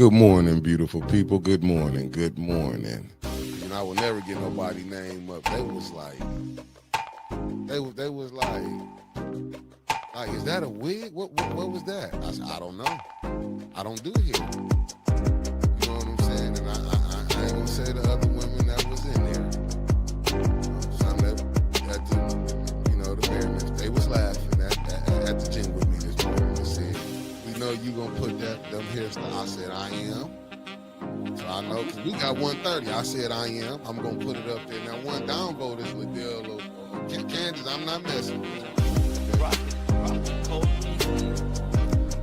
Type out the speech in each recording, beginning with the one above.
Good morning, beautiful people. Good morning. Good morning. And I will never get nobody name up. They was like, like, is that a wig? What was that? I said, I don't know. I don't do hair. You know what I'm saying? And I ain't gonna say the other women that was in there. Some that the marriage, they was laughing at the gym with me this morning. They said, we know you gonna put them hairstyles. I said, I am. So I know, because we got 130. I said, I am. I'm going to put it up there. Now, one downvote is Liddell or Kansas. I'm not messing with it. Rocket, cold.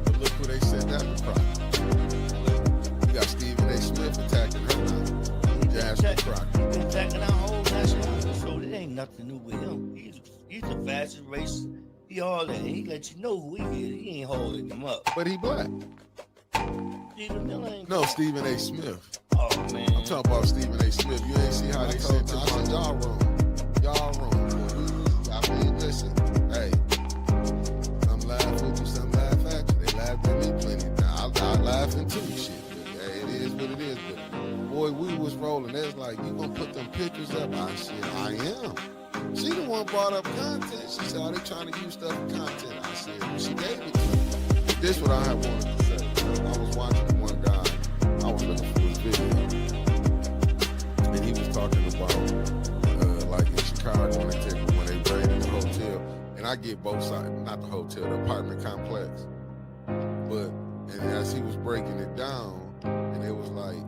But look who they said that was Crockett. We got Stephen A. Smith attacking her now. Jasmine Crockett. Attacking our whole national. So it ain't nothing new with him. He's the fastest racer. He all that. He let you know who he is. He ain't holding him up. But he black. Stephen Miller ain't. No, Stephen A. Smith. Oh, man. I'm talking about Stephen A. Smith. You ain't see how they said to my y'all wrong. Y'all wrong. I mean, listen, hey, some laugh with you, some laugh at you. They laughed at me plenty. Now I laughing too, shit. But, hey, it is what it is. But boy, we was rolling. They was like, you gonna put them pictures up? I said, I am. She the one brought up content. She said, oh, they trying to use stuff for content. I said, well, she gave it to me. This what I had wanted to say. I was watching one guy. I was looking for his video, and he was talking about like in Chicago when they raided the hotel. And I get both sides, not the hotel, the apartment complex. But and as he was breaking it down, and it was like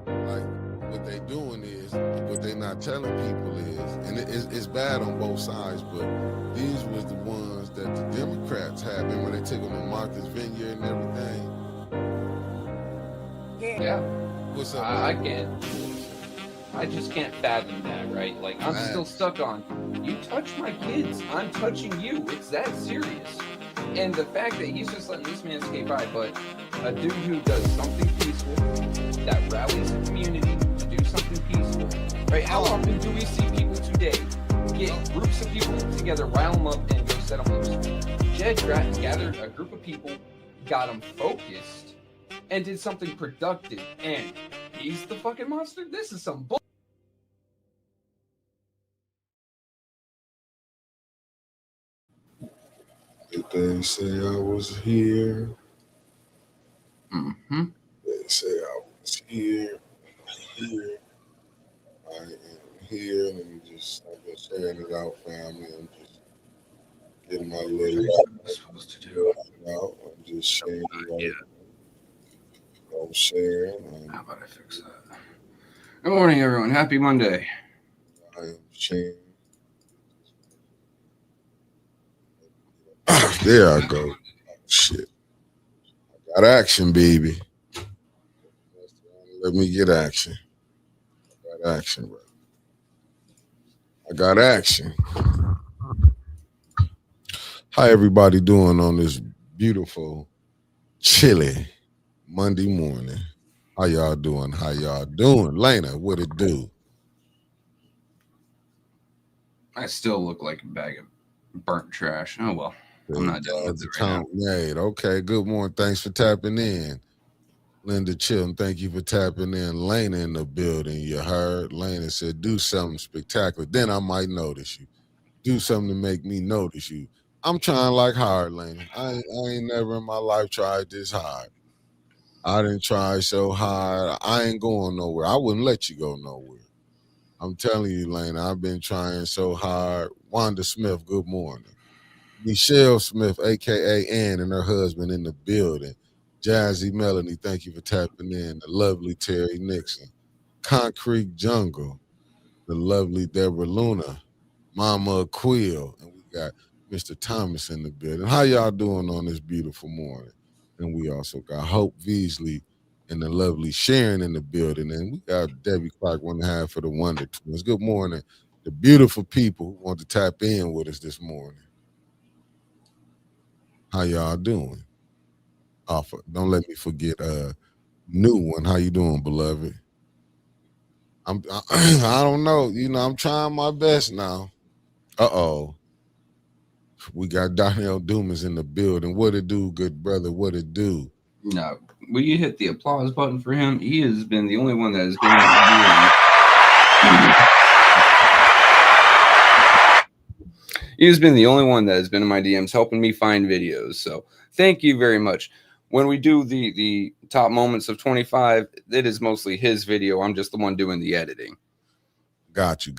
what they doing is, what they not telling people is, and it's bad on both sides, but these was the ones that the Democrats had. Remember when they took them to Martha's Vineyard and everything? Yeah. What's up? I just can't fathom that, right? Like, I'm still stuck on, you touch my kids, I'm touching you. It's that serious. And the fact that he's just letting this man skate by, but a dude who does something peaceful, that rallies the community to do something peaceful, right? How often do we see people today get groups of people together, rile them up, and go set them loose? Jed gathered a group of people, got them focused, and did something productive, and he's the fucking monster? This is some bull. Did they say I was here? Mm-hmm. They say I was here. I am here, and I'm just sharing it out, family. I'm just getting my little Supposed to do. out. I'm just sharing it out. I'm sharing. How about I fix that? Good morning, everyone. Happy Monday. I am sharing. There I go. Shit. I got action, baby. Let me get action. I got action, bro. I got action. How everybody doing on this beautiful, chilly Monday morning? How y'all doing? How y'all doing? Lena, what it do? I still look like a bag of burnt trash. Oh, well. I'm not done with it right now. Made. Okay, good morning. Thanks for tapping in. Linda Chilton, thank you for tapping in. Lena in the building. You heard? Lena said, do something spectacular. Then I might notice you. Do something to make me notice you. I'm trying like hard, Lena. I ain't never in my life tried this hard. I didn't try so hard. I ain't going nowhere. I wouldn't let you go nowhere. I'm telling you, Lena, I've been trying so hard. Wanda Smith, good morning. Michelle Smith, a.k.a. Ann, and her husband in the building. Jazzy Melanie, thank you for tapping in. The lovely Terry Nixon. Concrete Jungle. The lovely Deborah Luna. Mama Quill. And we got Mr. Thomas in the building. How y'all doing on this beautiful morning? And we also got Hope Beasley and the lovely Sharon in the building. And we got Debbie Clark, 1.5 for the Wonder Twins. Good morning. The beautiful people who want to tap in with us this morning. How y'all doing? Don't let me forget new one. How you doing, beloved? I don't know. I'm trying my best now. Uh-oh. We got Donnell Dumas in the building. What it do, good brother? What it do? No, will you hit the applause button for him? He has been the only one that has been in my DMs. He has been the only one that has been in my DMs helping me find videos. So thank you very much. When we do the top moments of 25, it is mostly his video. I'm just the one doing the editing. Got you.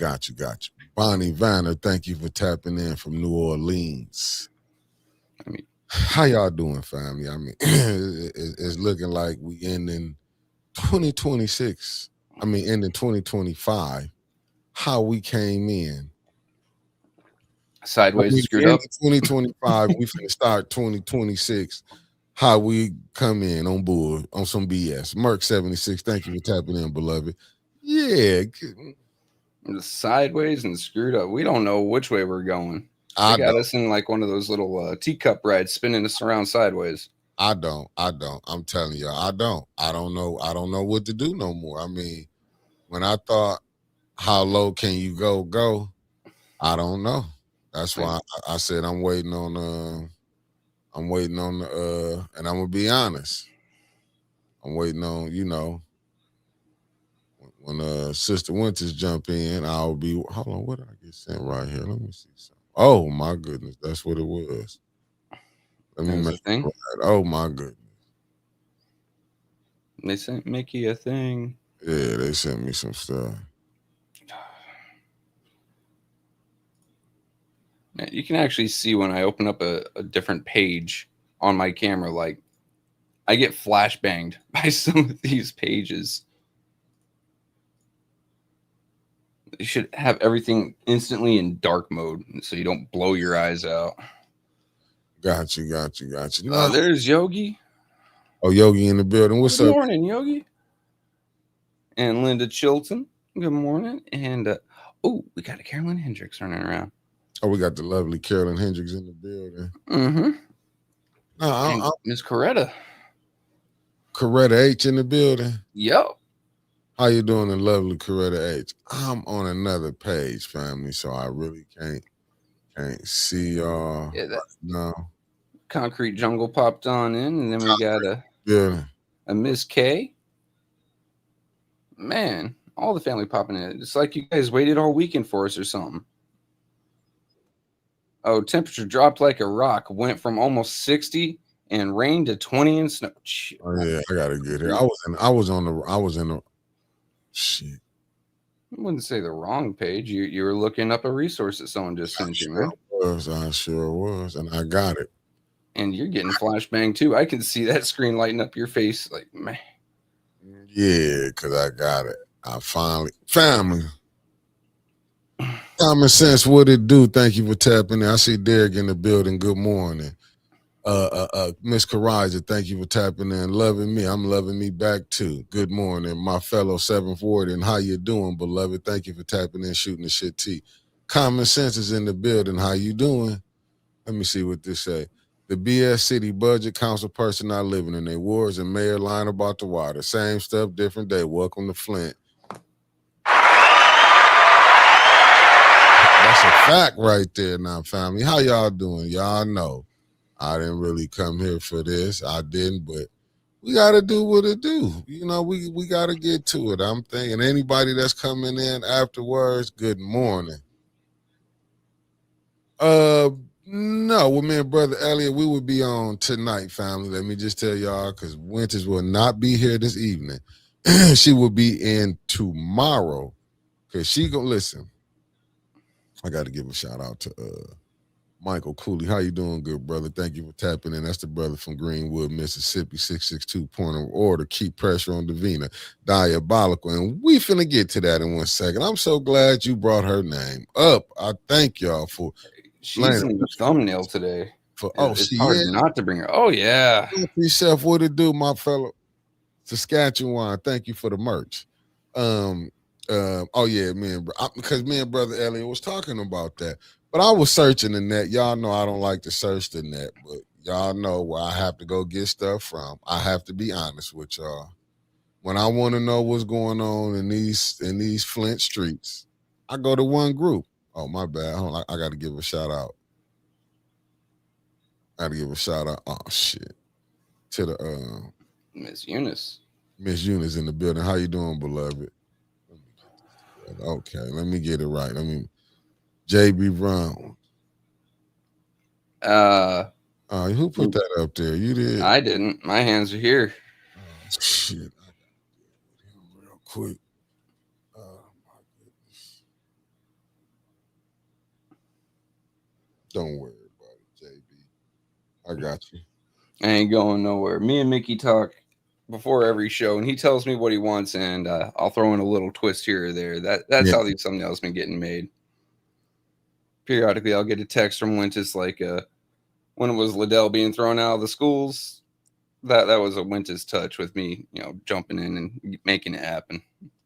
Bonnie Vanner, thank you for tapping in from New Orleans. I mean, how y'all doing, family? I mean, it's looking like we ending 2026. I mean, ending 2025. How we came in. Sideways and screwed up. 2025, we finna start 2026. How we come in on board on some BS. Merc 76, thank you for tapping in, beloved. Yeah. Sideways and screwed up. We don't know which way we're going. They got us in like one of those little teacup rides spinning us around sideways. I don't. I'm telling you, I don't. I don't know what to do no more. I mean, when I thought, how low can you go? I don't know. That's why I said I'm waiting on the and I'm gonna be honest. I'm waiting on, when Sister Winters jump in, I'll be hold on, what did I get sent right here? Let me see something. Oh my goodness, that's what it was. Let me make thing. Right. Oh my goodness. They sent Mickey a thing. Yeah, they sent me some stuff. You can actually see when I open up a different page on my camera, like I get flashbanged by some of these pages. You should have everything instantly in dark mode so you don't blow your eyes out. Got you. No. There's Yogi. Oh, Yogi in the building. What's Good up? morning, Yogi. And Linda Chilton. Good morning. And we got a Carolyn Hendricks running around. Oh, we got the lovely Carolyn Hendricks in the building. Mm-hmm. No, Miss Coretta. Coretta H in the building. Yep. How you doing, the lovely Coretta H? I'm on another page, family, so I really can't see y'all. Yeah, that no. Concrete Jungle popped on in, and then we got a Miss K. Man, all the family popping in. It's like you guys waited all weekend for us or something. Oh, temperature dropped like a rock. Went from almost 60 and rain to 20 and snow. Oh yeah, I gotta get here. I was in the shit. I wouldn't say the wrong page. You were looking up a resource that someone just sent you, man. I sure was, and I got it. And you're getting flashbang too. I can see that screen lighting up your face, like, man. Yeah, because I got it. I finally family. Common sense, what it do? Thank you for tapping in. I see Derek in the building. Good morning. Miss Karaja, thank you for tapping in. Loving me. I'm loving me back too. Good morning, my fellow 740. And how you doing, beloved? Thank you for tapping in, shooting the shit tea. Common sense is in the building. How you doing? Let me see what this say. The BS City Budget Council person not living in their wards and mayor lying about the water. Same stuff, different day. Welcome to Flint. That's a fact right there now, family. How y'all doing? Y'all know I didn't really come here for this. I didn't, but we got to do what it do. We got to get to it. I'm thinking anybody that's coming in afterwards, good morning. No, with me and Brother Elliot, we would be on tonight, family. Let me just tell y'all, because Winters will not be here this evening. She will be in tomorrow, because she gonna listen. I got to give a shout out to Michael Cooley. How you doing, good brother? Thank you for tapping in. That's the brother from Greenwood, Mississippi, 662 point of order. Keep pressure on Davina. Diabolical. And we finna get to that in 1 second. I'm so glad you brought her name up. I thank y'all for she's in the thumbnail today. It's hard not to bring her. Oh, yeah. Yourself, what it do, my fellow? Saskatchewan. Thank you for the merch. Oh yeah, because me and Brother Elliot was talking about that. But I was searching the net. Y'all know I don't like to search the net, but y'all know where I have to go get stuff from. I have to be honest with y'all. When I want to know what's going on in these Flint streets, I go to one group. Oh, my bad. Hold on, I got to give a shout out. Oh shit. To the Miss Eunice. Miss Eunice in the building. How you doing, beloved? Let me get this together. Okay, let me get it right. JB Brown. Who put that up there? You did. I didn't. My hands are here. Oh shit! I gotta deal with him real quick. Oh my goodness! Don't worry about it, JB. I got you. I ain't going nowhere. Me and Mickey talk before every show, and he tells me what he wants, and I'll throw in a little twist here or there. That's Yeah. how these thumbnails been getting made. Periodically, I'll get a text from Wintus like when it was Liddell being thrown out of the schools. That was a Wintus touch with me, jumping in and making it happen.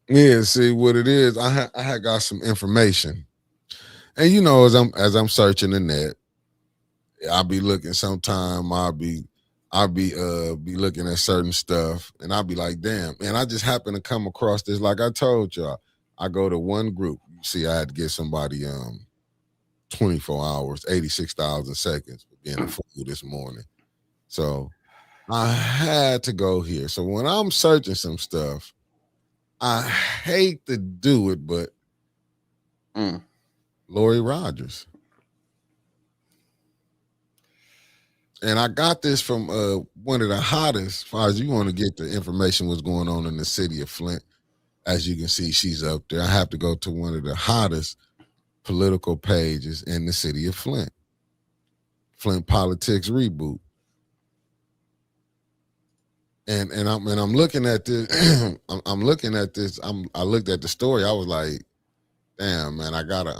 Yeah. See what it is. I had got some information, and as I'm searching the net, I'll be looking. Sometime I'll be looking at certain stuff, and I'll be like, damn. And I just happen to come across this. Like I told y'all, I go to one group. You see, I had to get somebody 24 hours, 86,000 seconds for being a fool this morning. So I had to go here. So when I'm searching some stuff, I hate to do it, but Lori Rogers. And I got this from one of the hottest, as far as you want to get the information what's going on in the city of Flint. As you can see, she's up there. I have to go to one of the hottest political pages in the city of Flint. Flint Politics Reboot. And I'm looking at this. I'm looking at this. I looked at the story. I was like, damn, man, I gotta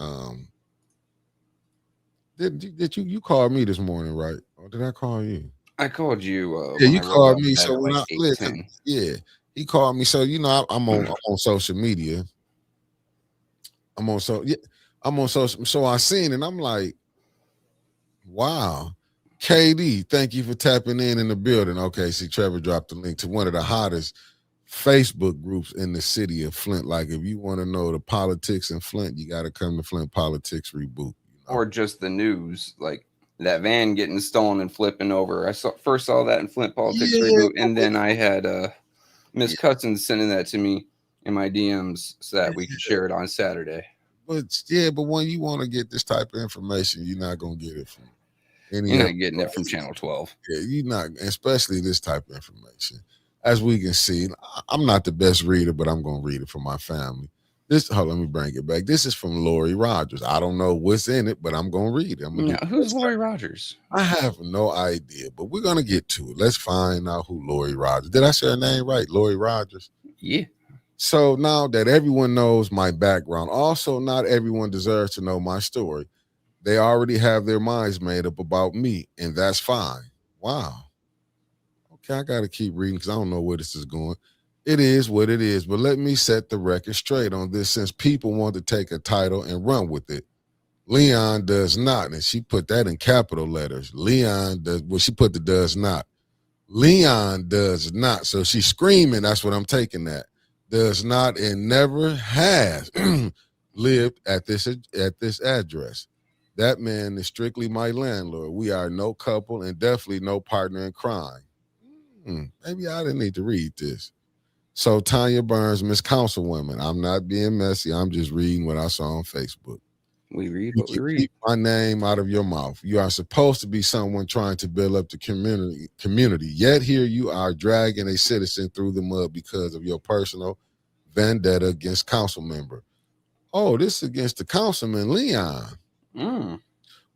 Did you called me this morning, right? Or did I call you? I called you. Yeah, when you I rolled called out of me. bed So at when like I listen, 8:10. yeah, he called me. So I'm on social media. I'm on social. So I seen it. And I'm like, wow. KD, thank you for tapping in the building. Okay, see, Trevor dropped the link to one of the hottest Facebook groups in the city of Flint. Like, if you want to know the politics in Flint, you got to come to Flint Politics Reboot. Or just the news, like that van getting stolen and flipping over. I first saw that in Flint Politics Reboot, and then I had Miss Cutsons sending that to me in my DMs so that we could share it on Saturday. But when you want to get this type of information, you're not gonna get it from any. You're not getting it from Channel 12. Yeah, you're not, especially this type of information. As we can see, I'm not the best reader, but I'm gonna read it for my family. Let me bring it back. This is from Lori Rogers. I don't know what's in it, but I'm gonna read it. Who's Lori Rogers? I have no idea, but we're gonna get to it. Let's find out who Lori Rogers. Did I say her name right? Lori Rogers. Yeah. So now that everyone knows my background, also not everyone deserves to know my story. They already have their minds made up about me, and that's fine. Wow. Okay, I got to keep reading because I don't know where this is going. It is what it is, but let me set the record straight on this since people want to take a title and run with it. Leon does not, and she put that in capital letters. Leon does, well, she put the does not. Leon does not. So she's screaming, that's what I'm taking that. Does not and never has lived at this address. That man is strictly my landlord. We are no couple and definitely no partner in crime. Maybe I didn't need to read this. So Tanya Burns, Miss Councilwoman, I'm not being messy. I'm just reading what I saw on Facebook. We read what we read. Keep my name out of your mouth. You are supposed to be someone trying to build up the community. Yet here you are dragging a citizen through the mud because of your personal vendetta against council member. Oh, this is against the councilman, Leon.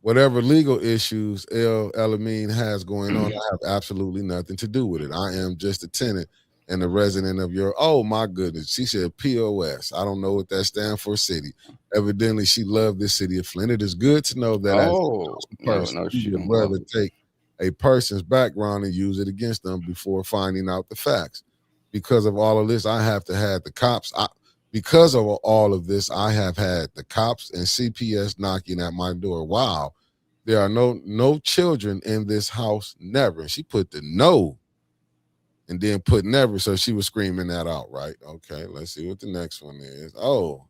Whatever legal issues El Elamine has going on, I have absolutely nothing to do with it. I am just a tenant and a resident of your, oh my goodness. She said POS. I don't know what that stands for, city. Evidently, she loved this city of Flint. It is good to know that as a person, you would rather take a person's background and use it against them before finding out the facts. Because of all of this, I have to have the cops. Because of all of this, I have had the cops and CPS knocking at my door. Wow. There are no children in this house, never. And she put the no and then put never. So she was screaming that out, right? Okay, let's see what the next one is. Oh,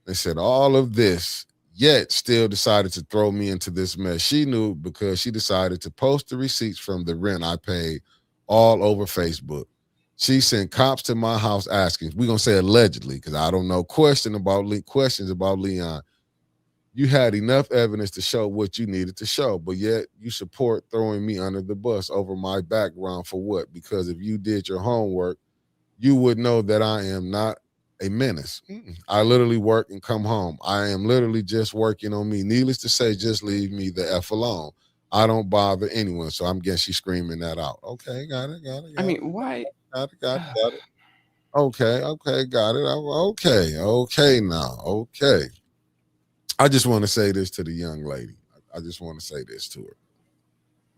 they said all of this, yet still decided to throw me into this mess. She knew because she decided to post the receipts from the rent I paid all over Facebook. She sent cops to my house asking, we're gonna say allegedly, because I don't know, questions about Leon. You had enough evidence to show what you needed to show, but yet you support throwing me under the bus over my background for what? Because if you did your homework, you would know that I am not a menace. I literally work and come home. I am literally just working on me. Needless to say, just leave me the F alone. I don't bother anyone. So I'm guessing she's screaming that out. Okay, got it, got it, I got it, mean, why? got it, got it, got it. Okay, okay, got it. Okay, okay now. Okay. I just want to say this to the young lady. I just want to say this to her.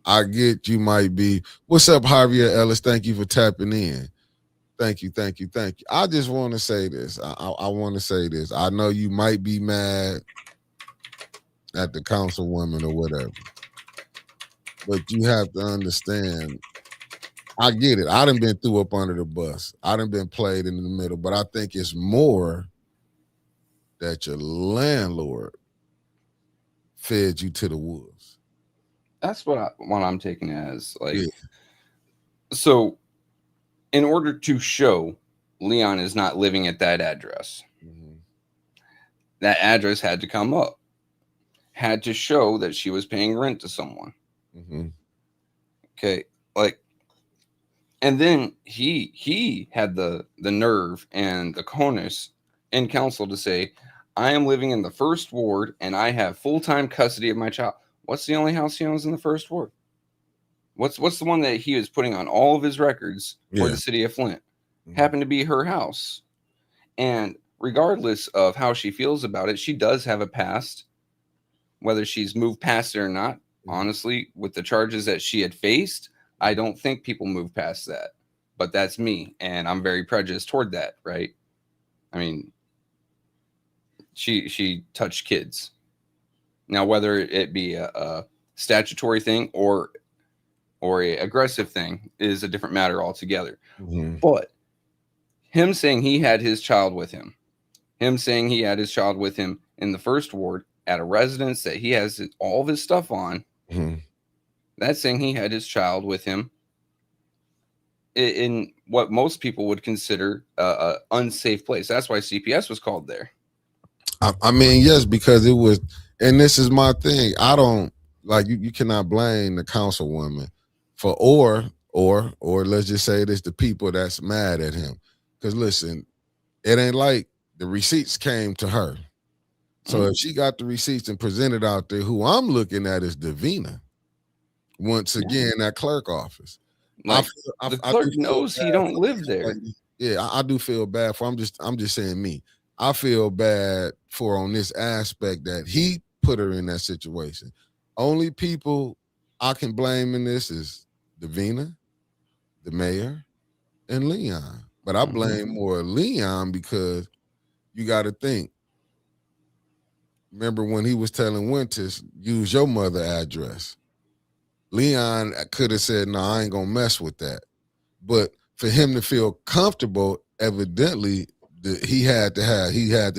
I get you might be, what's up, Javier Ellis? Thank you for tapping in. Thank you, thank you, thank you. I just want to say this. I want to say this. I know you might be mad at the councilwoman or whatever, but you have to understand. I get it. I done been threw up under the bus. I done been played in the middle, but I think it's more that your landlord fed you to the wolves. That's what I'm taking as like. Yeah. So, in order to show Leon is not living at that address, Mm-hmm. that address had to come up, had to show that she was paying rent to someone. Mm-hmm. Okay, like, and then he had the nerve and the cojones in council to say, I am living in the first ward and I have full-time custody of my child. What's the only house he owns in the first ward? What's the one that he was putting on all of his records for Yeah. the city of Flint? Mm-hmm. Happened to be her house. And regardless of how she feels about it, she does have a past, whether she's moved past it or not. Mm-hmm. Honestly, with the charges that she had faced, I don't think people move past that. But that's me, and I'm very prejudiced toward that, right? I mean, she touched kids. Now, whether it be a statutory thing or a aggressive thing is a different matter altogether. Mm-hmm. But him saying he had his child with him saying he had his child with him in the first ward at a residence that he has all of his stuff on, Mm-hmm. that's saying he had his child with him in what most people would consider a unsafe place. That's why CPS was called there. I mean, yes, because it was, and this is my thing. I don't like you cannot blame the councilwoman for or let's just say this, the people that's mad at him. Because listen, it ain't like the receipts came to her. So if she got the receipts and presented out there, who I'm looking at is Davina. Once again, that clerk office. Like, I the I do clerk feel knows he bad don't for live the there. young lady. Yeah, I do feel bad for. I'm just saying me. I feel bad for on this aspect that he put her in that situation. Only people I can blame in this is Davina, the mayor, and Leon. But I blame more Leon because you got to think. Remember when he was telling Winters, use your mother address. Leon could have said, no, I ain't gonna mess with that. But for him to feel comfortable, evidently he had to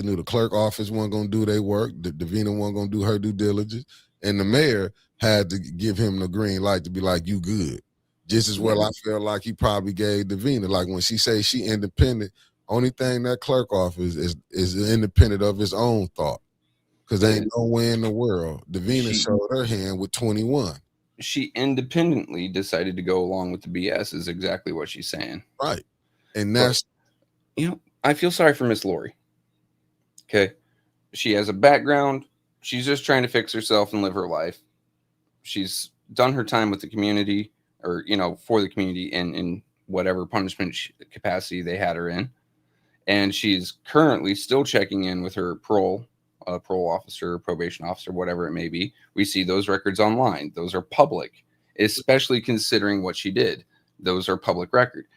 know the clerk office wasn't gonna do their work, the Davina wasn't gonna do her due diligence, and the mayor had to give him the green light to be like, you good. Just as well, I feel like he probably gave Davina, like when she says she independent, only thing that clerk office is independent of his own thought. Cause there ain't no way in the world. Davina showed her hand with 21. She independently decided to go along with the BS is exactly what she's saying. Right. And that's, but, I feel sorry for Miss Lori. Okay. She has a background. She's just trying to fix herself and live her life. She's done her time with the community or, for the community in whatever punishment capacity they had her in. And she's currently still checking in with her parole officer, probation officer, whatever it may be. We see those records online. Those are public, especially considering what she did. Those are public record.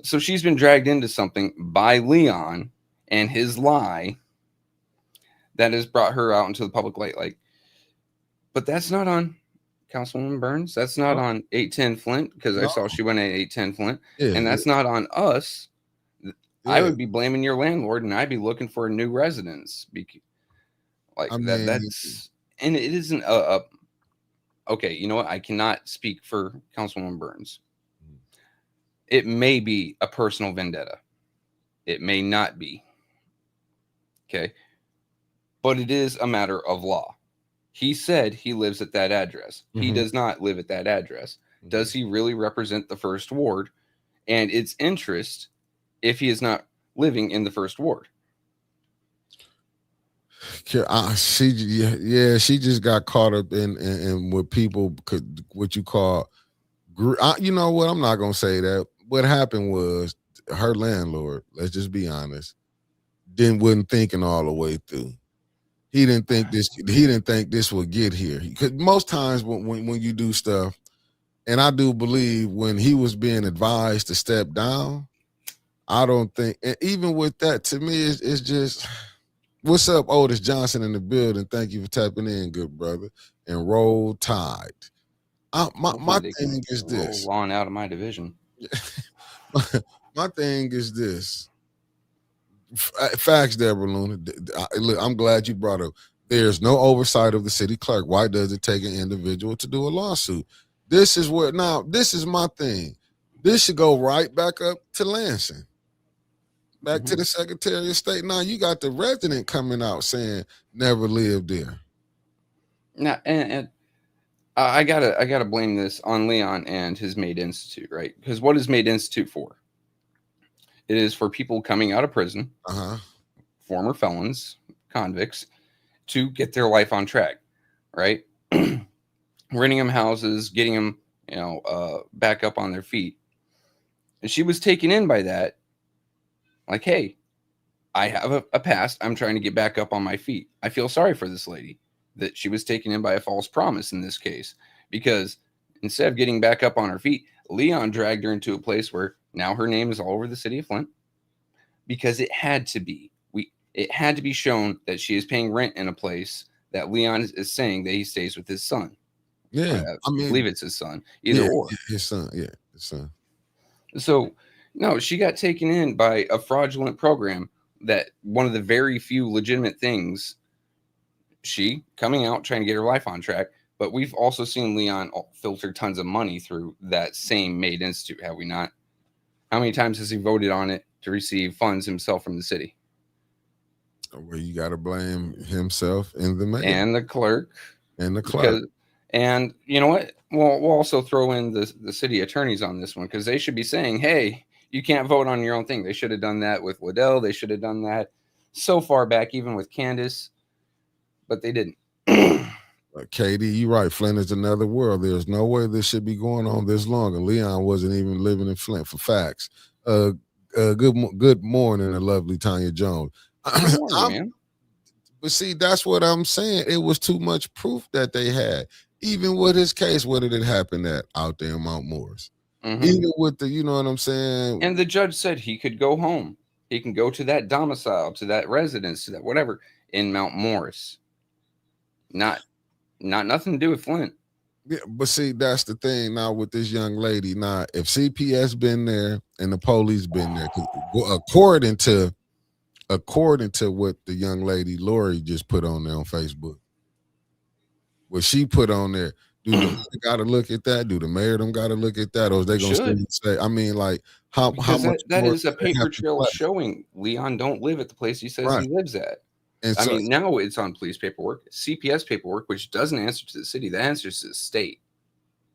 So she's been dragged into something by Leon and his lie that has brought her out into the public light. But that's not on Councilwoman Burns. That's not on 810 Flint, because I saw she went at 810 Flint. And that's not on us. I would be blaming your landlord, and I'd be looking for a new residence. That's, and it isn't okay. You know what? I cannot speak for Councilwoman Burns. It may be a personal vendetta. It may not be. Okay. But it is a matter of law. He said he lives at that address. He does not live at that address. Does he really represent the first ward and its interest if he is not living in the first ward? She just got caught up in what people could, what you call, you know what? I'm not gonna say that. What happened was her landlord. Let's just be honest. Wasn't thinking all the way through. He didn't think this. He didn't think this would get here. Because most times when you do stuff, and I do believe when he was being advised to step down, I don't think. And even with that, to me, it's just. What's up, Otis Johnson in the building? Thank you for tapping in, good brother. And Roll Tide. My thing is this. Roll on out of my division. My thing is this. Facts, Deborah Luna. Look, I'm glad you brought up. There's no oversight of the city clerk. Why does it take an individual to do a lawsuit? This is my thing. This should go right back up to Lansing. Back to the Secretary of State. Now you got the resident coming out saying never lived there. Now, and I gotta blame this on Leon and his Made Institute, right? Because what is Made Institute for? It is for people coming out of prison, former felons, convicts, to get their life on track, right? Renting them houses, getting them, back up on their feet. And she was taken in by that. Like, hey, I have a past. I'm trying to get back up on my feet. I feel sorry for this lady that she was taken in by a false promise in this case, because instead of getting back up on her feet, Leon dragged her into a place where now her name is all over the city of Flint, because it had to be. It had to be shown that she is paying rent in a place that Leon is saying that he stays with his son. Yeah, I believe it's his son. Either or. His son. Yeah, his son. So, no, she got taken in by a fraudulent program that one of the very few legitimate things, she coming out trying to get her life on track. But we've also seen Leon filter tons of money through that same Made Institute, have we not? How many times has he voted on it to receive funds himself from the city? Well, you got to blame himself and the mayor. And the clerk. And the clerk. And you know what? We'll also throw in the city attorneys on this one, because they should be saying, hey, you can't vote on your own thing. They should have done that with Waddell. They should have done that so far back, even with Candace, but they didn't. Katie, you're right. Flint is another world. There's no way this should be going on this long. And Leon wasn't even living in Flint, for facts. Good morning, the lovely Tanya Jones. Good morning, man. But see, that's what I'm saying. It was too much proof that they had. Even with his case, what did it happen at out there in Mount Morris? Even with the, you know what I'm saying? And the judge said he could go home. He can go to that domicile, to that residence, to that whatever in Mount Morris. Not nothing to do with Flint. Yeah, but see, that's the thing now with this young lady. Now, if CPS been there and the police been there, according to what the young lady Lori just put on there on Facebook, what she put on there, do they got to look at that? Do the mayor them got to look at that, or is they gonna say? I mean, like how much that is a paper trail showing Leon don't live at the place he says he lives at. And I mean, now it's on police paperwork, CPS paperwork, which doesn't answer to the city, that answers to the state.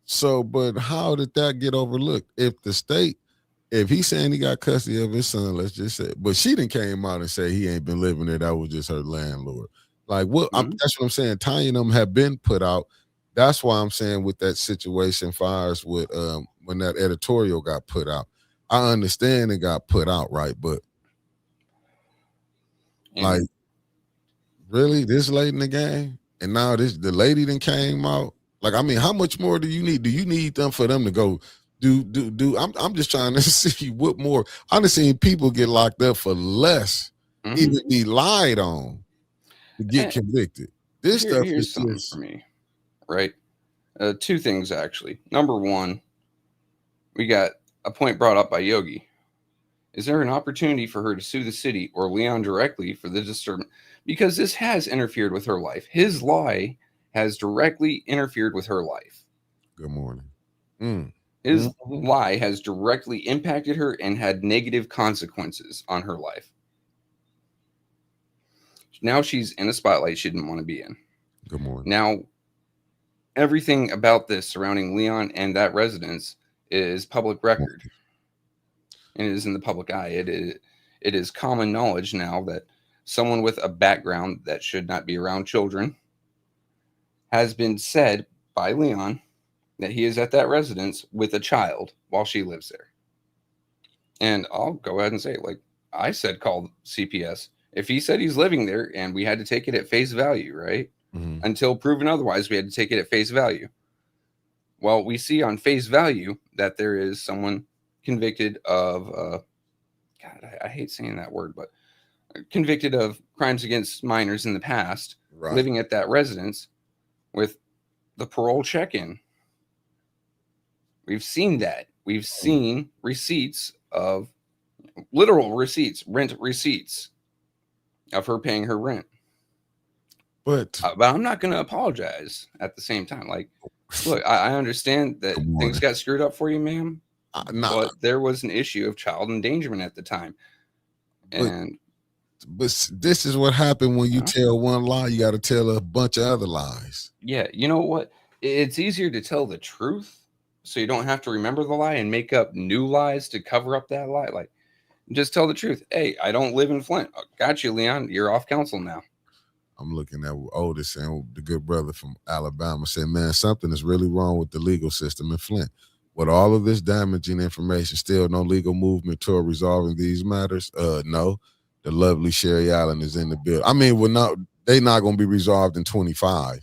So, but how did that get overlooked? If the state, if he's saying he got custody of his son, let's just say, but she didn't came out and say he ain't been living there, that was just her landlord. Like, what? That's what I'm saying. Tanya and them have been put out. That's why I'm saying with that situation, fires with when that editorial got put out. I understand it got put out, right? But like, really, this late in the game, and now the lady then came out. Like, I mean, how much more do you need? Do you need them for them to go do? I'm just trying to see what more. I've seen people get locked up for less, even be lied on to get convicted. This stuff is something for me, right? Two things actually. Number one, we got a point brought up by Yogi. Is there an opportunity for her to sue the city or Leon directly for the disturbance? Because this has interfered with her life. His lie has directly interfered with her life. Good morning. His lie has directly impacted her and had negative consequences on her life. Now she's in a spotlight she didn't want to be in. Good morning. Now, everything about this surrounding Leon and that residence is public record. And it is in the public eye. It is common knowledge now that someone with a background that should not be around children has been said by Leon that he is at that residence with a child while she lives there. And I'll go ahead and say, like I said, call CPS. If he said he's living there and we had to take it at face value, right? Mm-hmm. Until proven otherwise, we had to take it at face value. Well, we see on face value that there is someone convicted of, God, I hate saying that word, but convicted of crimes against minors in the past, Right. living at that residence with the parole check-in. We've seen that. We've seen receipts of literal receipts, rent receipts of her paying her rent. But I'm not going to apologize at the same time. Like, look, I understand that things got screwed up for you, ma'am. But there was an issue of child endangerment at the time. And but this is what happened when you tell one lie, you got to tell a bunch of other lies. Yeah, you know what? It's easier to tell the truth so you don't have to remember the lie and make up new lies to cover up that lie. Like, just tell the truth. Hey, I don't live in Flint. Got you, Leon. You're off council now. I'm looking at Otis and the good brother from Alabama said, man, something is really wrong with the legal system in Flint. With all of this damaging information, still no legal movement toward resolving these matters? No. The lovely Sherry Allen is in the bill. I mean, they're not going to be resolved in 25.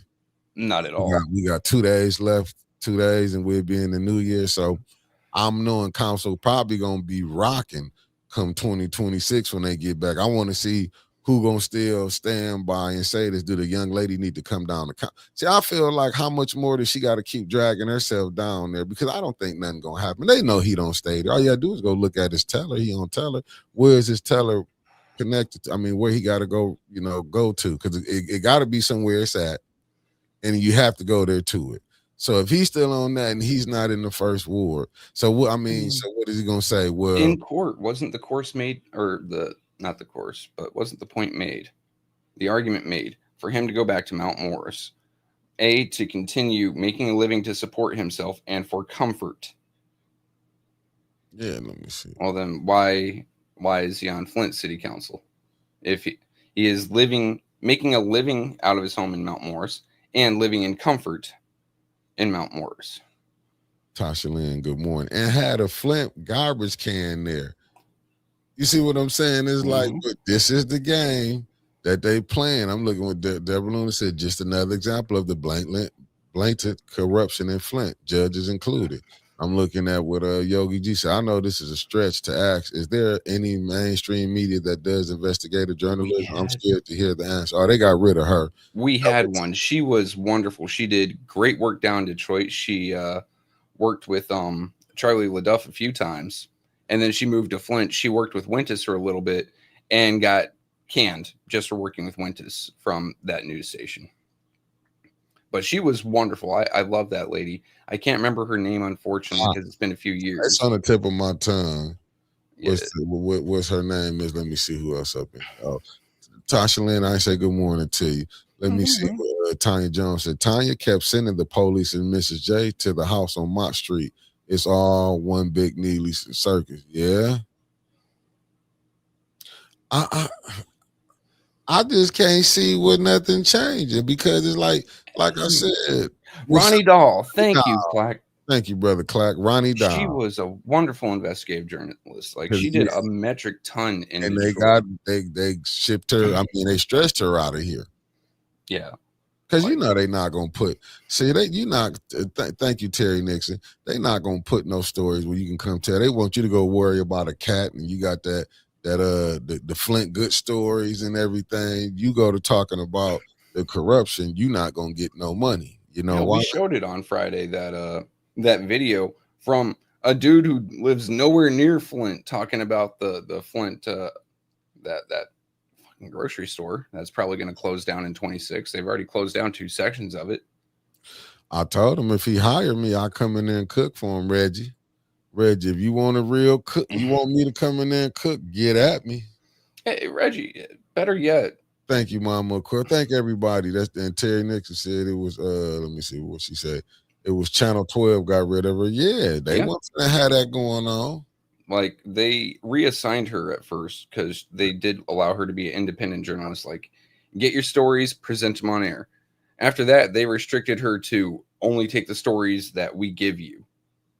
Not at all. We got 2 days left, 2 days, and we'll be in the new year. So I'm knowing council probably going to be rocking come 2026 when they get back. I want to see who gonna still stand by and say this. Do the young lady need to come down to see? I feel like how much more does she got to keep dragging herself down there? Because I don't think nothing gonna happen. They know he don't stay there. All you gotta do is go look at his teller. He don't tell her. Where is his teller connected to? I mean, where he got to go? Go to, because it got to be somewhere it's at, and you have to go there to it. So if he's still on that and he's not in the first ward, so what? I mean, so what is he gonna say? Well, in court, wasn't the course made, or not the course, but wasn't the point made, the argument made for him to go back to Mount Morris, to continue making a living to support himself and for comfort? Yeah, let me see. Well, then why is he on Flint City Council if he is making a living out of his home in Mount Morris and living in comfort in Mount Morris? Tasha Lynn, good morning. And had a Flint garbage can there. You see what I'm saying? It's like, but this is the game that they playing. I'm looking what Deborah Luna said, just another example of the blatant corruption in Flint, judges included. I'm looking at what Yogi G said. I know this is a stretch to ask. Is there any mainstream media that does investigative journalism? I'm scared to hear the answer. Oh, they got rid of her. We had one. She was wonderful. She did great work down in Detroit. She worked with Charlie LaDuff a few times. And then she moved to Flint. She worked with Wintis for a little bit and got canned just for working with Wintis from that news station. But she was wonderful. I love that lady. I can't remember her name, unfortunately, because it's been a few years. It's on the tip of my tongue. What's her name is? Let me see who else up in. Oh, Tasha Lynn, I say good morning to you. Let me see what Tanya Jones said. Tanya kept sending the police and Mrs. J to the house on Mott Street. It's all one big Neely circus. Yeah. I just can't see what nothing changing, because it's like I said. Ronnie Dahl. Thank you, Clack. Thank you, brother Clack. Ronnie Dahl. She was a wonderful investigative journalist. Like, she did a metric ton in and Detroit. they shipped her. I mean, they stretched her out of here. Yeah. Because they're not gonna put. See, thank you, Terry Nixon. They not gonna put no stories where you can come tell. They want you to go worry about a cat, and you got the Flint good stories and everything. You go to talking about the corruption, you not gonna get no money. Why? We showed it on Friday, that video from a dude who lives nowhere near Flint talking about the Flint that grocery store that's probably going to close down in 26. They've already closed down 2 sections of it. I told him if he hired me, I come in there and cook for him, Reggie. Reggie, if you want a real cook, you want me to come in there and cook, get at me. Hey, Reggie, better yet. Thank you, Mama Quill. Thank everybody. That's and Terry Nixon said it was let me see what she said. It was Channel 12 got rid of her. Yeah, they want to have that going on. Like they reassigned her at first because they did allow her to be an independent journalist. Like, get your stories, present them on air. After that, they restricted her to only take the stories that we give you.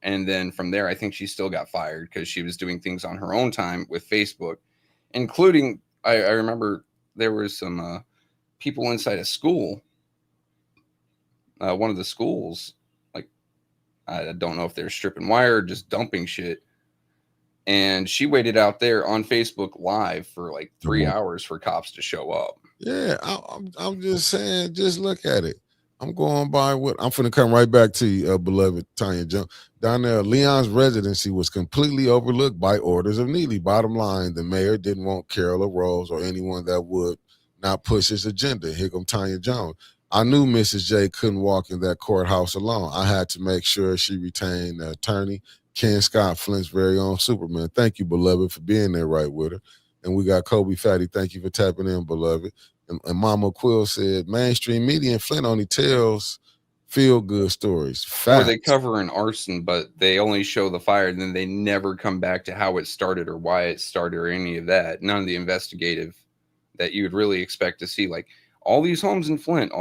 And then from there, I think she still got fired because she was doing things on her own time with Facebook, including I remember there was some people inside a school. One of the schools, like I don't know if they're stripping wire or just dumping shit. And she waited out there on Facebook Live for like 3 hours for cops to show up. Yeah, I'm just saying, just look at it. I'm going by what I'm finna come right back to you, beloved Tanya Jones. Down there, Leon's residency was completely overlooked by orders of Neely. Bottom line, the mayor didn't want Carol or Rose or anyone that would not push his agenda. Here come Tanya Jones. I knew Mrs. J couldn't walk in that courthouse alone. I had to make sure she retained an attorney, Ken Scott, Flint's very own Superman. Thank you, beloved, for being there right with her. And we got Kobe Fatty. Thank you for tapping in, beloved. And Mama Quill said, mainstream media in Flint only tells feel-good stories. Facts. Or they cover an arson, but they only show the fire, and then they never come back to how it started or why it started or any of that. None of the investigative that you would really expect to see. Like all these homes in Flint,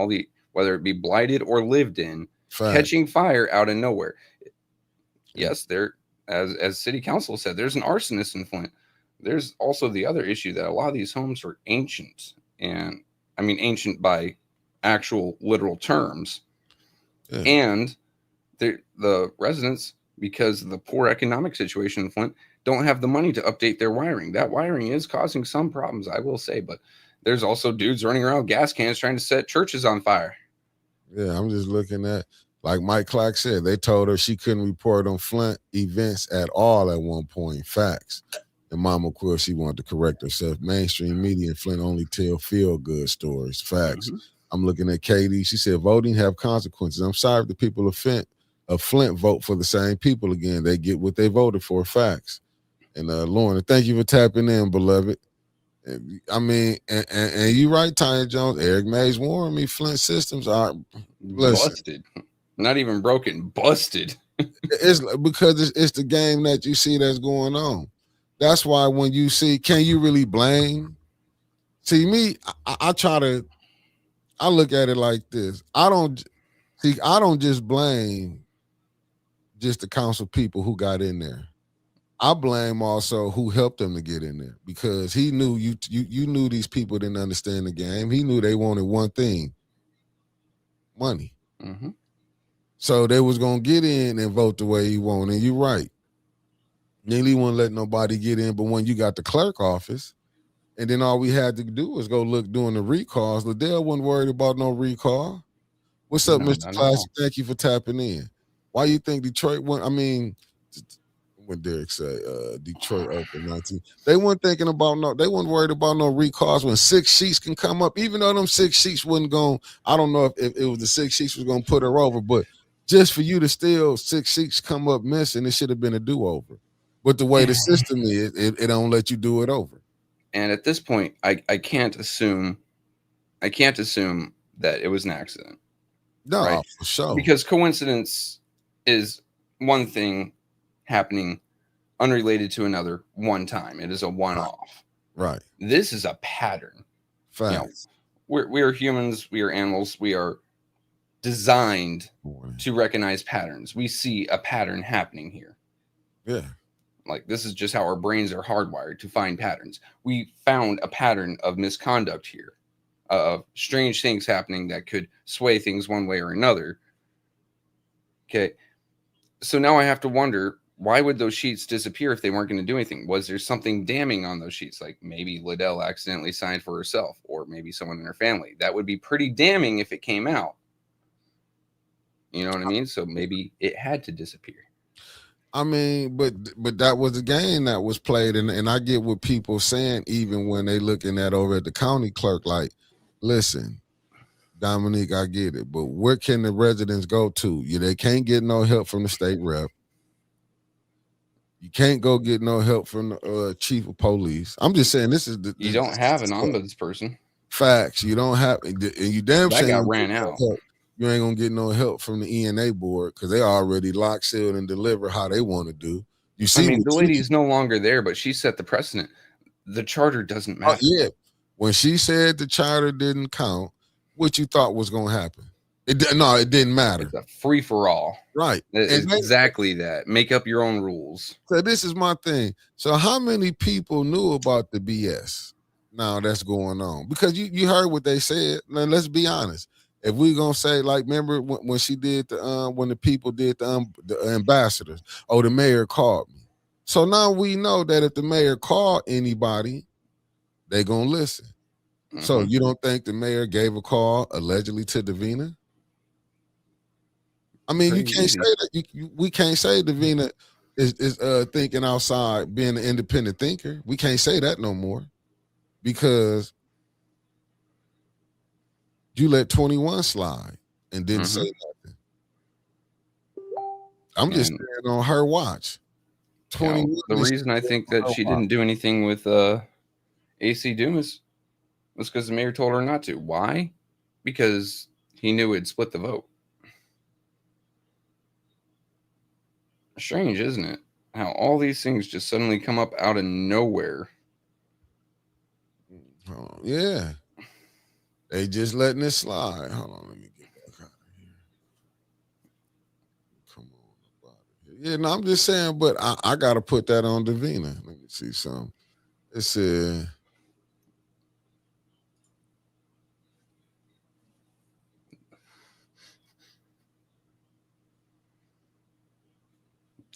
whether it be blighted or lived in, catching fire out of nowhere. Yes, there, as city council said, there's an arsonist in Flint. There's also the other issue that a lot of these homes are ancient. And I mean ancient by actual literal terms. Yeah. And the residents, because of the poor economic situation in Flint, don't have the money to update their wiring. That wiring is causing some problems, I will say, but there's also dudes running around with gas cans trying to set churches on fire. Yeah, I'm just looking at, like Mike Clark said, they told her she couldn't report on Flint events at all at one point. Facts. And Mama Quill, she wanted to correct herself. Mainstream media in Flint only tell feel-good stories. Facts. Mm-hmm. I'm looking at Katie. She said, voting have consequences. I'm sorry if the people of Flint vote for the same people again. They get what they voted for. Facts. And Lauren, thank you for tapping in, beloved. And, I mean, and you're right, Tanya Jones. Eric Mays warned me Flint systems are busted. Not even broken, busted. It's because it's the game that you see that's going on. That's why when you see, can you really blame? See, me, I look at it like this. I don't just blame just the council people who got in there. I blame also who helped them to get in there, because he knew you knew these people didn't understand the game. He knew they wanted one thing, money. Mm-hmm. So they was going to get in and vote the way he wanted. And you're right. Neely wouldn't let nobody get in, but when you got the clerk office, and then all we had to do was go look doing the recalls, Liddell wasn't worried about no recall. What's up, Mr. Classic? Thank you for tapping in. Why you think Detroit went? I mean, what Derek say? Detroit open 19. They weren't thinking about they weren't worried about no recalls when 6 sheets can come up. Even though them 6 sheets wasn't going, I don't know if it was the 6 sheets was going to put her over, but just for you to still 6 sheets come up missing, it should have been a do-over. But the way the system is, it don't let you do it over. And at this point, I can't assume that it was an accident. No, right? For sure. Because coincidence is one thing happening unrelated to another one time. It is a one-off. Right. This is a pattern. Facts. We are humans. We are animals. We are designed to recognize patterns. We see a pattern happening here. Yeah. Like, this is just how our brains are hardwired to find patterns. We found a pattern of misconduct here, of strange things happening that could sway things one way or another. Okay. So now I have to wonder, why would those sheets disappear if they weren't going to do anything? Was there something damning on those sheets? Like maybe Liddell accidentally signed for herself, or maybe someone in her family. That would be pretty damning if it came out. You know what I mean? So maybe it had to disappear. I mean, but that was a game that was played, and I get what people saying, even when they looking at over at the county clerk, like, listen, Dominique, I get it, but where can the residents go to? They can't get no help from the state rep. You can't go get no help from the chief of police. I'm just saying this is You don't have an ombudsperson. facts. You don't have, and you damn That shame got ran out. you ain't gonna get no help from the ENA board because they already lock, sealed, and deliver how they want to do. You see, I mean, the lady's no longer there, but she set the precedent. The charter doesn't matter. Yeah, when she said the charter didn't count, what you thought was gonna happen? It didn't matter. It's a free for all, right? It's exactly that. Make up your own rules. So this is my thing. So how many people knew about the BS now that's going on? Because you heard what they said. Now let's be honest. If we gonna say, like, remember when she did when the people did the ambassadors? Oh, the mayor called me. So now we know that if the mayor called anybody, they gonna listen. Mm-hmm. So you don't think the mayor gave a call allegedly to Davina? I mean, you can't say that. We can't say Davina is thinking outside, being an independent thinker. We can't say that no more because you let 21 slide and didn't say nothing. I'm just standing on her watch. 21. The reason I think that she didn't do anything with AC Dumas was because the mayor told her not to. Why? Because he knew it'd split the vote. Strange, isn't it? How all these things just suddenly come up out of nowhere. Oh, yeah. They just letting it slide. Hold on, let me get back out of here. Come on. Yeah, no, I'm just saying, but I got to put that on Davina. Let me see something. It said...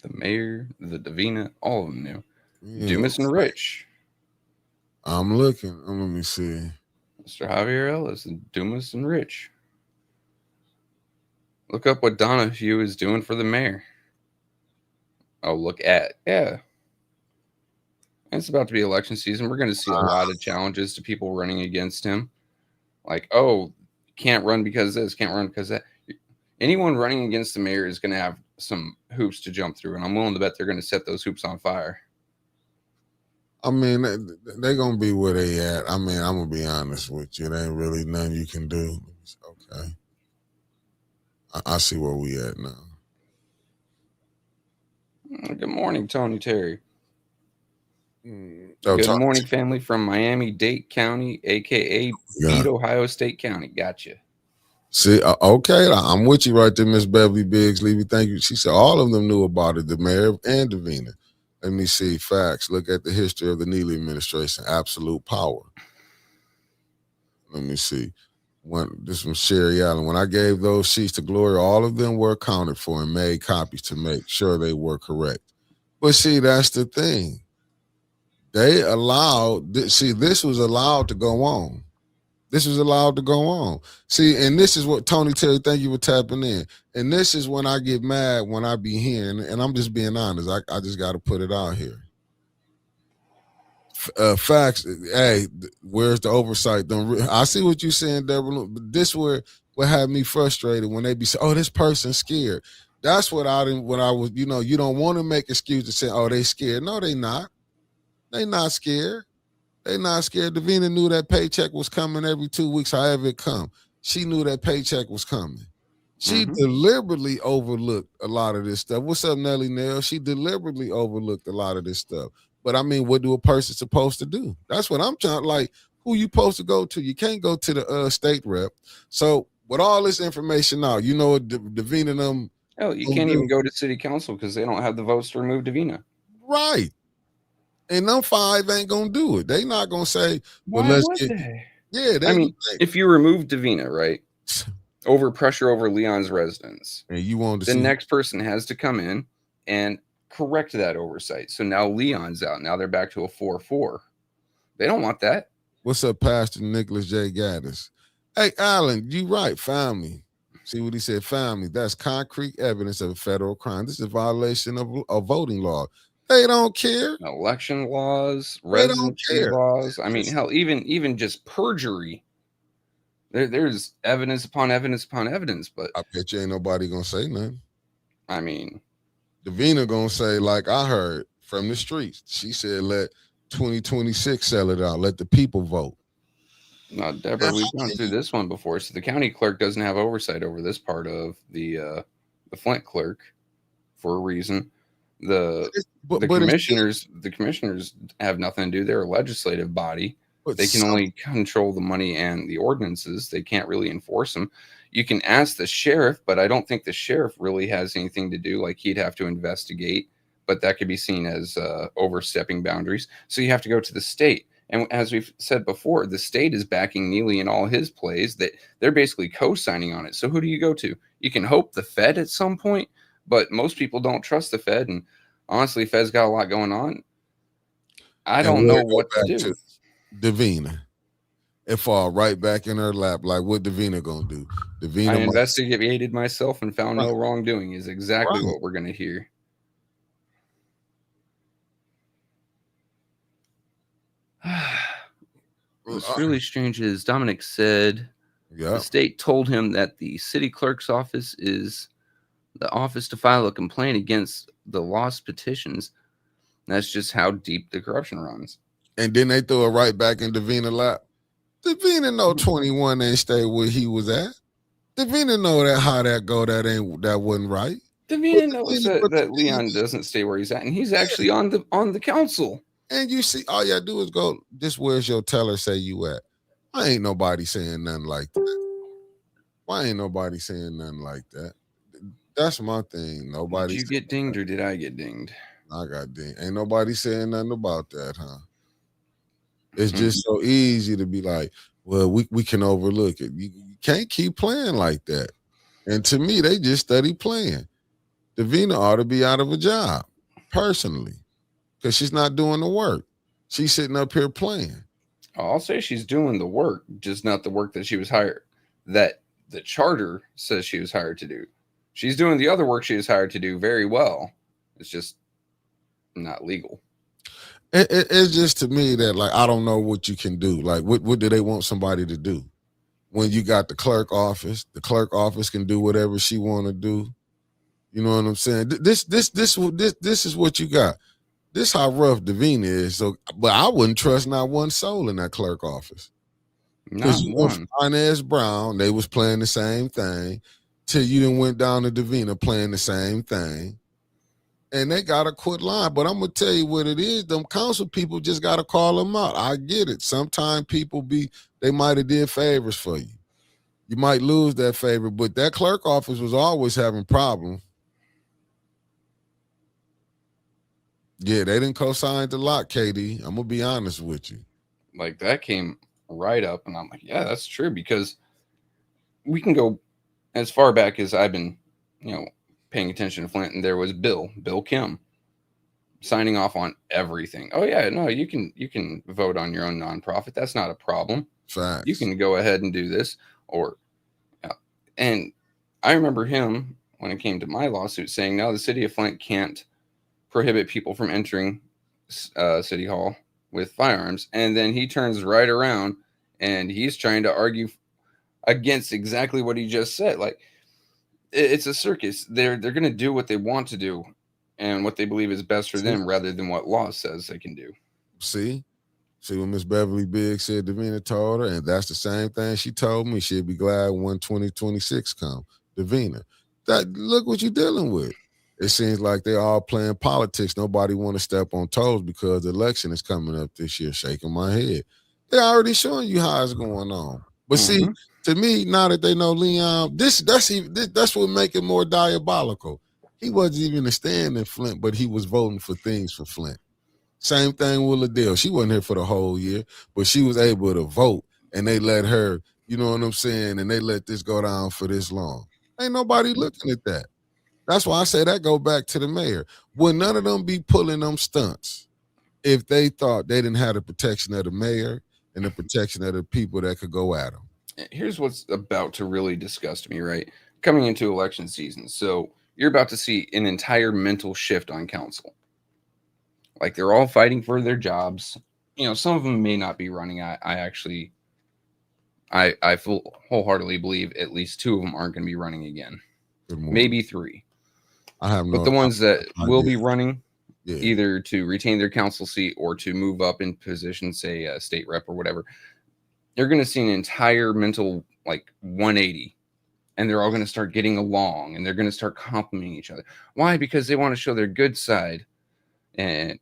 The mayor, the Davina, all of them knew. Yeah. Dumas and Rich. I'm looking. Let me see. Mr. Javier Ellis and Dumas and Rich. Look up what Donahue is doing for the mayor. Oh, look at. Yeah. It's about to be election season. We're going to see a lot of challenges to people running against him. Like, oh, can't run because this, can't run because that. Anyone running against the mayor is going to have some hoops to jump through, and I'm willing to bet they're going to set those hoops on fire. I mean, they're going to be where they at. I mean, I'm going to be honest with you. There ain't really nothing you can do. Okay. I see where we at now. Good morning, Tony Terry. Good morning, family from Miami-Dade County, a.k.a. Beat Ohio State County. Gotcha. See, okay, I'm with you right there, Miss Beverly Biggs. Levy, thank you. She said all of them knew about it, the mayor and Davina. Let me see facts. Look at the history of the Neely administration. Absolute power. Let me see. This from Sherry Allen. When I gave those sheets to Gloria, all of them were accounted for and made copies to make sure they were correct. But see, that's the thing. They allowed, this was allowed to go on. This was allowed to go on. See, and this is what Tony Terry, thank you for tapping in. And this is when I get mad when I be hearing, and I'm just being honest. I just got to put it out here. Facts. Hey, where's the oversight? I see what you're saying, Deborah. But this what had me frustrated when they be saying, "Oh, this person's scared." That's what I didn't. What I was, you don't want to make excuses saying, "Oh, they scared." No, they not. They not scared. They not scared. Davina knew that paycheck was coming every 2 weeks, however it come. She knew that paycheck was coming. She deliberately overlooked a lot of this stuff. What's up, Nelly Nell? She deliberately overlooked a lot of this stuff. But I mean, what do a person supposed to do? That's what I'm trying. Like, who you supposed to go to? You can't go to the state rep. So with all this information now, what Davina and them. Hell, you can't even go to city council because they don't have the votes to remove Davina. Right. And them 5 ain't gonna do it. They not gonna say, "Well, let's get." Yeah, I mean, if you remove Davina, right, over pressure over Leon's residence, and you want to the next person has to come in and correct that oversight. So now Leon's out. Now they're back to a 4-4. They don't want that. What's up, Pastor Nicholas J. Gaddis? Hey, Alan, you right. Family. See what he said? Family. That's concrete evidence of a federal crime. This is a violation of voting law. They don't care. Election laws, residency laws. I mean, hell, even just perjury There's evidence upon evidence upon evidence, but I bet you ain't nobody gonna say nothing. I mean, Davina gonna say, like I heard from the streets. She said, "Let 2026 sell it out. Let the people vote." no, Now, Deborah, we've gone through this one before. So the county clerk doesn't have oversight over this part of the Flint clerk for a reason. The but it's still, the commissioners have nothing to do. They're a legislative body. but They can some, only control the money and the ordinances. They can't really enforce them. You can ask the sheriff, but I don't think the sheriff really has anything to do. Like he'd have to investigate, but that could be seen as overstepping boundaries. So you have to go to the state. And as we've said before, the state is backing Neely in all his plays. That they're basically co-signing on it. So who do you go to? You can hope the Fed at some point, but most people don't trust the Fed. And honestly, Fed's got a lot going on. I and don't we'll know go what to back do. to Davina. It fall right back in her lap. Like what Davina gonna do? I Davina might investigated myself and found right, no wrongdoing is exactly right. what we're going to hear. What's really strange is Dominic said Yeah. the state told him that the city clerk's office is the office to file a complaint against the lost petitions. That's just how deep the corruption runs. And then they throw it right back in Davina lap. Davina know 21 ain't stay where he was at. Davina know that how that go, that wasn't right. But Davina knows Davina, but that Davina, Leon doesn't stay where he's at, and he's actually on the council. and you see, all you do is go, this where's your teller say you at? Why ain't nobody saying nothing like that? Why ain't nobody saying nothing like that? That's my thing. Did Nobody you get dinged or did I get dinged? I got ding. Ain't nobody saying nothing about that, huh? It's Mm-hmm. just so easy to be like, well, we can overlook it. You can't keep playing like that. And to me, they just study playing. Davina ought to be out of a job, personally, because she's not doing the work. She's sitting up here playing. I'll say she's doing the work, just not the work that she was hired, that the charter says she was hired to do. She's doing the other work she was hired to do very well. It's just not legal. It's just to me that, like, I don't know what you can do. Like, what do they want somebody to do? When you got the clerk office can do whatever she want to do. You know what I'm saying? This is what you got. This how rough Davina is. So, but I wouldn't trust not one soul in that clerk office. Because Not you went one. from Inez Brown, they was playing the same thing, till you then went down to Davina playing the same thing. And they gotta quit lying. But I'm gonna tell you what it is. Them council people just gotta call them out. I get it. Sometimes people they might have did favors for you. You might lose that favor, but that clerk office was always having problems. Yeah, they didn't co-sign the lot, KD. I'm gonna be honest with you. Like that came right up, and I'm like, yeah, that's true because we can go as far back as I've been, paying attention to Flint, and there was Bill Kim, signing off on everything. Oh yeah, no, you can vote on your own nonprofit. That's not a problem. Facts. You can go ahead and do this, or and I remember him when it came to my lawsuit saying, no, the city of Flint can't prohibit people from entering City Hall with firearms. And then he turns right around and he's trying to argue against exactly what he just said. Like, it's a circus. They're going to do what they want to do and what they believe is best for them rather than what law says they can do. See what Miss Beverly Biggs said Davina told her, and that's the same thing she told me. She'd be glad when 2026 come. Davina, look what you're dealing with. It seems like they're all playing politics. Nobody want to step on toes because the election is coming up this year. Shaking my head. They're already showing you how it's going on. But see, to me, now that they know Leon, that's what make it more diabolical. He wasn't even staying in Flint, but he was voting for things for Flint. Same thing with Liddell. She wasn't here for the whole year, but she was able to vote, and they let her, you know what I'm saying, and they let this go down for this long. Ain't nobody looking at that. That's why I say that go back to the mayor. Would none of them be pulling them stunts if they thought they didn't have the protection of the mayor and the protection of the people that could go at them? Here's what's about to really disgust me, right? Coming into election season. So you're about to see an entire mental shift on council. Like they're all fighting for their jobs. Some of them may not be running. I I wholeheartedly believe at least 2 of them aren't going to be running again. Good morning. Maybe 3. I have But no the ones that will idea. be running, Yeah. either to retain their council seat or to move up in position, say a state rep or whatever, you're going to see an entire mental like 180, and they're all going to start getting along, and they're going to start complimenting each other. Why? Because they want to show their good side, and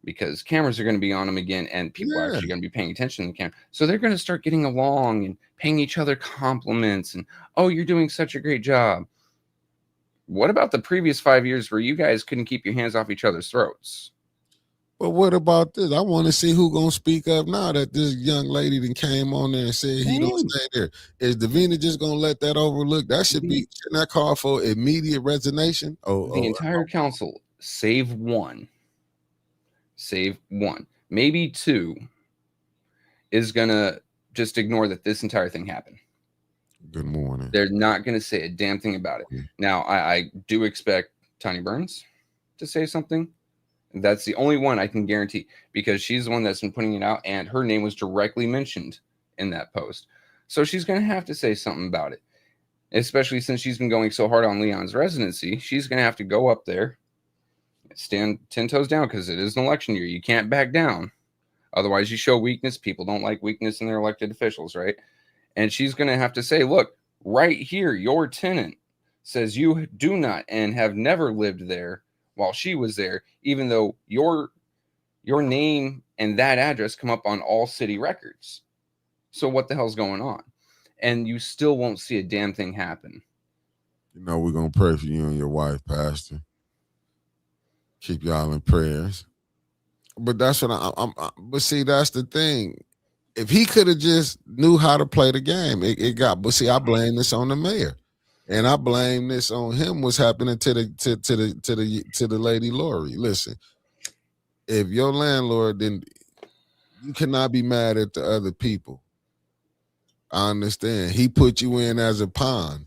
because cameras are going to be on them again, and people are Yeah. actually going to be paying attention to the camera. So they're going to start getting along and paying each other compliments, and oh, you're doing such a great job. What about the previous 5 years where you guys couldn't keep your hands off each other's throats? But what about this? I want to see who gonna speak up now that this young lady then came on there and said he don't Same. stay there. Is Davina just gonna let that overlook? That shouldn't that call for immediate resignation? The entire council, save one, maybe 2, is gonna just ignore that this entire thing happened. Good morning. They're not going to say a damn thing about it. Now, I do expect Tony Burns to say something. That's the only one I can guarantee, because she's the one that's been putting it out, and her name was directly mentioned in that post. So she's going to have to say something about it, especially since she's been going so hard on Leon's residency. She's going to have to go up there, stand 10 toes down, because it is an election year. You can't back down. Otherwise, you show weakness. People don't like weakness in their elected officials, right? And she's going to have to say, look, right here, your tenant says you do not and have never lived there while she was there, even though your name and that address come up on all city records. So what the hell's going on? And you still won't see a damn thing happen. You know, we're going to pray for you and your wife, Pastor. Keep y'all in prayers. But that's what but see, that's the thing. If he could have just knew how to play the game, but see, I blame this on the mayor. And I blame this on him. What's happening to the lady Lori? Listen, if your landlord didn't, you cannot be mad at the other people. I understand. He put you in as a pawn.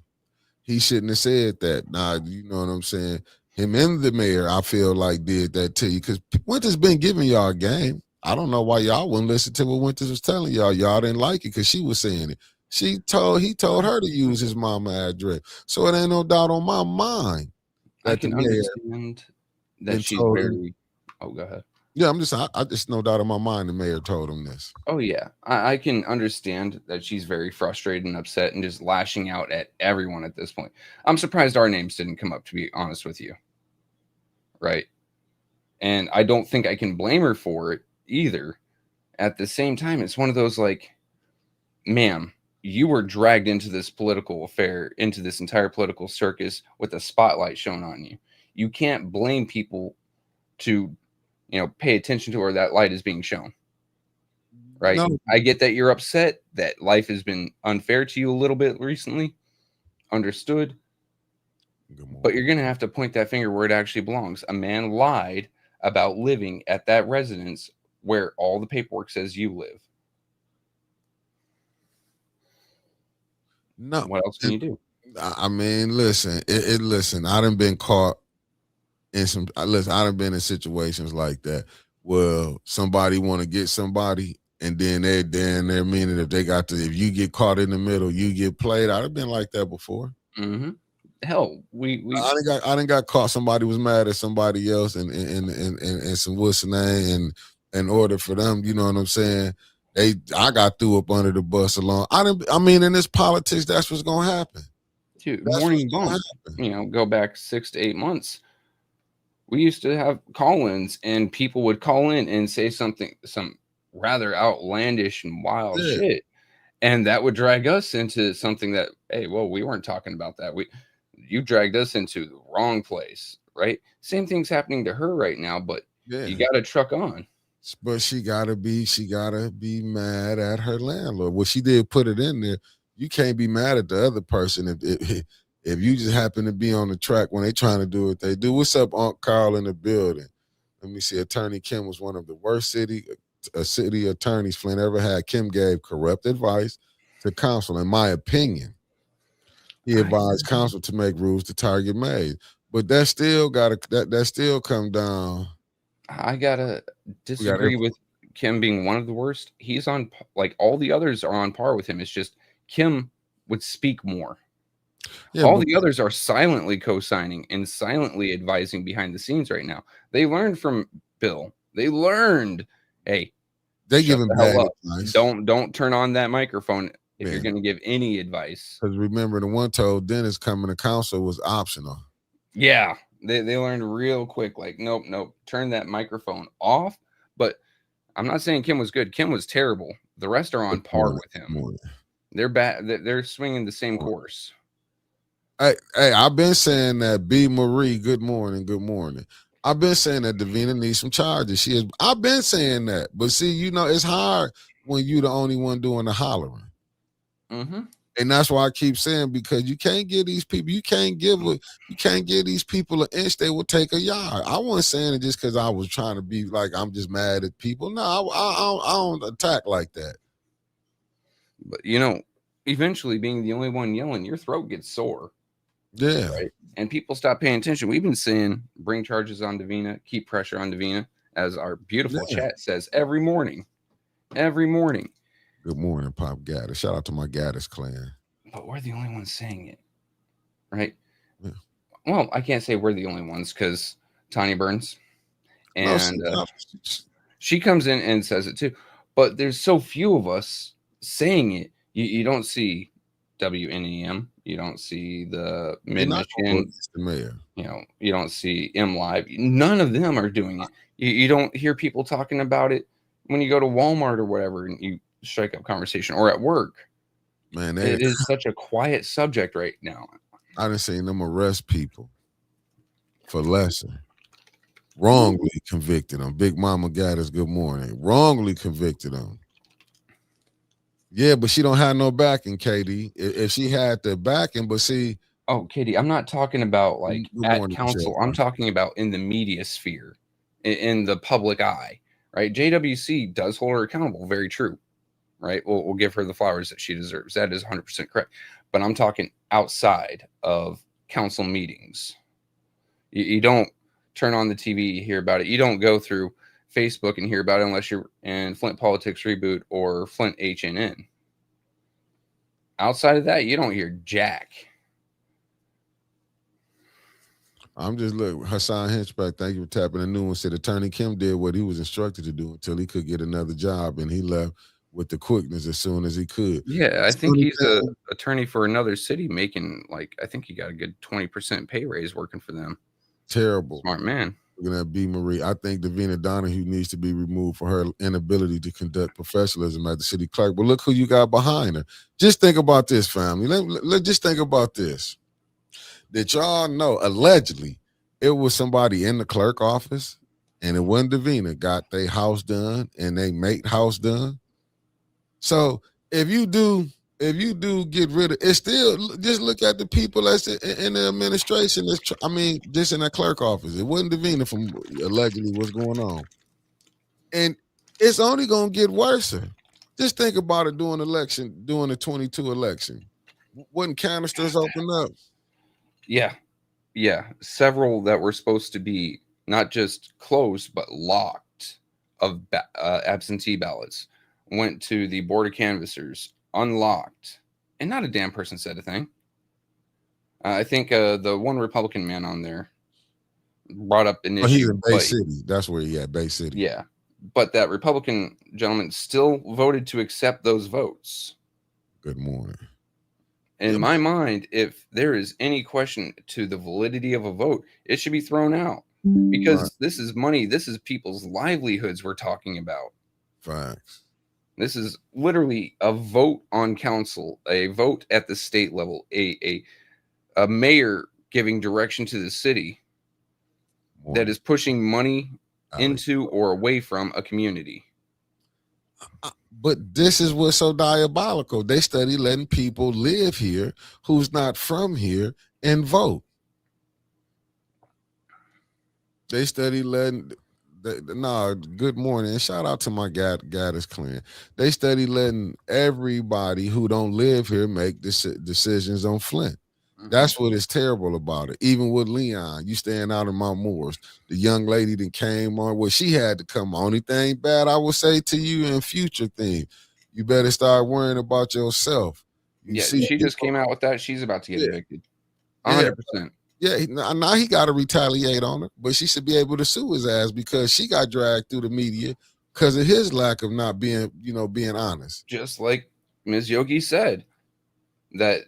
He shouldn't have said that. Nah, you know what I'm saying? Him and the mayor, I feel like, did that to you, because Winter's been giving y'all a game. I don't know why y'all wouldn't listen to what Winters was telling y'all. Y'all didn't like it because she was saying it. He told her to use his mama address. So it ain't no doubt on my mind that I can understand that she's very. Oh, go ahead. Yeah, I just no doubt in my mind the mayor told him this. Oh yeah, I can understand that she's very frustrated and upset and just lashing out at everyone at this point. I'm surprised our names didn't come up, to be honest with you. Right. And I don't think I can blame her for it either. At the same time, it's one of those like, ma'am, you were dragged into this political affair, into this entire political circus with a spotlight shown on you. You can't blame people to, pay attention to where that light is being shown. Right. No. I get that you're upset that life has been unfair to you a little bit recently. Understood. But you're going to have to point that finger where it actually belongs. A man lied about living at that residence where all the paperwork says you live. No. What else can you do? I mean, listen, listen, I done been caught in I done been in situations like that. Well, somebody want to get somebody, and then they're meaning if you get caught in the middle, you get played. I've been like that before. Mm-hmm. Hell, I didn't got caught. Somebody was mad at somebody else, and some what's the name, and in order for them, you know what I'm saying? I got threw up under the bus along. In this politics, that's what's gonna happen. Dude, morning bump. Go back 6 to 8 months. We used to have call-ins, and people would call in and say some rather outlandish and wild shit, and that would drag us into something that, hey, well, we weren't talking about that. You dragged us into the wrong place, right? Same thing's happening to her right now, but you got to truck on. But she gotta be mad at her landlord. Well, she did put it in there. You can't be mad at the other person if you just happen to be on the track when they trying to do what they do. What's up, Aunt Carl in the building? Let me see. Attorney Kim was one of the worst city attorneys Flint ever had. Kim gave corrupt advice to council, in my opinion. He advised council to make rules to target maids, but that still come down. I gotta disagree with Kim being one of the worst. He's on, like, all the others are on par with him. It's just Kim would speak more. Yeah, All but the others are silently co-signing and silently advising behind the scenes right now. They learned from Bill. They learned, hey, they shut giving the bad hell up. advice. Don't turn on that microphone if you're Man, going to give any advice. because remember the one told Dennis coming to council was optional. Yeah, they learned real quick. Like, nope, turn that microphone off. But I'm not saying Kim was good. Kim was terrible. The rest are on par with him. They're bad. They're swinging the same course. Hey, I've been saying that B. Marie, good morning, good morning. I've been saying that Davina needs some charges. I've been saying that. But see, it's hard when you the only one doing the hollering. Mm-hmm. And that's why I keep saying, because you can't give these people, you can't give these people an inch, they will take a yard. I wasn't saying it just because I was trying to be like I'm just mad at people. No, I don't attack like that. But eventually being the only one yelling, your throat gets sore. Yeah. Right. And people stop paying attention. We've been saying bring charges on Davina, keep pressure on Davina, as our beautiful chat says every morning. Every morning. Good morning, Pop Gaddis. Shout out to my Gaddis clan. But we're the only ones saying it. Right? Yeah. Well, I can't say we're the only ones because Tanya Burns and she comes in and says it too. But there's so few of us saying it. You don't see WNEM. You don't see the Mid-Michigan. The mayor. You don't see M Live. None of them are doing it. You don't hear people talking about it when you go to Walmart or whatever and you strike up conversation or at work. Man, it is such a quiet subject right now. I done seen them arrest people for lesser. Wrongly convicted them. Big Mama Gaddis, good morning. Wrongly convicted them. Yeah, but she don't have no backing, Katie. If she had the backing, but see. Oh, Katie, I'm not talking about like at council. I'm talking about in the media sphere, in the public eye, right? JWC does hold her accountable. Very true, right? We'll give her the flowers that she deserves. That is 100% correct. But I'm talking outside of council meetings. You don't turn on the TV, you hear about it. You don't go through Facebook and hear about it unless you're in Flint Politics Reboot or Flint HNN. Outside of that, you don't hear jack. I'm just Hassan Henchback, thank you for tapping the new one. Said Attorney Kim did what he was instructed to do until he could get another job, and he left with the quickness as soon as he could. Yeah, I think he's an attorney for another city making I think he got a good 20% pay raise working for them. Terrible. Smart man. Looking at B. Marie, I think Davina Donahue needs to be removed for her inability to conduct professionalism as the city clerk. But look who you got behind her. Just think about this, family. Let's just think about this. Did y'all know, allegedly, it was somebody in the clerk office and it wasn't Davina got their house done and they mate house done. So if you do get rid of it, still just look at the people that's in the administration. Just in that clerk office. It wasn't Davina from allegedly what's going on. And it's only going to get worse. Just think about it during the 22 election. Wasn't canisters open up? Yeah. Several that were supposed to be not just closed, but locked of absentee ballots went to the Board of Canvassers, unlocked, and not a damn person said a thing. I think the one Republican man on there brought up an issue. He's in Bay City. That's where he at, Bay City. Yeah, but that Republican gentleman still voted to accept those votes. Good morning. In my mind, if there is any question to the validity of a vote, it should be thrown out because this is money. This is people's livelihoods we're talking about. Facts. This is literally a vote on council, a vote at the state level, a mayor giving direction to the city that is pushing money into or away from a community. But this is what's so diabolical. They study letting people live here who's not from here and vote. They study letting... good morning. And shout out to my Gaddis clan. They study letting everybody who don't live here make decisions on Flint. Mm-hmm. That's what is terrible about it. Even with Leon, you staying out in Mount Moores. The young lady that came on, well, she had to come. Only thing bad I would say to you in future things, you better start worrying about yourself. You Yeah, see she just people, came out with that. She's about to get yeah, evicted. yeah, 100%. yeah. Now he got to retaliate on her, but she should be able to sue his ass because she got dragged through the media because of his lack of not being, being honest. Just like Ms. Yogi said, that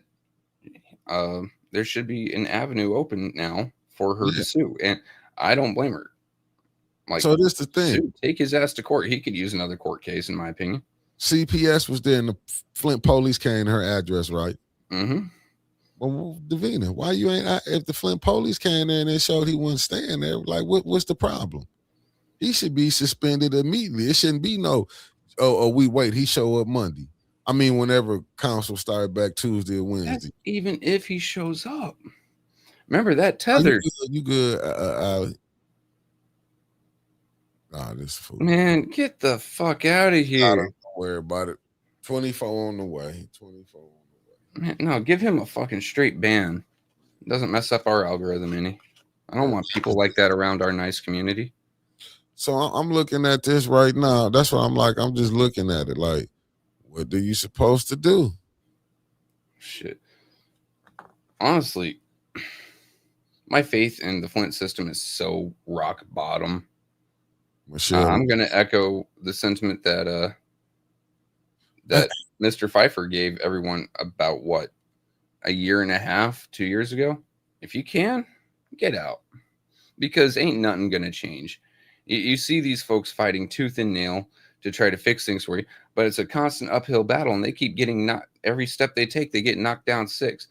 there should be an avenue open now for her to Yeah. sue, and I don't blame her. Like, So this the thing. sue, take his ass to court. He could use another court case, in my opinion. CPS was there, and the Flint police came to her address, right? Mm-hmm. Well, Davina, why you ain't? If the Flint police came there and they showed he wasn't staying there, like, what's the problem? He should be suspended immediately. It shouldn't be no, we wait. He show up Monday. I mean, whenever council started back Tuesday or Wednesday. That's even if he shows up. Remember that Oh, tethered. you good? Nah, this fool. Man, get the fuck out of here. Don't worry about it. 24 on the way. 24 on the way. Man, no, give him a fucking straight ban. It doesn't mess up our algorithm any. I don't want people like that around our nice community. So I'm looking at this right now. That's what I'm like. I'm just looking at it like, what are you supposed to do? Shit. Honestly, my faith in the Flint system is so rock bottom. I'm going to echo the sentiment that Mr. Pfeiffer gave everyone about what, a year and a half, 2 years ago. If you can, get out, because ain't nothing going to change. You see these folks fighting tooth and nail to try to fix things for you, but it's a constant uphill battle, and they keep getting knocked. Every step they take, they get knocked down 6.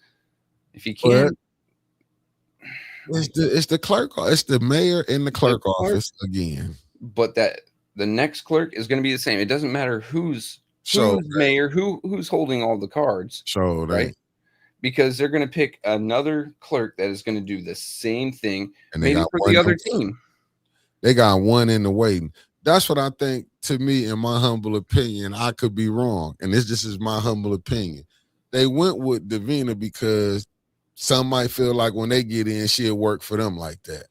If you can, it's the clerk. It's the mayor in the clerk office again. But that the next clerk is going to be the same. It doesn't matter who's mayor, who's holding all the cards. Right? Because they're going to pick another clerk that is going to do the same thing, and maybe for the other team. They got one in the waiting. That's what I think. To me, in my humble opinion, I could be wrong, and this just is my humble opinion. They went with Davina because some might feel like when they get in, she'll work for them like that.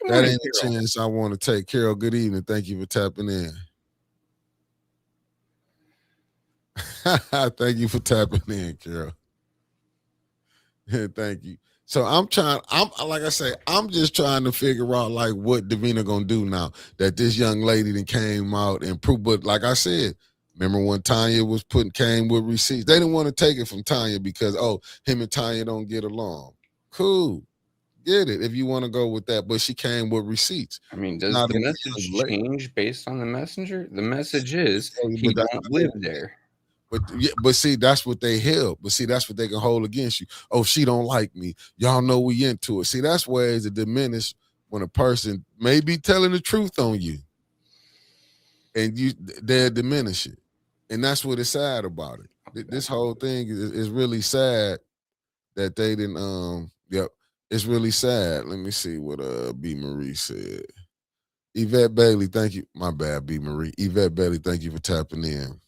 That ain't a chance I want to take. Carol, good evening. Thank you for tapping in. Thank you for tapping in, Carol. Thank you. So I'm like I say, I'm just trying to figure out like what Davina gonna do now that this young lady that came out and proved. But like I said, remember when Tanya came with receipts? They didn't want to take it from Tanya because him and Tanya don't get along. Cool. Get it if you want to go with that, but she came with receipts. I mean, does the message change based on the messenger? The message is he don't live there. But see, that's what they held. But see, that's what they can hold against you. Oh, she don't like me. Y'all know we into it. See, that's ways to diminish when a person may be telling the truth on you, and they'll diminish it, and that's what is sad about it. This whole thing is really sad that they didn't. Yep, it's really sad. Let me see what B. Marie said. Yvette Bailey, thank you. My bad, B. Marie. Yvette Bailey, thank you for tapping in.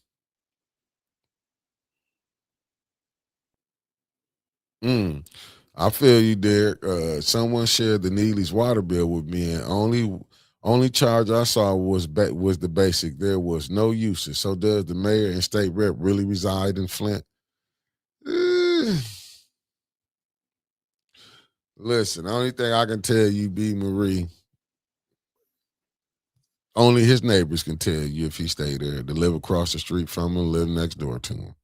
I feel you, Derek. Someone shared the Neely's water bill with me, and only charge I saw was the basic. There was no usage. So does the mayor and state rep really reside in Flint? Listen, the only thing I can tell you, B. Marie, only his neighbors can tell you if he stayed there. To live across the street from him, live next door to him.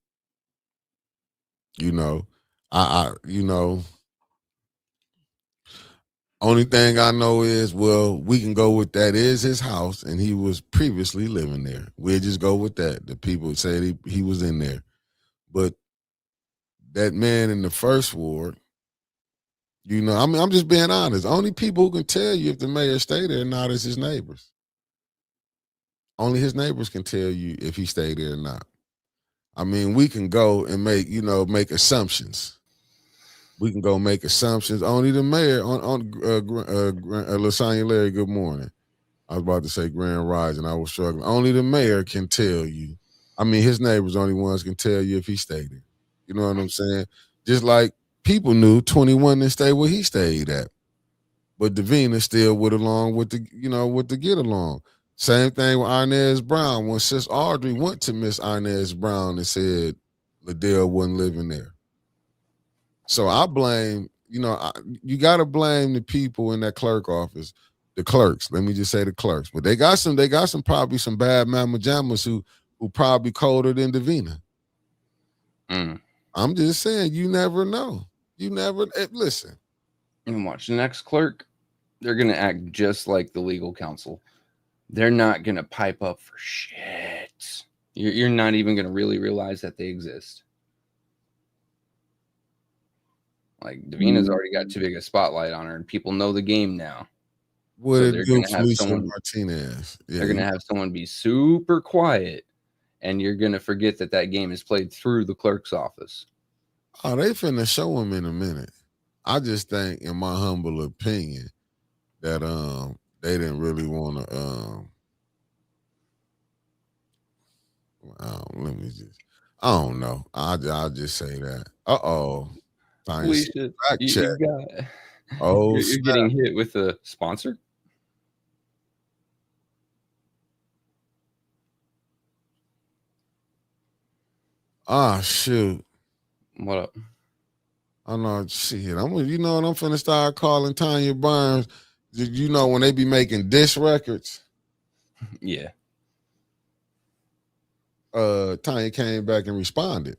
Only thing I know is, well, we can go with that is his house, and he was previously living there. We'll just go with that. The people said he was in there. But that man in the first ward, I'm just being honest. Only people who can tell you if the mayor stayed there or not is his neighbors. Only his neighbors can tell you if he stayed there or not. I mean, we can go and make assumptions. We can go make assumptions. Only the mayor on Lasagna Larry, good morning. I was about to say Grand Rising. I was struggling. Only the mayor can tell you. I mean, his neighbors only ones can tell you if he stayed there. You know what I'm saying? Just like people knew 21 didn't stay where he stayed at. But Davina still went along with the get along. Same thing with Inez Brown. When Sis Audrey went to Miss Inez Brown and said, Liddell wasn't living there. So I blame, you got to blame the people in that clerk office, the clerks. Let me just say the clerks. But they got some probably some bad mama jammas who probably colder than Davina. I'm just saying, you never know. You never listen. And watch the next clerk. They're gonna act just like the legal counsel. They're not gonna pipe up for shit. You're not even gonna really realize that they exist. Like Davina's already got too big a spotlight on her, and people know the game now. What So it they're do, gonna have Felicia someone. Martinez? Yeah, They're gonna have someone be super quiet, and you're gonna forget that game is played through the clerk's office. Oh, they finna show him in a minute. I just think, in my humble opinion, that they didn't really want to let me just I don't know. I'll just say that. Felicia, Fact check. you got. Oh, you're getting hit with a sponsor. Ah, shoot. What up? I know. Shit. I'm finna start calling Tanya Burns. You know when they be making diss records. Yeah. Tanya came back and responded.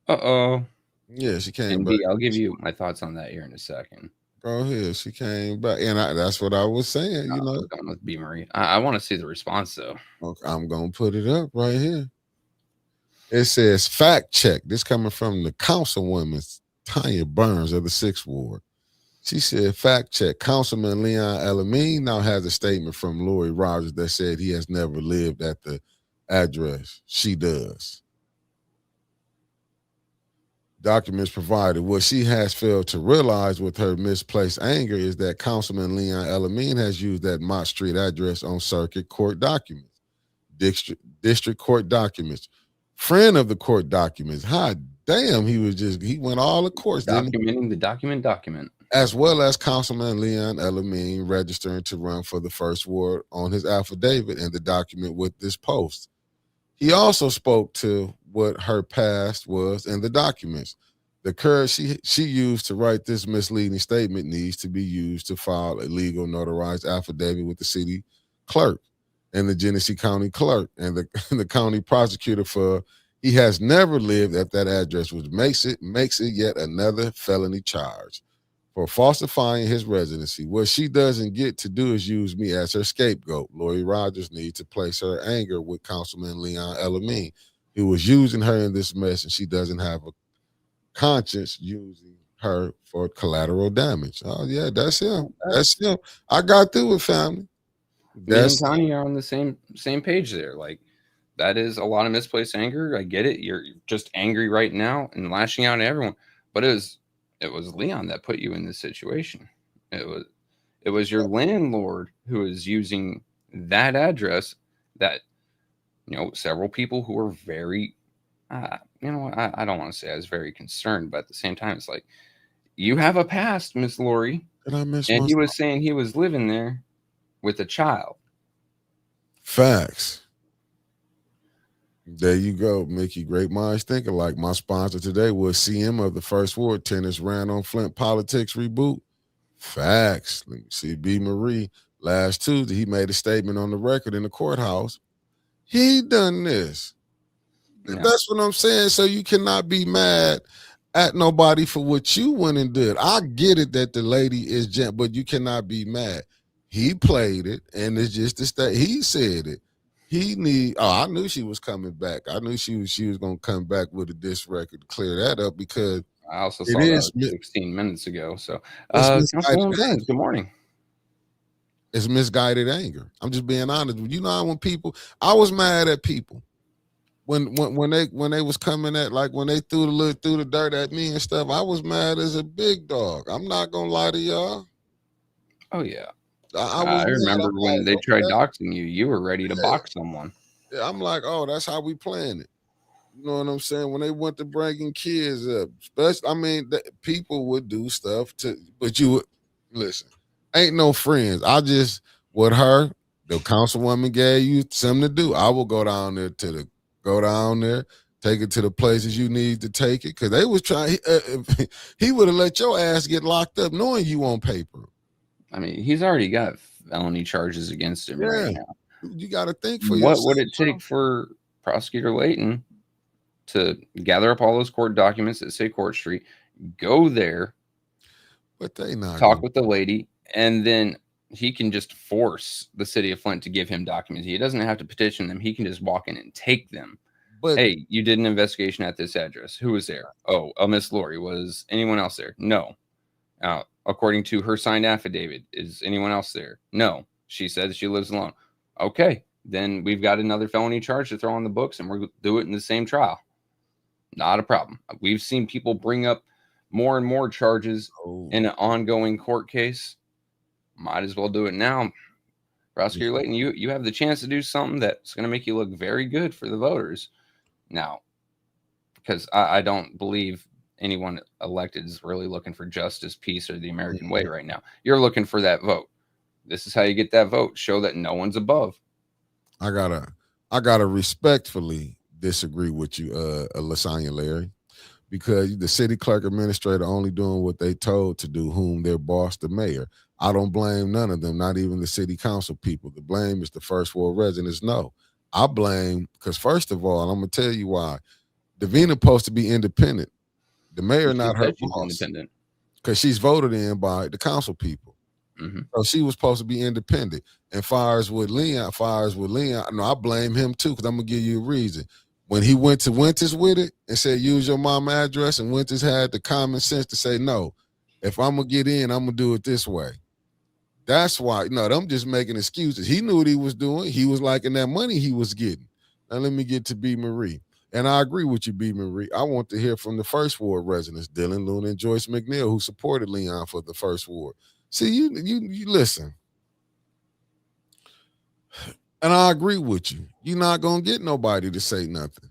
Uh-oh. Yeah, she came back. I'll give you my thoughts on that here in a second. Go ahead. She came back, and that's what I was saying. I'm going with B. Marie. I want to see the response though. Okay, I'm gonna put it up right here. It says fact check. This coming from the councilwoman Tanya Burns of the 6th Ward. She said, fact check. Councilman Leon Elamine now has a statement from Lori Rogers that said he has never lived at the address. She does. Documents provided. What she has failed to realize with her misplaced anger is that Councilman Leon Elamine has used that Mott Street address on circuit court documents, district court documents, friend of the court documents. Hot damn, he went all the courts. Documenting the document. As well as Councilman Leon Elamine registering to run for the 1st Ward on his affidavit and the document with this post. He also spoke to what her past was in the documents. The courage she used to write this misleading statement needs to be used to file a legal notarized affidavit with the city clerk and the Genesee County clerk and the county prosecutor for he has never lived at that address, which makes it yet another felony charge for falsifying his residency. What she doesn't get to do is use me as her scapegoat. Lori Rogers needs to place her anger with Councilman Leon Elamine, who was using her in this mess, and she doesn't have a conscience using her for collateral damage. Oh, yeah, that's him. That's him. I got through with family. Me and Tanya are on the same page there. Like, that is a lot of misplaced anger. I get it. You're just angry right now and lashing out at everyone. But it was Leon that put you in this situation. It was your landlord who is using that address that, several people who are very, I don't want to say I was very concerned, but at the same time, it's like, you have a past, Miss Lori. And he was saying he was living there with a child. Facts. There you go, Mickey. Great minds think alike. My sponsor today was CM of the 1st Ward. Tennis ran on Flint politics reboot. Facts. Let me see. B. Marie. Last Tuesday, he made a statement on the record in the courthouse. He done this. Yeah. That's what I'm saying. So you cannot be mad at nobody for what you went and did. I get it that the lady is but you cannot be mad. He played it, and it's just the state. He said it. I knew she was coming back. I knew she was gonna come back with a diss record to clear that up because I also saw that 16 minutes ago. So good morning. It's misguided anger. I'm just being honest. You know when I was mad at people when they was coming at, like, when they threw the dirt at me and stuff. I was mad as a big dog. I'm not gonna lie to y'all. Oh yeah. I remember when they tried doxing you. You were ready to box someone. Yeah, I'm like, oh, that's how we playing it. You know what I'm saying? When they went to bringing kids up, people would do stuff but you would listen. Ain't no friends. With her, the councilwoman gave you something to do. I will go down there Take it to the places you need to take it, because they was trying. He would have let your ass get locked up, knowing you on paper. I mean, he's already got felony charges against him right now. You got to think for What yourself. would it take for Prosecutor Layton to gather up all those court documents that say Court Street, go there, but they not talk with the lady, and then he can just force the city of Flint to give him documents. He doesn't have to petition them. He can just walk in and take them. But hey, you did an investigation at this address. Who was there? Oh, Miss Lori. Was anyone else there? No. According to her signed affidavit, is anyone else there? No. She says she lives alone. Okay, then we've got another felony charge to throw on the books, and we'll do it in the same trial. Not a problem. We've seen people bring up more and more charges in an ongoing court case. Might as well do it now. Prosecutor Layton, you have the chance to do something that's going to make you look very good for the voters. Now, because I don't believe anyone elected is really looking for justice, peace, or the American way right now. You're looking for that vote. This is how you get that vote. Show that no one's above. I gotta respectfully disagree with you, Lasagna Larry, because the city clerk administrator only doing what they told to do, whom their boss, the mayor. I don't blame none of them, not even the city council people. The blame is the first ward residents. No, I blame, because first of all, I'm gonna tell you why. Davina supposed to be independent. The mayor, not her boss, independent, because she's voted in by the council people. Mm-hmm. So she was supposed to be independent. And fires with Leon, no, I blame him too, because I'm gonna give you a reason. When he went to Winters with it and said, use your mama address, and Winters had the common sense to say, no, if I'm gonna get in, I'm gonna do it this way. That's why, I'm just making excuses. He knew what he was doing. He was liking that money he was getting. Now let me get to B. Marie. And I agree with you, B. Marie. I want to hear from the first ward residents, Dylan, Luna, and Joyce McNeil, who supported Leon for the first ward. See, you listen. And I agree with you. You're not going to get nobody to say nothing.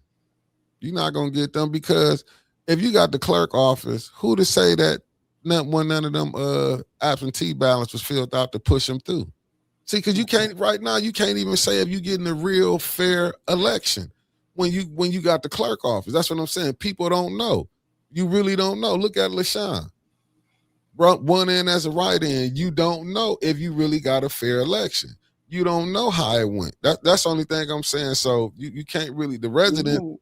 You're not going to get them, because if you got the clerk office, who to say that none of them absentee ballots was filled out to push them through? See, because you can't, right now, you can't even say if you're getting a real fair election when you got the clerk office. That's what I'm saying. People don't know. You really don't know. Look at LaShawn. Brought one in as a write-in. You don't know if you really got a fair election. You don't know how it went. That's the only thing I'm saying. So you can't really, the resident,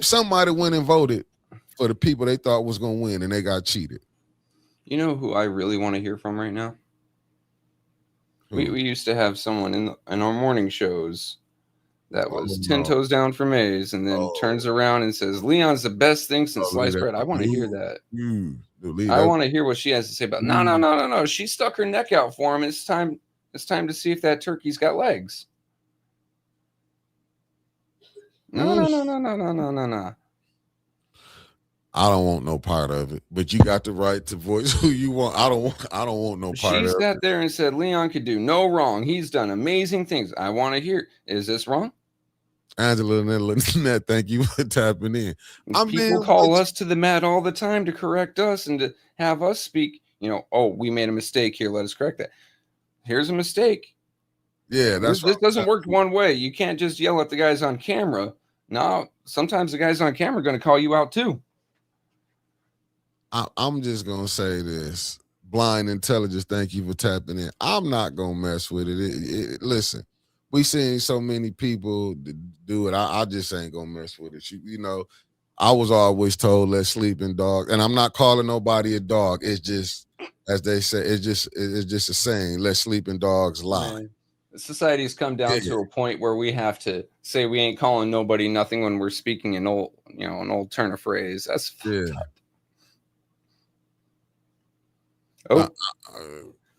somebody went and voted for the people they thought was going to win, and they got cheated. You know who I really want to hear from right now? We used to have someone in our morning shows that was 10 toes down for Mays, and then turns around and says, Leon's the best thing since sliced bread. I want to hear that. I want to hear what she has to say about, no. She stuck her neck out for him. It's time to see if that turkey's got legs. No. I don't want no part of it, but you got the right to voice who you want. I don't want no part of it. She sat there and said, Leon could do no wrong. He's done amazing things. I want to hear, is this wrong? Angela and Lynette, thank you for tapping in. People call us to the mat all the time to correct us and to have us speak, we made a mistake here. Let us correct that. Here's a mistake. Yeah, this doesn't work one way. You can't just yell at the guys on camera. No, sometimes the guys on camera are going to call you out too. I'm just going to say this. Blind Intelligence, thank you for tapping in. I'm not going to mess with it. Listen, we seen so many people do it. I just ain't going to mess with it. I was always told, let sleeping dog. And I'm not calling nobody a dog. It's just, as they say, it's just a saying, let sleeping dogs lie. Man, society's come down to a point where we have to say we ain't calling nobody nothing when we're speaking an old turn of phrase. That's fucked up.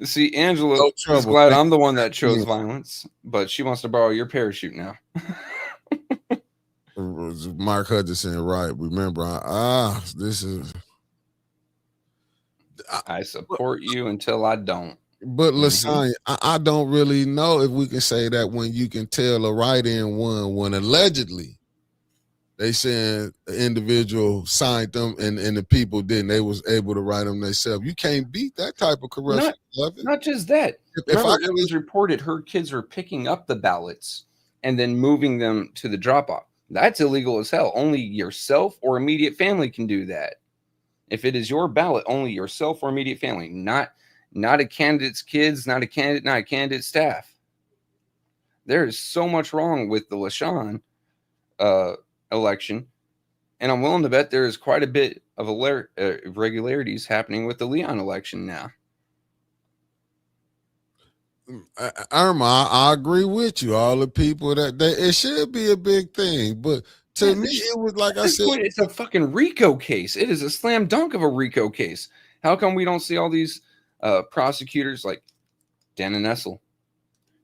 See, Angela is glad I'm the one that chose violence, but she wants to borrow your parachute now. Mark Hudson, right? Remember, this is. I support you until I don't. But listen, I don't really know if we can say that when you can tell a write-in won when allegedly they said the individual signed them and the people didn't. They was able to write them themselves. You can't beat that type of corruption. Not just that. Remember, it was reported her kids were picking up the ballots and then moving them to the drop-off. That's illegal as hell. Only yourself or immediate family can do that. If it is your ballot, only yourself or immediate family, not a candidate's kids, not a candidate, not a candidate staff. There is so much wrong with the LaShawn uh, election, and I'm willing to bet there is quite a bit of irregularities happening with the Leon election now. Irma, I agree with you. All the people that it should be a big thing, but to me, it was like I said, it's a fucking RICO case. It is a slam dunk of a RICO case. How come we don't see all these prosecutors like Dana Nessel?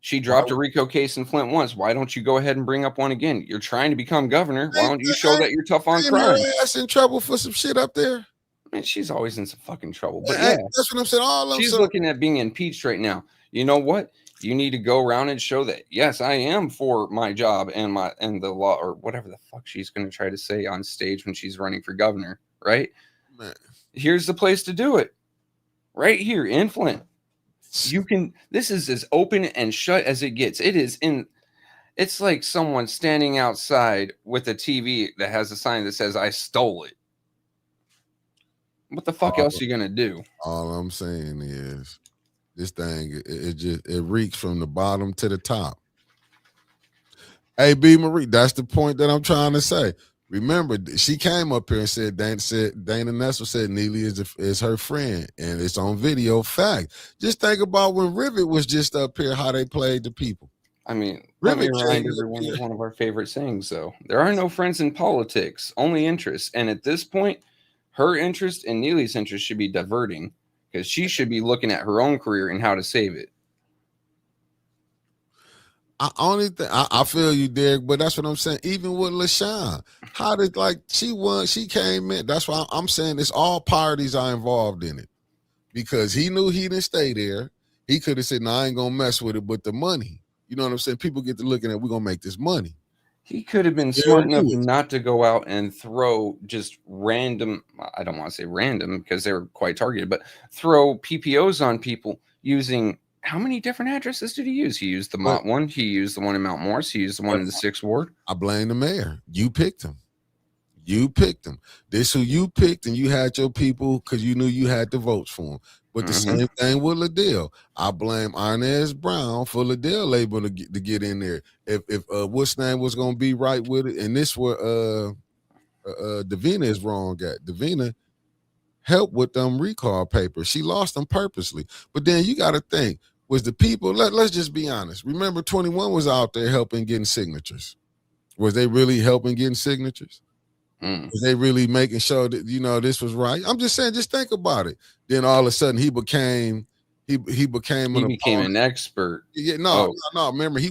She dropped a RICO case in Flint once. Why don't you go ahead and bring up one again? You're trying to become governor. Why don't you show that you're tough on crime? Her ass in trouble for some shit up there. I mean, she's always in some fucking trouble. But yeah, that's what I'm saying. She's looking at being impeached right now. You know what? You need to go around and show that, yes, I am for my job and the law, or whatever the fuck she's going to try to say on stage when she's running for governor, right? Man. Here's the place to do it. Right here in Flint. You can, this is as open and shut as it gets. It's like someone standing outside with a TV that has a sign that says, I stole it. What the fuck else are you going to do? All I'm saying is, this thing, it reeks from the bottom to the top. Hey, B. Marie, that's the point that I'm trying to say. Remember, she came up here and said Dana Nessel said Neely is her friend, and it's on video. Fact. Just think about when Rivet was just up here, how they played the people. I mean, let me remind everyone of one of our favorite sayings, though. There are no friends in politics, only interests. And at this point, her interest and Neely's interest should be diverting, because she should be looking at her own career and how to save it. I feel you, Derek, but that's what I'm saying. Even with LaShawn, how did she came in? That's why I'm saying it's all parties are involved in it, because he knew he didn't stay there. He could have said, "No, I ain't gonna mess with it," but the money, you know what I'm saying? People get to looking at, we're gonna make this money. He could have been smart enough not to go out and throw just random, I don't want to say random because they were quite targeted, but throw PPOs on people using, how many different addresses did he use? He used the Mott one. He used the one in Mount Morris. He used the one in the 6th Ward. I blame the mayor. You picked him. This who you picked, and you had your people because you knew you had the votes for him. But the same thing with Liddell. I blame Inez Brown for Liddell label to get in there. If what's name was gonna be right with it, and this where Davina is wrong at. Davina helped with them recall papers. She lost them purposely. But then you got to think, was the people, let's just be honest. Remember 21 was out there helping getting signatures. Was they really helping getting signatures? Was they really making sure that, this was right? I'm just saying, just think about it. Then all of a sudden he became an expert. Yeah, no. Remember, he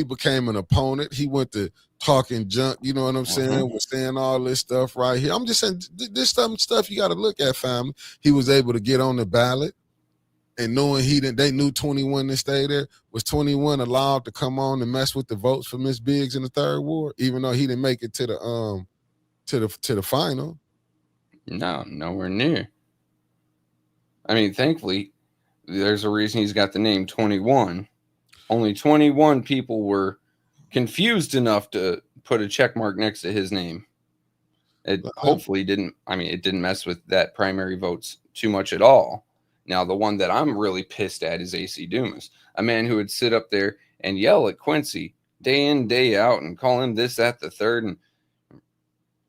became an opponent. He went to talking junk, you know what I'm saying? Was saying all this stuff right here. I'm just saying, this stuff you got to look at, family. He was able to get on the ballot, and knowing they knew 21 to stay there. Was 21 allowed to come on and mess with the votes for Miss Biggs in the 3rd Ward, even though he didn't make it to the final? No, nowhere near. I mean, thankfully, there's a reason he's got the name 21. Only 21 people were confused enough to put a check mark next to his name. It hopefully didn't mess with that primary votes too much at all. Now, the one that I'm really pissed at is AC Dumas, a man who would sit up there and yell at Quincy day in, day out and call him this, that, the third. And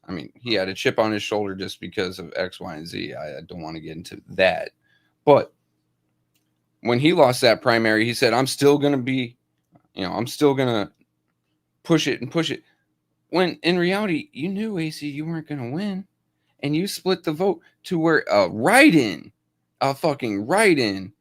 I mean, he had a chip on his shoulder just because of X, Y, and Z. I don't want to get into that. But when he lost that primary, he said, I'm still going to push it and push it. When in reality, you knew, AC, you weren't going to win. And you split the vote to where a fucking write-in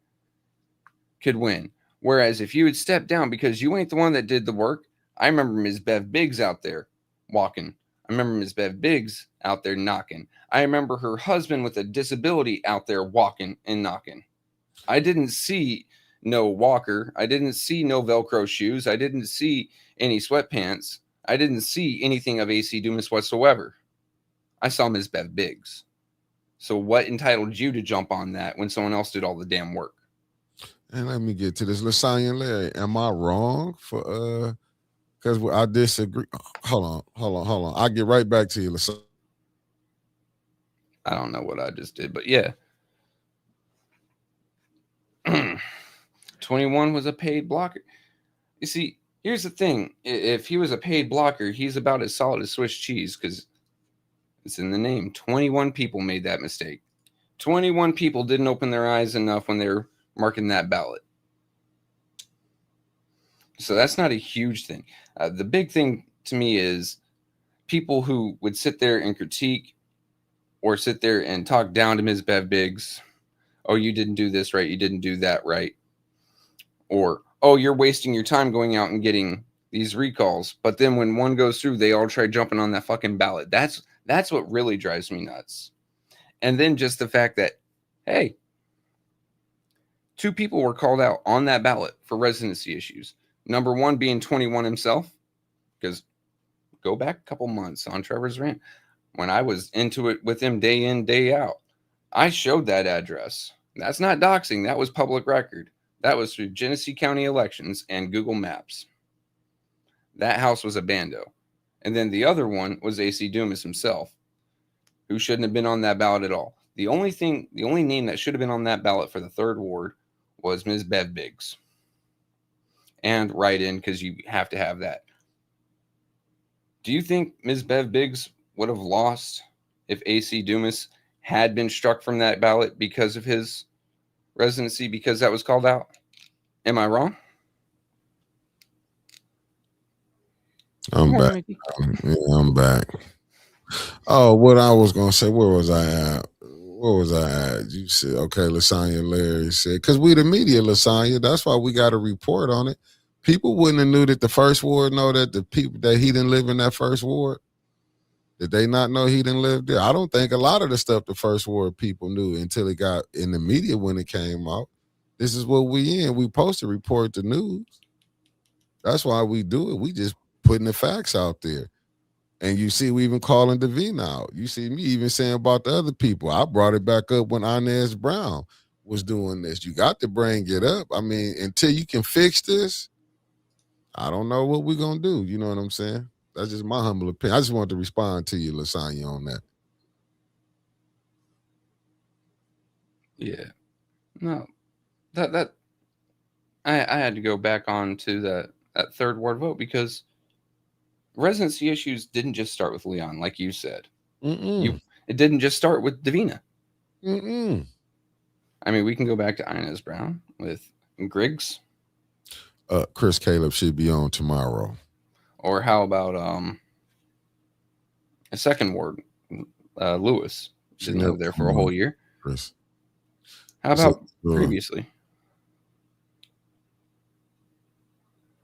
could win. Whereas if you had stepped down because you ain't the one that did the work, I remember Ms. Bev Biggs out there walking. I remember Ms. Bev Biggs out there knocking. I remember her husband with a disability out there walking and knocking. I didn't see no walker. I didn't see no Velcro shoes. I didn't see any sweatpants. I didn't see anything of AC Dumas whatsoever. I saw Ms. Bev Biggs. So what entitled you to jump on that when someone else did all the damn work? And let me get to this. LaSanya and Larry, am I wrong for because I disagree. Hold on. I'll get right back to you. I don't know what I just did, but yeah. 21 was a paid blocker. You see, here's the thing. If he was a paid blocker, he's about as solid as Swiss cheese because it's in the name. 21 people made that mistake. 21 people didn't open their eyes enough when they were marking that ballot. So that's not a huge thing. The big thing to me is people who would sit there and critique or sit there and talk down to Ms. Bev Biggs. Oh, you didn't do this right. You didn't do that right. Or, oh, you're wasting your time going out and getting these recalls. But then when one goes through, they all try jumping on that fucking ballot. That's what really drives me nuts. And then just the fact that, hey, 2 people were called out on that ballot for residency issues. Number 1 being 21 himself, because go back a couple months on Trevor's rant. When I was into it with him day in, day out, I showed that address. That's not doxing. That was public record. That was through Genesee County elections and Google Maps. That house was a bando. And then the other one was AC Dumas himself, who shouldn't have been on that ballot at all. The only name that should have been on that ballot for the 3rd Ward was Ms. Bev Biggs. And write-in, because you have to have that. Do you think Ms. Bev Biggs would have lost if AC Dumas had been struck from that ballot because of his residency, because that was called out? Am I wrong? I'm back. Yeah, I'm back. Oh, what I was gonna say, where was I at? You said, okay, Lasagna Larry said, because we the media, Lasagna, that's why we got a report on it. People wouldn't have knew that the 1st ward know that the people that he didn't live in that 1st ward. Did they not know he didn't live there? I don't think a lot of the stuff the 1st ward people knew until it got in the media when it came out. This is what we in. We supposed to report the news. That's why we do it. We just putting the facts out there. And you see, we even calling Davina out. You see me even saying about the other people. I brought it back up when Inez Brown was doing this. You got to bring it up. I mean, until you can fix this, I don't know what we're going to do. You know what I'm saying? That's just my humble opinion. I just wanted to respond to you, Lasagna, on that. Yeah. No. That I had to go back on to that 3rd Ward vote because residency issues didn't just start with Leon, like you said. It didn't just start with Davina. I mean, we can go back to Inez Brown with Griggs. Chris Caleb should be on tomorrow. Or how about a 2nd Ward, Lewis? Didn't live there for a whole year. Chris. How about previously?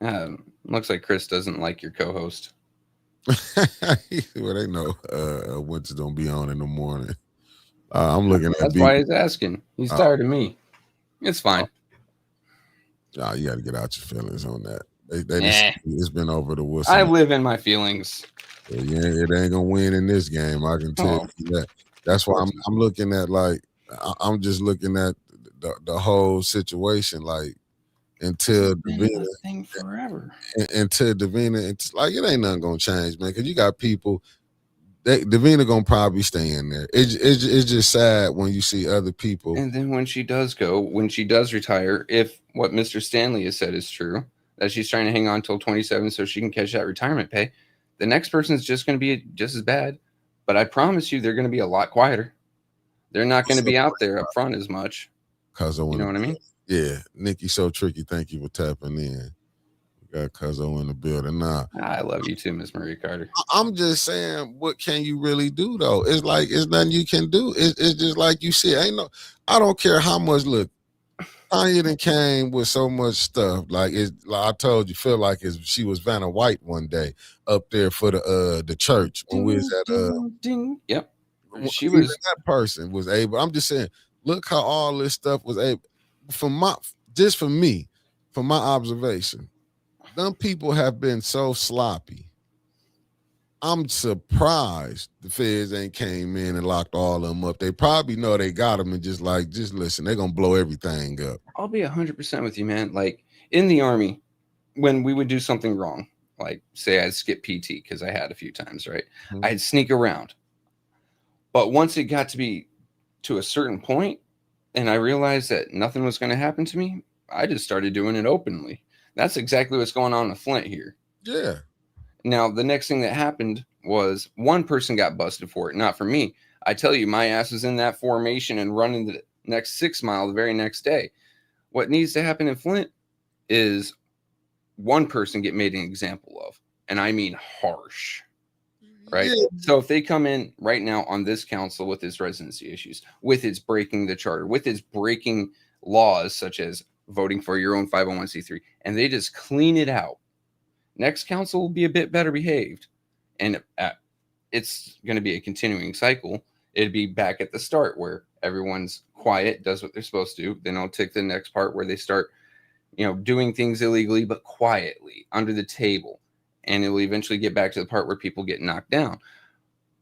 Looks like Chris doesn't like your co-host. Well, they know Winter don't be on in the morning. I'm looking at. That's why he's asking. He's tired of me. It's fine. Nah, you got to get out your feelings on that. It's been over the whistle. I live in my feelings. Yeah, it ain't gonna win in this game. I can tell you that. That's why I'm looking at I'm just looking at the whole situation until Davina thing forever. Until Davina, it's like it ain't nothing gonna change, man. Because you got people. Davina gonna probably stay in there. It's just sad when you see other people. And then when she does retire, if what Mr. Stanley has said is true, that she's trying to hang on till 27 so she can catch that retirement pay, the next person's just going to be just as bad. But I promise you, they're going to be a lot quieter. They're not going to be out there up front as much. You know what I mean? Yeah, Nikki, so tricky. Thank you for tapping in. We got Cuzzo in the building now. I love you too, Miss Marie Carter. I'm just saying, what can you really do though? It's like it's nothing you can do. It's just like you said. I don't care how much. Look, Tanya done came with so much stuff. Like I told you, feel like she was Vanna White one day up there for the church when we was at Yep. She was that person was able. I'm just saying, look how all this stuff was able. From my observation, them people have been so sloppy. I'm surprised the feds ain't came in and locked all of them up. They probably know they got them and just listen, they're going to blow everything up. I'll be 100% with you, man. Like in the Army, when we would do something wrong, like say I'd skip PT because I had a few times, right? Mhm. I'd sneak around. But once it got to be to a certain point and I realized that nothing was going to happen to me, I just started doing it openly. That's exactly what's going on with Flint here. Yeah. Now, the next thing that happened was one person got busted for it, not for me. I tell you, my ass was in that formation and running the next 6 mile the very next day. What needs to happen in Flint is one person get made an example of, and I mean harsh, right? Yeah. So if they come in right now on this council with its residency issues, with its breaking the charter, with its breaking laws such as voting for your own 501c3, and they just clean it out, next council will be a bit better behaved, and it's going to be a continuing cycle. It'd be back at the start where everyone's quiet, does what they're supposed to. Then I'll take the next part where they start, doing things illegally but quietly under the table, and it'll eventually get back to the part where people get knocked down.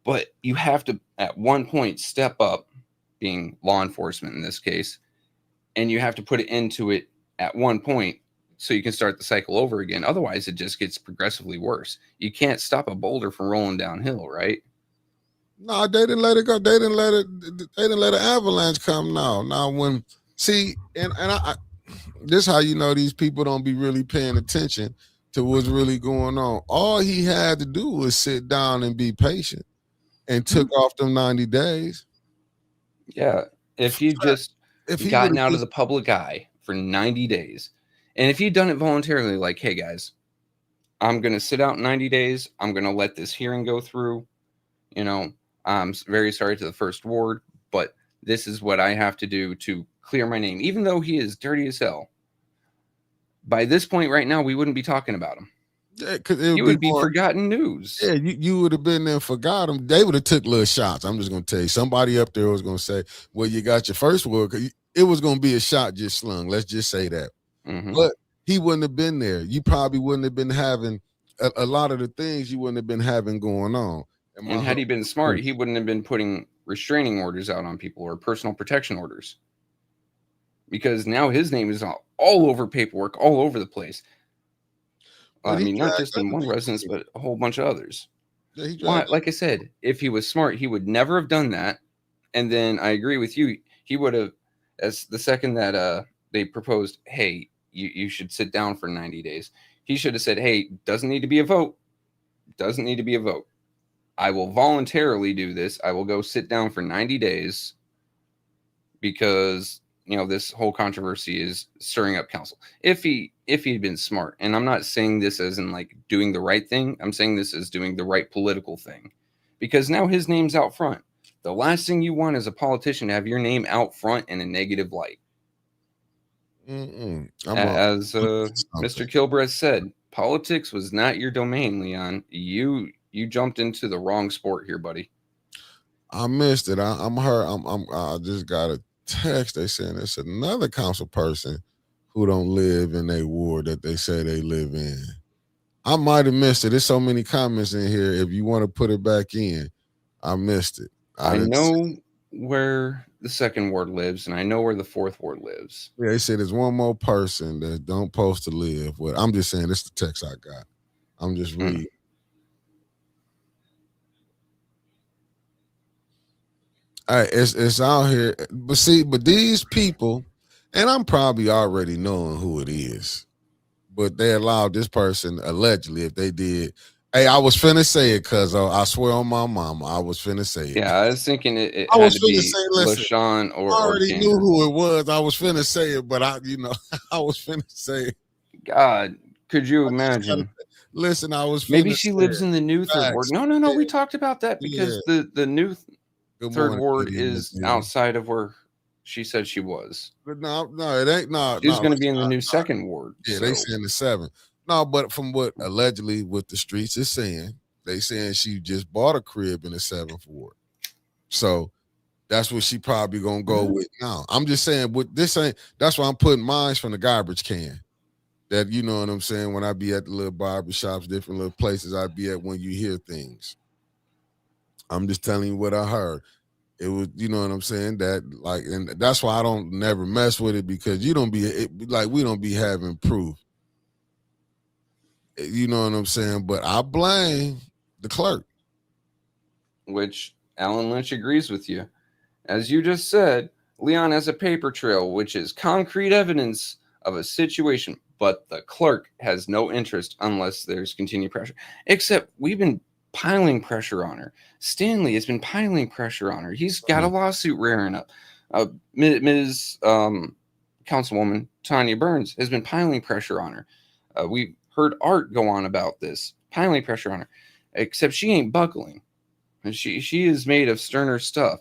But you have to at one point step up, being law enforcement in this case, and you have to put it into it at one point so you can start the cycle over again. Otherwise, it just gets progressively worse. You can't stop a boulder from rolling downhill, right? No, they didn't let it go. They didn't let it. They didn't let an avalanche come. Now when I this how you know these people don't be really paying attention to what's really going on. All he had to do was sit down and be patient, and took off them 90 days. Yeah, if you just If he would gotten have out of just the public eye for 90 days, and if you'd done it voluntarily, like, hey guys, I'm going to sit out 90 days, I'm going to let this hearing go through, I'm very sorry to the first ward, but this is what I have to do to clear my name, even though he is dirty as hell. By this point right now, we wouldn't be talking about him. yeah, because it He would be would be more. forgotten news. Yeah, you would have been there and forgot them. They would have took little shots. I'm just gonna tell you, somebody up there was gonna say, "Well, you got your first word." It was gonna be a shot just slung. Let's just say that. Mm-hmm. But he wouldn't have been there. You probably wouldn't have been having a lot of the things you wouldn't have been having going on. And had he been smart, he wouldn't have been putting restraining orders out on people or personal protection orders. Because now his name is all over paperwork, all over the place. I mean, not just in one residence, but a whole bunch of others. Yeah, Why? Like I said, if he was smart, he would never have done that. And then I agree with you. He would have, as the second that they proposed, hey, you should sit down for 90 days. He should have said, hey, doesn't need to be a vote. Doesn't need to be a vote. I will voluntarily do this. I will go sit down for 90 days because this whole controversy is stirring up council. If he'd been smart, and I'm not saying this as in like doing the right thing, I'm saying this as doing the right political thing, because now his name's out front. The last thing you want as a politician to have your name out front in a negative light. As Mr. Kilbreth said, politics was not your domain, Leon. You jumped into the wrong sport here, buddy. I missed it. I just got a text. They saying it's another council person who don't live in a ward that they say they live in. I might have missed it. There's so many comments in here. If you want to put it back in, I missed it. I know where the second ward lives, and I know where the fourth ward lives. Yeah, they said there's one more person that don't post to live. Well, I'm just saying this is the text I got. I'm just reading. All right, it's out here, but these people, and I'm probably already knowing who it is, but they allowed this person allegedly, if they did. Hey, I was finna say it, cuz I swear on my mama, I was finna say it. Yeah, I was thinking it had to be LaShawn or I already or knew who it was. I was finna say it, but I was finna say it. God, could you imagine? Listen, I was maybe she lives in the new third ward. No, Yeah. we talked about that because the new third ward is outside of where she said she was. No, it ain't. No, she's going to be in the new second ward. Yeah, they saying the 7. No, but from what allegedly what the streets is saying, they saying she just bought a crib in the 7th ward. So that's what she probably gonna go with now. I'm just saying, with this ain't. That's why I'm putting mines from the garbage can. That, you know what I'm saying, when I be at the little barber shops, different little places I be at when you hear things. I'm just telling you what I heard. It was, you know what I'm saying, that like, and that's why I don't never mess with it, because you don't be like, we don't be having proof. You know what I'm saying? But I blame the clerk. Which Alan Lynch agrees with you. As you just said, Leon has a paper trail, which is concrete evidence of a situation, but the clerk has no interest unless there's continued pressure. Except we've been piling pressure on her. Stanley has been piling pressure on her. He's got a lawsuit rearing up. Ms. Councilwoman Tanya Burns has been piling pressure on her. We've heard Art go on about this, piling pressure on her. Except she ain't buckling. She is made of sterner stuff.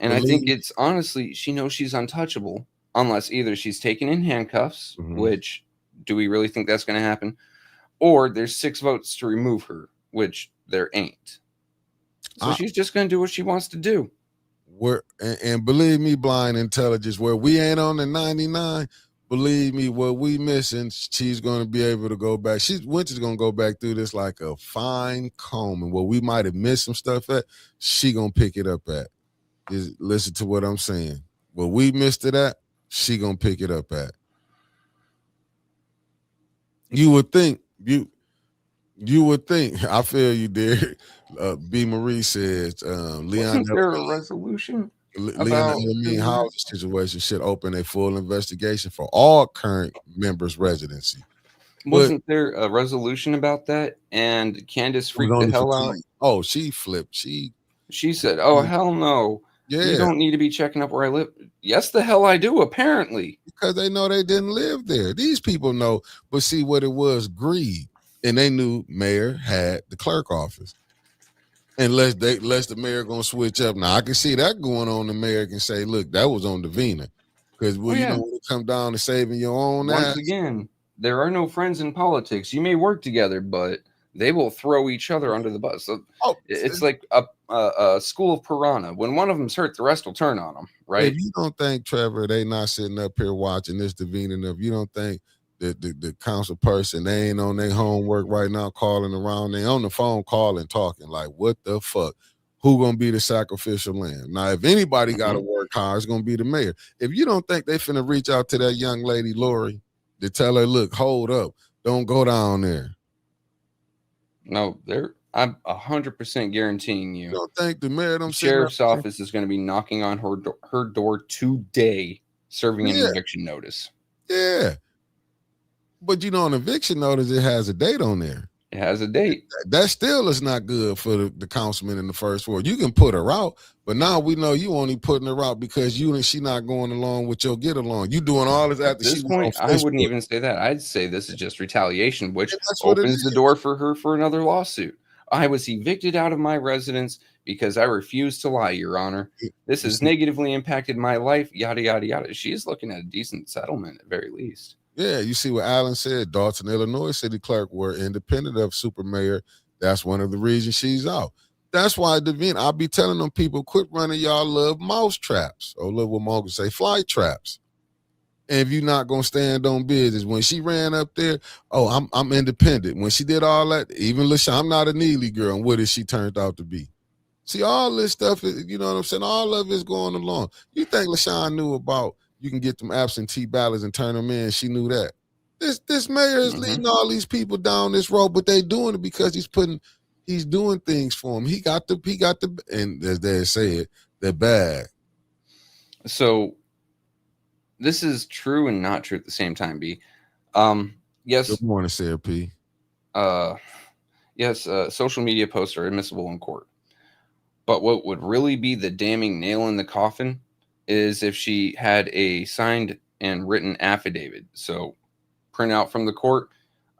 And I think it's honestly, she knows she's untouchable unless either she's taken in handcuffs, which do we really think that's going to happen? Or there's 6 votes to remove her, which there ain't. So she's just going to do what she wants to do. And believe me, blind intelligence, where we ain't on the 99, believe me, what we missing, she's going to be able to go back. Winter's going to go back through this like a fine comb. And where we might have missed some stuff at, she going to pick it up at. Just listen to what I'm saying. What we missed it at, she going to pick it up at. You would think, I feel you, Derek. B. Marie says, Leon. Wasn't there a resolution Leon housing situation should open a full investigation for all current members' residency. Wasn't there a resolution about that? And Candace freaked the hell out. Oh, she flipped. She said, "Oh, hell no. Yeah. You don't need to be checking up where I live." Yes, the hell I do, apparently. Because they know they didn't live there. These people know. But see what it was, greed. And they knew mayor had the clerk office. Unless the mayor gonna switch up. Now I can see that going on. The mayor can say, "Look, that was on Davina," because you know when it come down to saving your own Once ass. again, there are no friends in politics. You may work together, but they will throw each other under the bus. So it's like a school of piranha. When one of them's hurt, the rest will turn on them, right? If you don't think, Trevor, they not sitting up here watching this Davina, if you don't think the council person, they ain't on their homework right now calling around, they on the phone calling, talking like, what the fuck? Who gonna be the sacrificial lamb? Now, if anybody got to work hard, it's gonna be the mayor. If you don't think they finna reach out to that young lady, Lori, to tell her, look, hold up, don't go down there. No, I'm 100% guaranteeing you. Don't think the mayor, the sheriff's office is going to be knocking on her door today, serving an eviction notice. Yeah. But you know, an eviction notice, it has a date on there. It has a date. That still is not good for the councilman in the first ward. You can put her out, but now we know you only putting her out because you and she not going along with your get along. You doing all this after this point. I wouldn't even say that. I'd say this is just retaliation, which opens the door for her for another lawsuit. I was evicted out of my residence because I refused to lie, Your Honor. This has negatively impacted my life, yada, yada, yada. She is looking at a decent settlement at very least. Yeah, you see what Alan said. Dalton, Illinois city clerk were independent of super mayor. That's one of the reasons she's out. That's why, Davina, I'll be telling them people, quit running y'all love mouse traps. Or look what Morgan say, fly traps. And if you're not gonna stand on business, when she ran up there, I'm independent. When she did all that, even LaShawn, I'm not a Neely girl, and what is she turned out to be? See, all this stuff, you know what I'm saying? All of it's going along. You think LaShawn knew about you can get them absentee ballots and turn them in? She knew that. This mayor is leading all these people down this road, but they doing it because he's doing things for them. He got the, and as they say, the bag. So this is true and not true at the same time, B. Yes. Good morning, Sarah P. Yes, social media posts are admissible in court. But what would really be the damning nail in the coffin is if she had a signed and written affidavit. So print out from the court,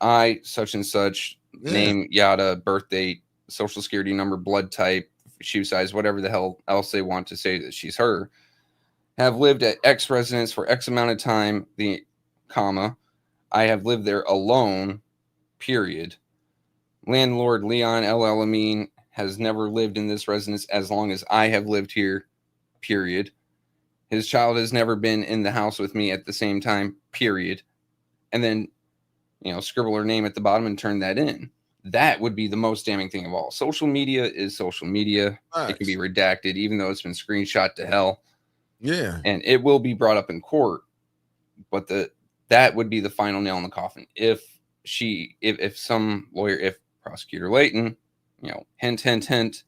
I, such and such, name, yada, birth date, social security number, blood type, shoe size, whatever the hell else they want to say that she's her, have lived at X residence for X amount of time, I have lived there alone, period. Landlord Leon L. Amin has never lived in this residence as long as I have lived here, period. His child has never been in the house with me at the same time, period. And then, scribble her name at the bottom and turn that in. That would be the most damning thing of all. Social media is social media. Nice. It can be redacted, even though it's been screenshot to hell. Yeah. And it will be brought up in court. But that would be the final nail in the coffin. If if some lawyer, if Prosecutor Layton, hint, hint, hint,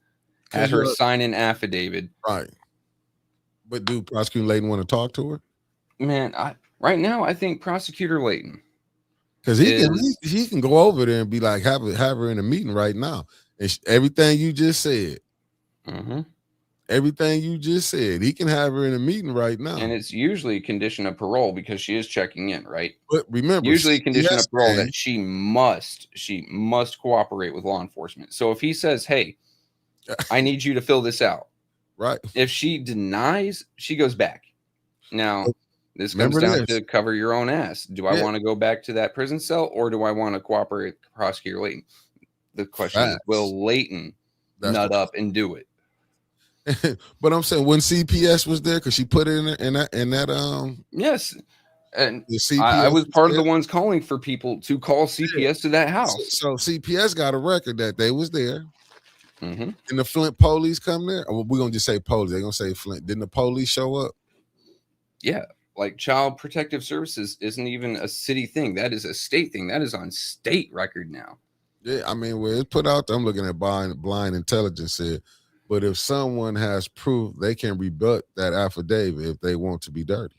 had her sign an affidavit. Right. But do Prosecutor Layton want to talk to her? Man, right now I think Prosecutor Layton, because he can go over there and be like, have her in a meeting right now, and everything you just said. Mm-hmm. Everything you just said, he can have her in a meeting right now. And it's usually a condition of parole because she is checking in, right? But remember, usually a condition of parole that she must cooperate with law enforcement. So if he says, hey, I need you to fill this out. Right. If she denies, she goes back. Now, this comes down to cover your own ass. Do I want to go back to that prison cell or do I want to cooperate with Prosecutor Layton? The question is, will Layton nut up and do it? But I'm saying when CPS was there, because she put it in that yes, and I was part of the ones calling for people to call CPS to that house. So CPS got a record that they was there, and the Flint police come there. Or we're gonna just say police. They're gonna say Flint. Didn't the police show up? Yeah, like Child Protective Services isn't even a city thing. That is a state thing. That is on state record now. Yeah, I mean, where it's put out there, I'm looking at blind intelligence said. But if someone has proof, they can rebut that affidavit if they want to be dirty.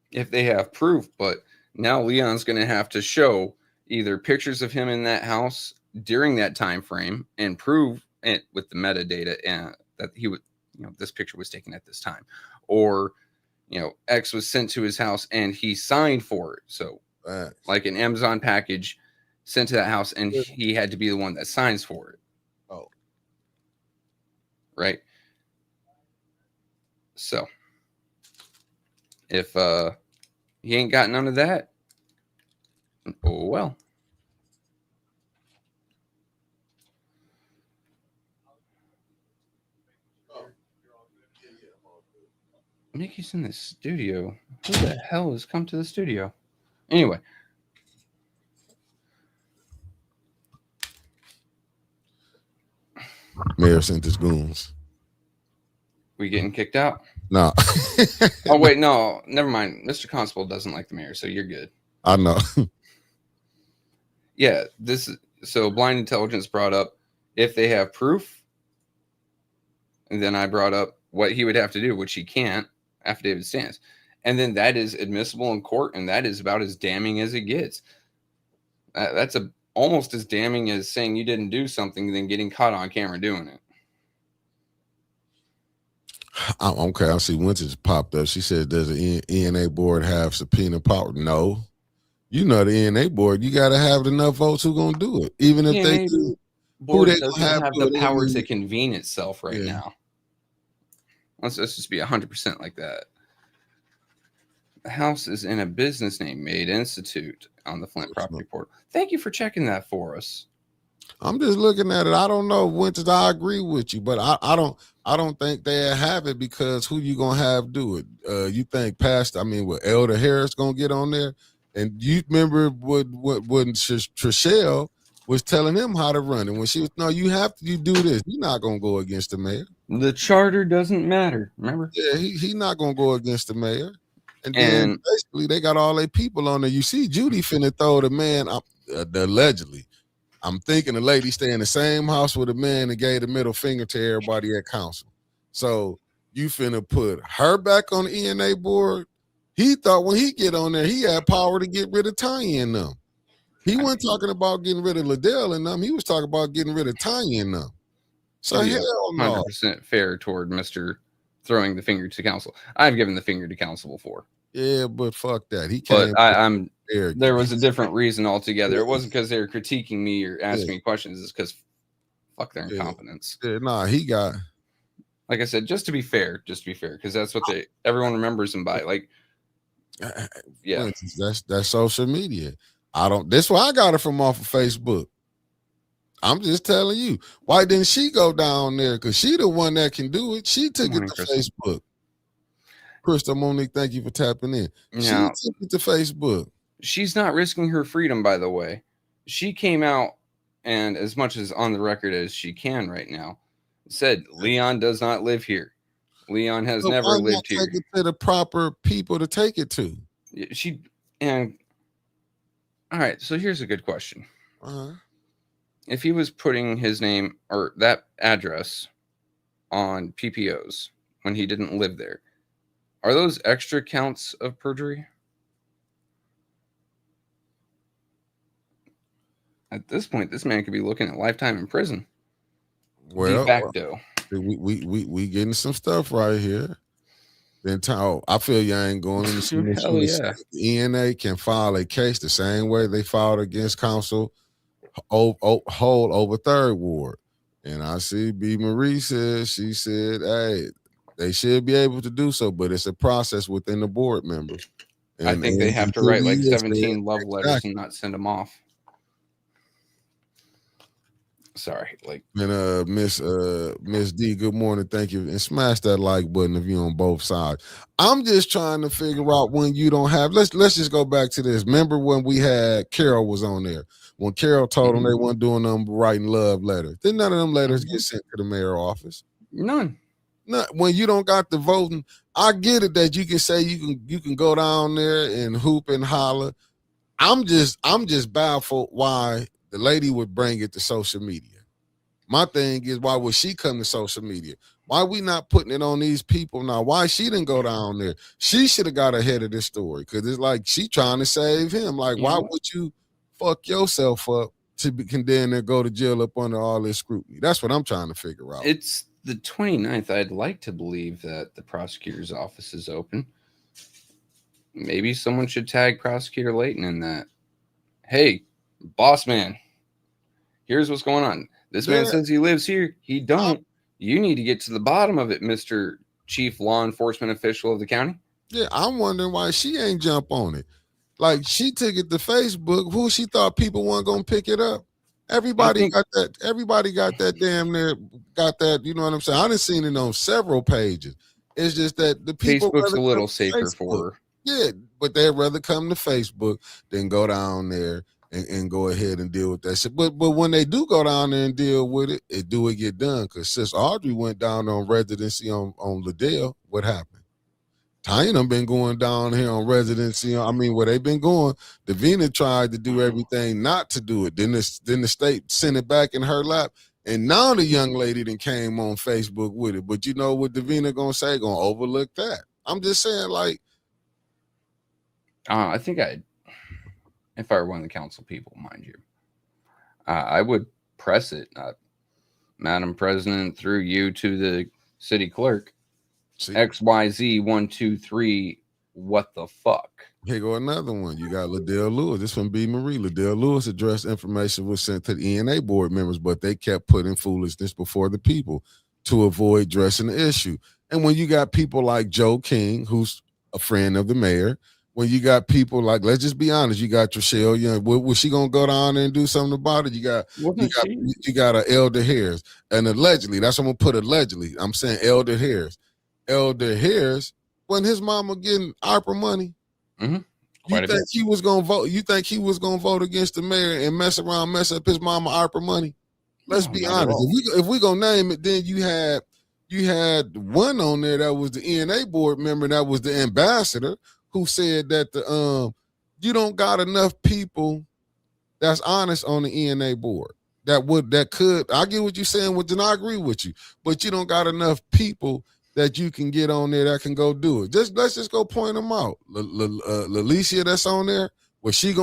If they have proof, but now Leon's going to have to show either pictures of him in that house during that time frame and prove it with the metadata and that he would, this picture was taken at this time, or X was sent to his house and he signed for it. So, like an Amazon package sent to that house, and he had to be the one that signs for it. Right. So if he ain't got none of that, oh well. Nikki's in the studio. Who the hell has come to the studio? Anyway. Mayor sent his goons. We getting kicked out? No. Oh, wait, no. Never mind. Mr. Constable doesn't like the mayor, so you're good. I know. Yeah, so blind intelligence brought up if they have proof, and then I brought up what he would have to do, which he can't. Affidavit stands. And then that is admissible in court, and that is about as damning as it gets. That's almost as damning as saying you didn't do something than getting caught on camera doing it. Okay, I see Winters popped up. She said, does the ENA board have subpoena power? No. The ENA board, you got to have enough votes who going to do it. Even if they do. Board doesn't have the power to convene itself right now. Let's just be 100% like that. The house is in a business name, Made Institute, on the Flint Property Portal. Thank you for checking that for us. I'm just looking at it. I don't know, Winters. I agree with you, but I don't think they have it because who you gonna have do it? You think Elder Harris gonna get on there? And you remember when Trishelle was telling him how to run it when she was, no, you do this. You're not gonna go against the mayor. The charter doesn't matter. Remember? Yeah, he's not gonna go against the mayor. And then basically they got all their people on there. You see, Judy finna throw the man allegedly. I'm thinking the lady stay in the same house with a man that gave the middle finger to everybody at council. So you finna put her back on the ENA board. He thought when he get on there, he had power to get rid of Tanya and them. He wasn't talking about getting rid of Liddell and them. He was talking about getting rid of Tanya and them. So hell no. 100% fair toward Mr. throwing the finger to council. I've given the finger to council before. Yeah, but fuck that. He can't. But there was a different reason altogether. It wasn't because they were critiquing me or asking me questions. It's because fuck their incompetence. Yeah, he got. Like I said, just to be fair, because that's what everyone remembers him by. Like, yeah, that's social media. That's why I got it from off of Facebook. I'm just telling you. Why didn't she go down there? Because she the one that can do it. She took it to Facebook. Crystal Monique, thank you for tapping in. She took it to Facebook. She's not risking her freedom, by the way. She came out, and as much as on the record as she can right now, said Leon does not live here. Leon has never lived here. Take it to the proper people to take it to. And All right, so here's a good question. Uh-huh. If he was putting his name or that address on PPOs when he didn't live there, are those extra counts of perjury? At this point, this man could be looking at lifetime in prison. De Well, facto. we getting some stuff right here. Then I feel you ain't going. Let me see what Hell you yeah. say. The ENA can file a case the same way they filed against counsel hold over third ward. And I see B. Marie she said, hey, they should be able to do so, but it's a process within the board members. I And, think they have to write like 17 love letters exactly. and not send them off. Sorry, like. And Miss D, good morning, thank you, and smash that like button if you're on both sides. I'm just trying to figure out when you don't have. Let's just go back to this. Remember when we had Carol was on there? When Carol told them they weren't doing them writing love letters, then none of them letters get sent to the mayor office. None. When you don't got the voting, I get it that you can say you can go down there and hoop and holler. I'm just baffled why the lady would bring it to social media. My thing is, why would she come to social media? Why we not putting it on these people now? Why she didn't go down there? She should have got ahead of this story because it's like she trying to save him. Like, why would you fuck yourself up to be condemned and go to jail up under all this scrutiny? That's what I'm trying to figure out. It's the 29th. I'd like to believe that the prosecutor's office is open. Maybe someone should tag Prosecutor Layton in that. Hey, boss man, here's what's going on. This man says he lives here. He don't. You need to get to the bottom of it, Mr. Chief Law Enforcement Official of the county. Yeah, I'm wondering why she ain't jump on it. Like, she took it to Facebook. Who she thought people weren't gonna pick it up? Everybody got that. Everybody got that damn near. Got that. You know what I'm saying? I done seen it on several pages. It's just that the people Facebook's a little safer for her. Yeah, but they'd rather come to Facebook than go down there and go ahead and deal with that shit. But when they do go down there and deal with it, it get done. Because since Audrey went down on residency on Liddell, what happened? Tanya done been going down here on residency. I mean, where they been going, Davina tried to do everything not to do it. Then the state sent it back in her lap. And now the young lady then came on Facebook with it. But you know what Davina gonna say? Gonna overlook that. I'm just saying, like, I think if I were one of the council people, mind you, I would press it, Madam President, through you to the city clerk. XYZ 123. What the fuck? Here go another one. You got Liddell Lewis. This from B. Marie. Liddell Lewis addressed information was sent to the ENA board members, but they kept putting foolishness before the people to avoid addressing the issue. And when you got people like Joe King, who's a friend of the mayor, when you got people like, let's just be honest, you got Trishelle Young. Was she gonna go down there and do something about it? You got a Elder Harris, and allegedly, that's what I'm gonna put allegedly. I'm saying Elder Harris. Elder Harris, when his mama getting ARPA money, you think he was gonna vote? You think he was gonna vote against the mayor and mess up his mama ARPA money? Let's be honest. If we gonna name it, then you had one on there that was the ENA board member, that was the ambassador, who said that you don't got enough people that's honest on the ENA board. That could. I get what you're saying, and I agree with you, but you don't got enough people that you can get on there that can go do it. Let's just go point them out. Lalicia that's on there, when she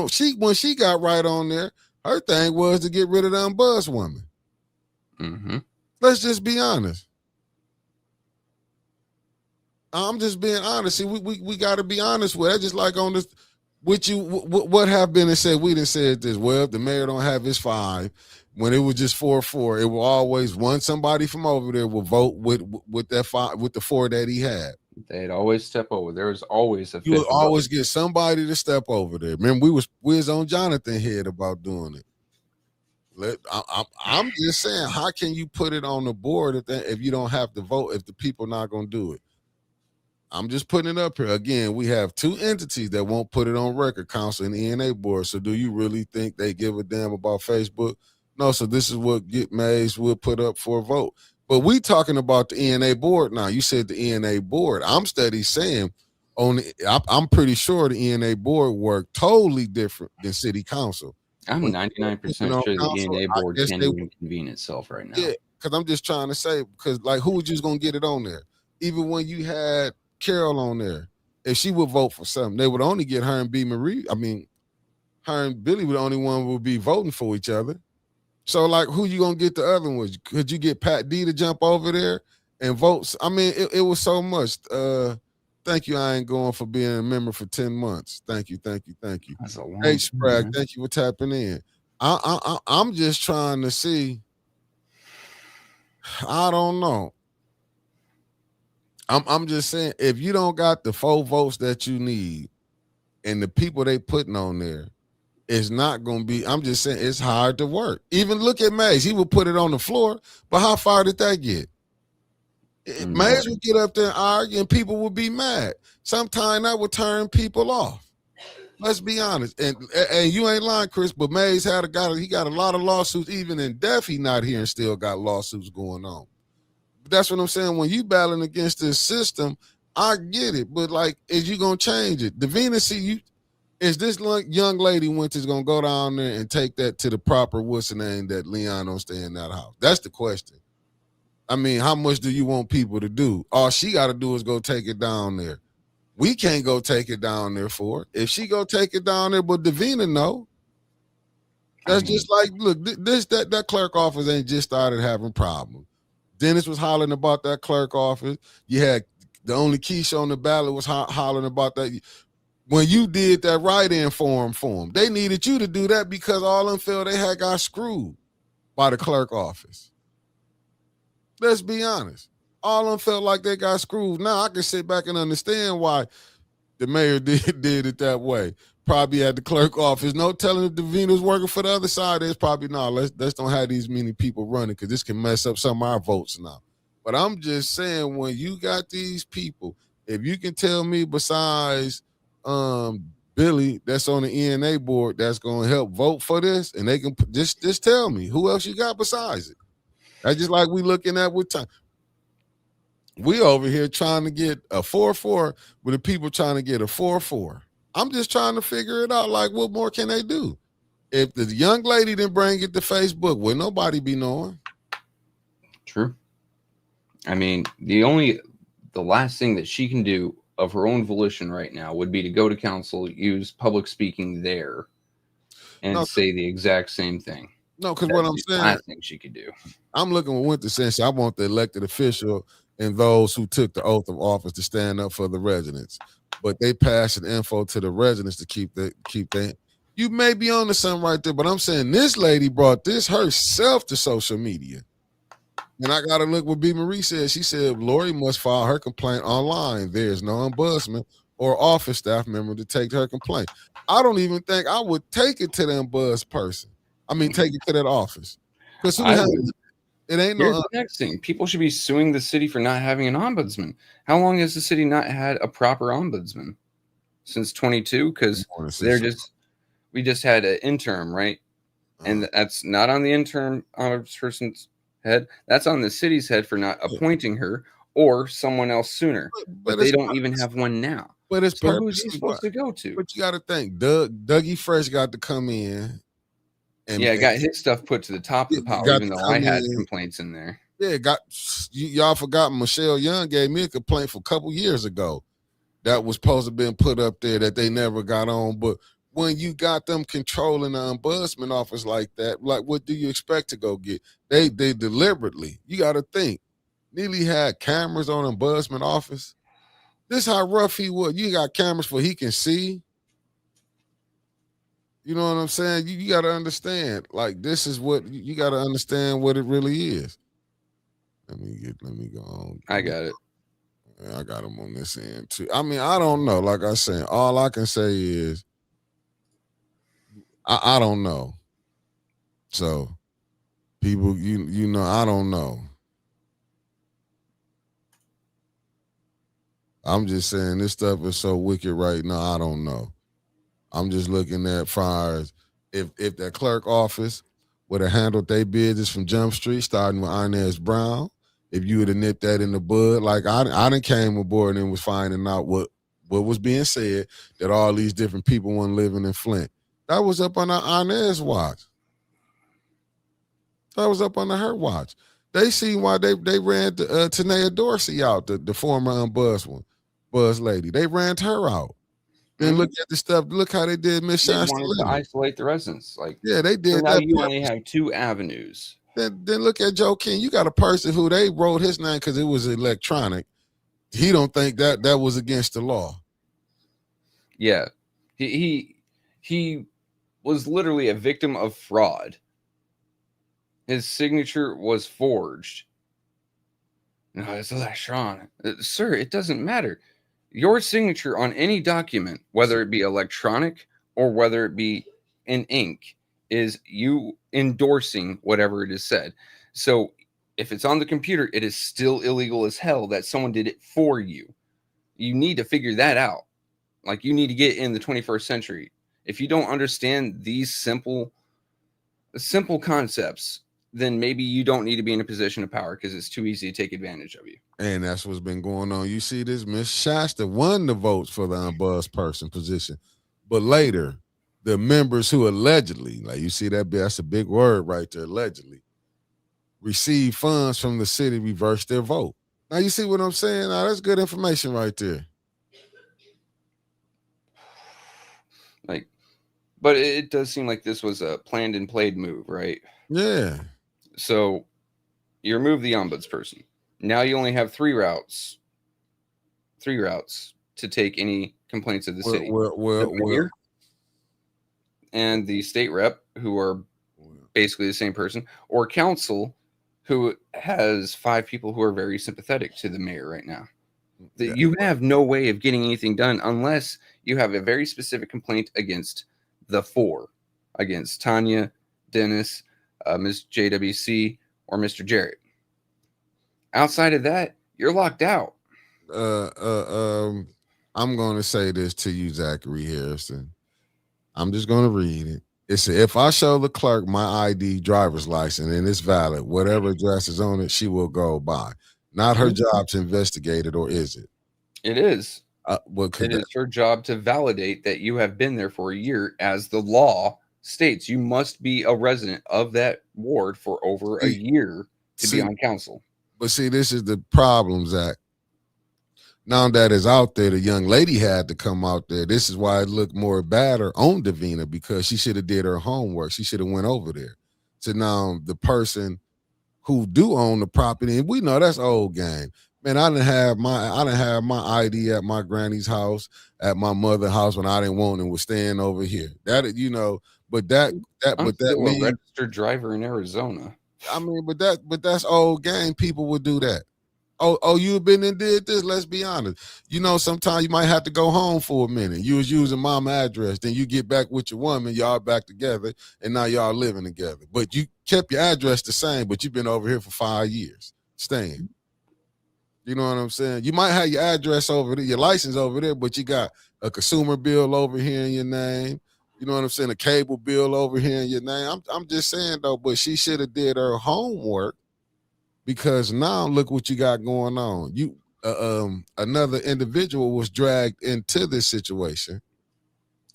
got right on there, her thing was to get rid of the unbuzzed woman. Let's just be honest. I'm just being honest. See, we got to be honest with it. Just like on this, with you, what have been and said, we done said this. Well, if the mayor don't have his 5, when it was just 4-4, it will always somebody from over there will vote with that 5, with the 4 that he had. They'd always step over. There was always a. You would always get somebody to step over there. Remember, we was on Jonathan head about doing it. I'm just saying, how can you put it on the board if you don't have to vote, if the people not gonna do it? I'm just putting it up here. Again, we have 2 entities that won't put it on record, council and ENA board. So do you really think they give a damn about Facebook? No, so this is what Get Mays will put up for a vote. But we talking about the ENA board now. You said the ENA board. I'm steady saying, I'm pretty sure the ENA board work totally different than city council. I'm When you start picking 99% on sure the council, ENA I board guess can't they even convene itself right now. yeah, because I'm just trying to say, because like who was just gonna get it on there? Even when you had Carol on there, if she would vote for something, they would only get her and B Marie. I mean, her and Billy were the only one who would be voting for each other. So like, who you gonna get the other ones? Could you get Pat D to jump over there and vote? I mean, it was so much. Thank you. I ain't going for being a member for 10 months. Thank you, thank you, thank you. That's a long Hey, time, Spragg, man. thank you for tapping in. I'm just trying to see. I don't know. I'm just saying, if you don't got the 4 votes that you need and the people they putting on there, it's not going to be. I'm just saying it's hard to work. Even look at Mays. He would put it on the floor, but how far did that get? Mays would get up there and argue, and people would be mad. Sometimes that would turn people off. Let's be honest. And you ain't lying, Chris, but Mays he got a lot of lawsuits. Even in death, he not here and still got lawsuits going on. But that's what I'm saying. When you battling against this system, I get it. But like, is you gonna change it? Davina, see you. Is this young lady Winters gonna go down there and take that to the proper what's the name that Leon don't stay in that house? That's the question. I mean, how much do you want people to do? All she got to do is go take it down there. We can't go take it down there for her. If she go take it down there, but Davina no. That's just like, look, that clerk office ain't just started having problems. Dennis was hollering about that clerk office. You had the only Keisha on the ballot was hollering about that. When you did that write-in form for them, they needed you to do that because all of them felt they had got screwed by the clerk office. Let's be honest. All of them felt like they got screwed. Now I can sit back and understand why the mayor did it that way. Probably at the clerk office. No telling if Davina's working for the other side. There's probably not. Let's don't have these many people running because this can mess up some of our votes now. But I'm just saying, when you got these people, if you can tell me besides Billy that's on the ENA board that's going to help vote for this, and they can just tell me who else you got besides it. That's just like we looking at with time. We over here trying to get a 4-4 with the people trying to get a 4-4. I'm just trying to figure it out. Like, what more can they do? If the young lady didn't bring it to Facebook, will nobody be knowing? True. I mean, the last thing that she can do of her own volition right now would be to go to council, use public speaking there, and say the exact same thing. No, because what I'm saying, last thing she could do. I'm looking with Winter saying, I want the elected official and those who took the oath of office to stand up for the residents. But they passed the info to the residents to keep that. You may be on to something right there, but I'm saying this lady brought this herself to social media. And I got to look what B. Marie said. She said Lori must file her complaint online. There's no ombudsman or office staff member to take her complaint. I don't even think I would take it to the ombud person. I mean, take it to that office. Because it ain't Here's the next thing. People should be suing the city for not having an ombudsman. How long has the city not had a proper ombudsman? Since 22? Because we just had an interim, right? And that's not on the interim person's head. That's on the city's head for not appointing her or someone else sooner. But they don't even have one now. But it's so who's he supposed to go to? But you got to think, Dougie Fresh got to come in. And got his stuff put to the top of the pile, even though I had complaints in there. Yeah, y'all forgot Michelle Young gave me a complaint for a couple years ago that was supposed to have been put up there that they never got on. But when you got them controlling the ombudsman office like that, like what do you expect to go get? They deliberately, you got to think, Neely had cameras on ombudsman office. This how rough he was. You got cameras for he can see. You know what I'm saying? You got to understand. Like, this is what you got to understand what it really is. Let me go on. I got it. I got him on this end too. I mean, I don't know. Like I said, all I can say is I don't know. So people, you know, I don't know. I'm just saying this stuff is so wicked right now. I don't know. I'm just looking at far as if that clerk office would have handled their business from Jump Street, starting with Inez Brown, if you would have nipped that in the bud, like I done came aboard and was finding out what what was being said, that all these different people weren't living in Flint. That was up on Inez's watch. That was up under her watch. They see why they ran Tanea Dorsey out, the former unbuzz one, buzz lady. They ran her out. Then look at the stuff. Look how they did Miss They Shasta wanted to Leonard. isolate the residents. Like, Yeah, they so did now that. you only have two avenues. Then look at Joe King. You got a person who they wrote his name because it was electronic. He don't think that was against the law. Yeah, he was literally a victim of fraud. His signature was forged. No, it's electronic. Sir, it doesn't matter. Your signature on any document, whether it be electronic or whether it be in ink, is you endorsing whatever it is said. So if it's on the computer, it is still illegal as hell that someone did it for you. You need to figure that out. Like, you need to get in the 21st century. If you don't understand these simple concepts, then maybe you don't need to be in a position of power because it's too easy to take advantage of you. And that's what's been going on. You see this, Miss Shasta won the votes for the unbuzzed person position. But later, the members who allegedly, like you see that's a big word right there, allegedly, received funds from the city, reversed their vote. Now you see what I'm saying? Now that's good information right there. Like, but it does seem like this was a planned and played move, right? Yeah. So you remove the ombudsperson. Now you only have three routes to take any complaints of the city. The mayor and the state rep, who are basically the same person, or council, who has 5 people who are very sympathetic to the mayor right now. Yeah. You have no way of getting anything done unless you have a very specific complaint against the 4, against Tanya, Dennis, Ms. JWC, or Mr. Jarrett. Outside of that, you're locked out. I'm going to say this to you, Zachary Harrison. I'm just going to read it. It said, if I show the clerk my ID driver's license and it's valid, whatever address is on it, she will go by. Not her job to investigate it, or is it? It is. It is her job to validate that you have been there for a year, as the law states. You must be a resident of that ward for over a year to be on council. But see, this is the problem, Zach. Now that is out there, the young lady had to come out there. This is why it looked more badder on Davina, because she should have did her homework. She should have went over there. So now the person who do own the property, and we know that's old game. Man, I didn't have my ID at my granny's house, at my mother's house when I didn't want it, and was staying over here. That, but that means a registered driver in Arizona. I mean, but that's old game. People would do that. Oh, you've been and did this. Let's be honest. Sometimes you might have to go home for a minute. You was using mama address, then you get back with your woman, y'all back together, and now y'all living together. But you kept your address the same, but you've been over here for 5 years, staying. You know what I'm saying? You might have your address over there, your license over there, but you got a consumer bill over here in your name. You know what I'm saying? A cable bill over here in your name. I'm just saying though, but she should have did her homework, because now look what you got going on. You another individual was dragged into this situation.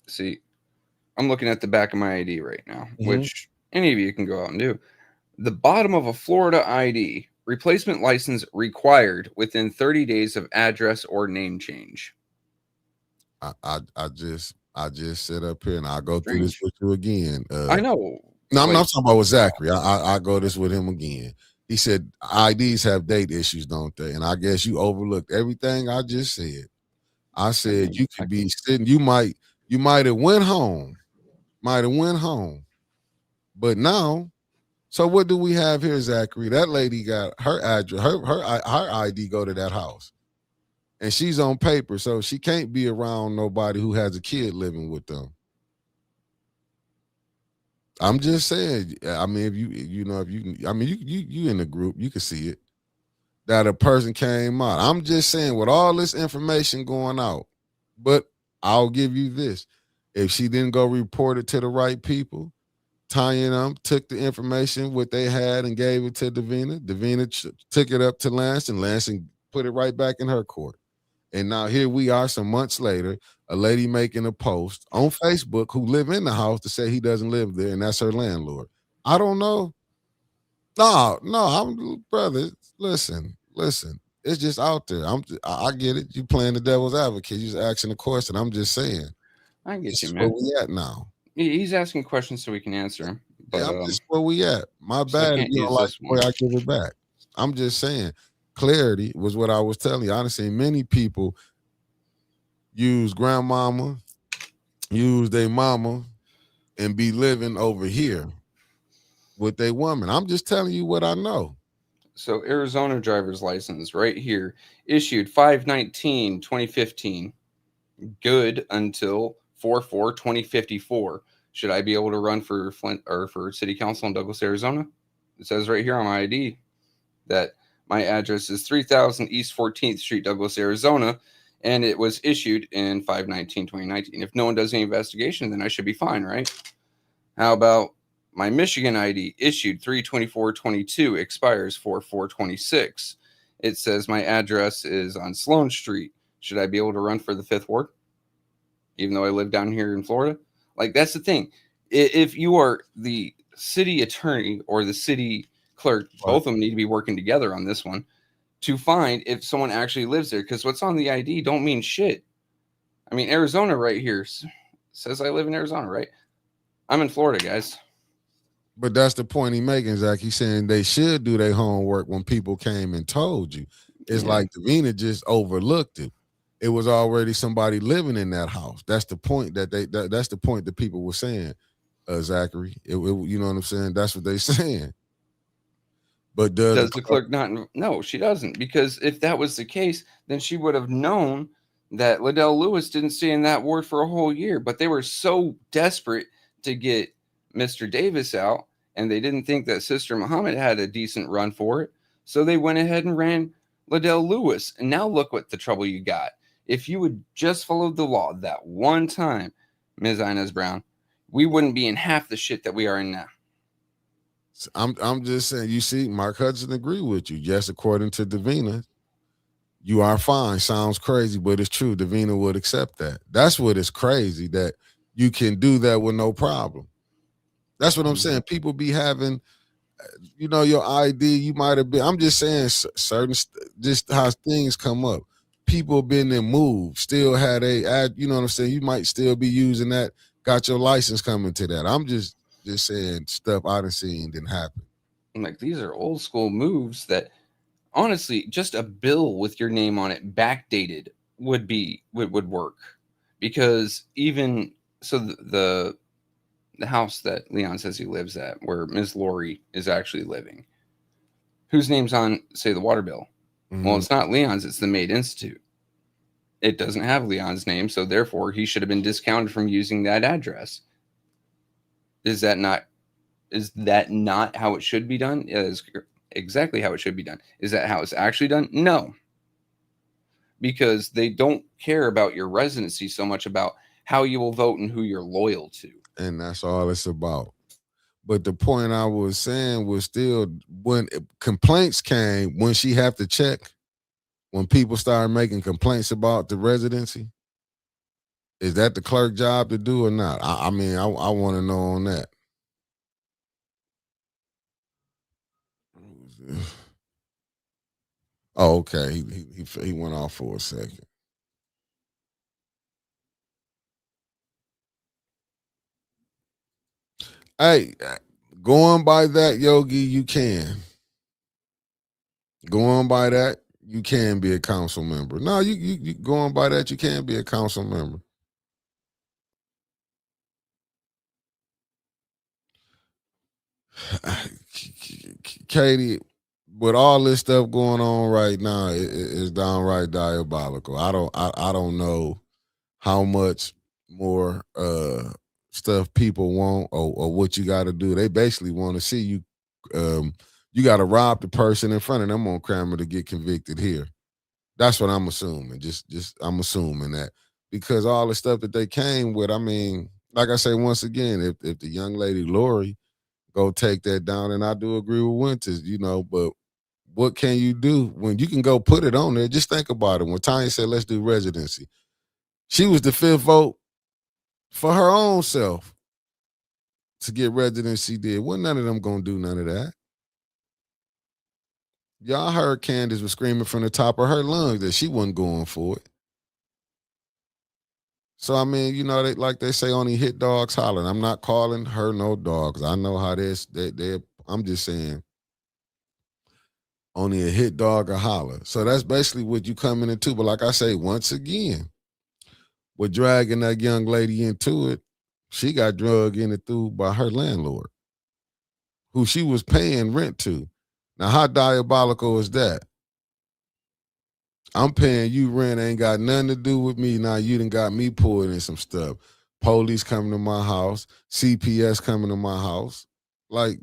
See, I'm looking at the back of my ID right now, which any of you can go out and do. The bottom of a Florida ID, replacement license required within 30 days of address or name change. I just sit up here and I'll go through this with you again. I know. No, I'm not talking about with Zachary. I go this with him again. He said IDs have date issues, don't they? And I guess you overlooked everything I just said. I said you could be sitting, you might have went home. But now, so what do we have here, Zachary? That lady got her address, her ID go to that house. And she's on paper, so she can't be around nobody who has a kid living with them. I'm just saying. I mean, if you in the group, you can see it. That a person came out. I'm just saying, with all this information going out, but I'll give you this: if she didn't go report it to the right people, Tanya and them took the information what they had and gave it to Davina. Davina took it up to Lance, and Lance put it right back in her court. And now here we are some months later, a lady making a post on Facebook who live in the house to say he doesn't live there and that's her landlord. I don't know. No, no, I'm brother. Listen. It's just out there. I get it. You playing the devil's advocate. You just asking a question. I'm just saying. I get This you, is where man. we at now. He's asking questions so we can answer him, Yeah, but this is where we at. My so I bad if can't you don't use like this the way one. I give it back. I'm just saying. Clarity was what I was telling you. I done seen many people use grandmama, use their mama, and be living over here with their woman. I'm just telling you what I know. So Arizona driver's license right here, issued 5/19/2015, good until 4/4/2054. Should I be able to run for Flint or for city council in Douglas, Arizona? It says right here on my ID that my address is 3000 East 14th Street, Douglas, Arizona, and it was issued in 5/19/2019. If no one does any investigation, then I should be fine, right? How about my Michigan ID, issued 3/24/22, expires 4/4/26? It says my address is on Sloan Street. Should I be able to run for the 5th Ward, even though I live down here in Florida? Like, that's the thing. If you are the city attorney or the city clerk, Right. both of them need to be working together on this one to find if someone actually lives there. Because what's on the ID don't mean shit. I mean, Arizona right here says I live in Arizona, right? I'm in Florida, guys. But that's the point he making, Zach. He's saying they should do their homework when people came and told you. It's Yeah. like Davina just overlooked it. It was already somebody living in that house. That's the point that's the point that people were saying, Zachary. You know what I'm saying? That's what they saying. But does the Does the clerk clerk not? No, she doesn't. Because if that was the case, then she would have known that Liddell Lewis didn't stay in that ward for a whole year. But they were so desperate to get Mr. Davis out, and they didn't think that Sister Muhammad had a decent run for it. So they went ahead and ran Liddell Lewis. And now look what the trouble you got. If you would just followed the law that one time, Ms. Inez Brown, we wouldn't be in half the shit that we are in now. I'm just saying, you see, Mark Hudson agree with you. Yes, according to Davina, you are fine. Sounds crazy, but it's true. Davina would accept that. That's what is crazy, that you can do that with no problem. That's what I'm saying. People be having, your ID. You might have been. I'm just saying, certain, just how things come up. People been in move, still had you know what I'm saying. You might still be using that. Got your license coming to that. I'm just saying stuff I done seen didn't happen. Like, these are old school moves that honestly, just a bill with your name on it backdated would work. Because even so, the house that Leon says he lives at, where Ms. Lori is actually living, whose name's on, say, the water bill? Well, Mm-hmm. it's not Leon's, it's the Maid Institute. It doesn't have Leon's name, so therefore he should have been discounted from using that address. Is that not how it should be done? It is exactly how it should be done. Is that how it's actually done? No, because they don't care about your residency so much about how you will vote and who you're loyal to. And that's all it's about. But the point I was saying was still, when complaints came, when she have to check, when people started making complaints about the residency, is that the clerk job to do or not? I mean, I want to know on that. Oh, okay. He went off for a second. Hey, going by that, Yogi, you can. Going by that, you can be a council member. No, you going by that, you can be a council member. Katie, with all this stuff going on right now, it's downright diabolical. I don't know how much more stuff people want, or what you got to do. They basically want to see you. You got to rob the person in front of them on camera to get convicted here. That's what I'm assuming. Just I'm assuming that, because all the stuff that they came with. I mean, like I say once again, if the young lady Lori go take that down, and I do agree with Winters, but what can you do when you can go put it on there? Just think about it. When Tanya said, let's do residency, she was the fifth vote for her own self to get residency did. Wasn't none of them gonna do none of that. Y'all heard Candace was screaming from the top of her lungs that she wasn't going for it. So I mean, they like they say, only hit dogs hollering. I'm not calling her no dogs. I know how this. I'm just saying, only a hit dog or holler. So that's basically what you coming into. But like I say, once again, with dragging that young lady into it, she got drug in it through by her landlord, who she was paying rent to. Now, how diabolical is that? I'm paying you rent, ain't got nothing to do with me. Now you done got me pulled in some stuff. Police coming to my house, CPS coming to my house. Like,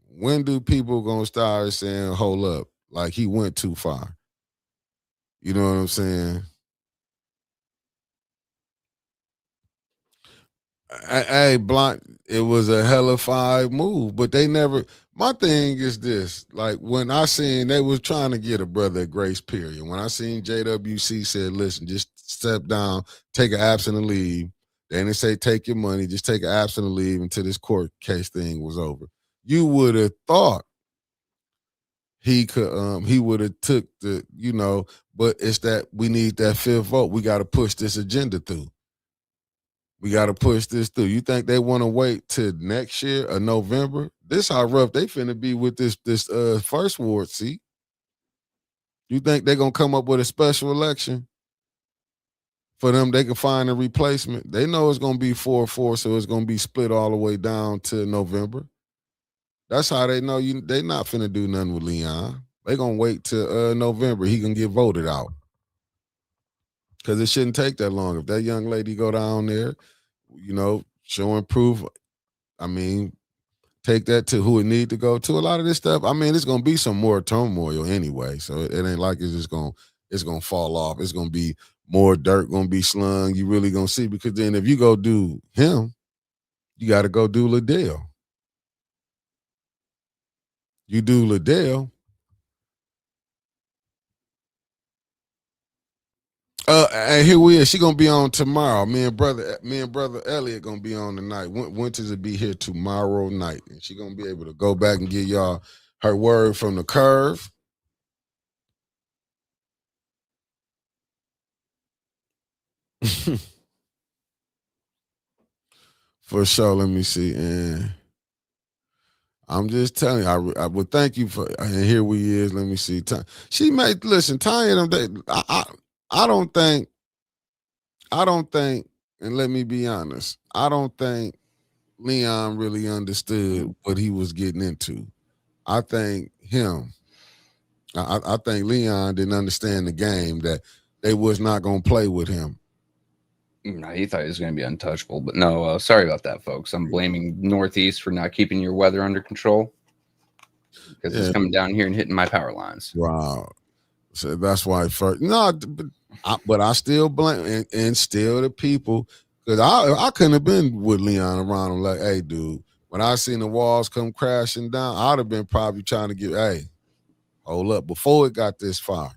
when do people gonna start saying, hold up, like he went too far? You know what I'm saying? Hey, Blunt, it was a hella five move, but they never. My thing is this: like when I seen they was trying to get a brother a grace period. When I seen JWC said, "Listen, just step down, take an absent leave." They didn't say take your money, just take an absent leave until this court case thing was over. You would have thought he would have took but it's that we need that fifth vote. We got to push this agenda through. We got to push this through. You think they want to wait till next year or November? This how rough they finna be with this first ward seat. You think they gonna come up with a special election for them? They can find a replacement. They know it's gonna be 4-4, so it's gonna be split all the way down to November. That's how they know they not finna do nothing with Leon. They gonna wait till November. He can get voted out. Cause it shouldn't take that long. If that young lady go down there, showing proof, I mean, take that to who it need to go to. A lot of this stuff, I mean, it's gonna be some more turmoil anyway. So it ain't like it's gonna fall off. It's gonna be more dirt gonna be slung. You really gonna see, because then if you go do him, you gotta go do Liddell. You do Liddell. And here we is. She gonna be on tomorrow. Me and brother Elliot gonna be on tonight. Winters will be here tomorrow night, and she gonna be able to go back and give y'all her word from the curve. For sure. Let me see. And I'm just telling you, I would thank you for. And here we is. Let me see. She made listen. Tanya them. I don't think. I don't think. And let me be honest. I don't think Leon really understood what he was getting into. I think him. I think Leon didn't understand the game, that they was not gonna play with him. No, he thought he was going to be untouchable, but no. Sorry about that, folks. I'm blaming Northeast for not keeping your weather under control, because it's coming down here and hitting my power lines. Wow. So that's why first. No, but I still blame and still the people, because I couldn't have been with Leon around him like, hey, dude. When I seen the walls come crashing down, I'd have been probably trying to get, hey, hold up, before it got this far.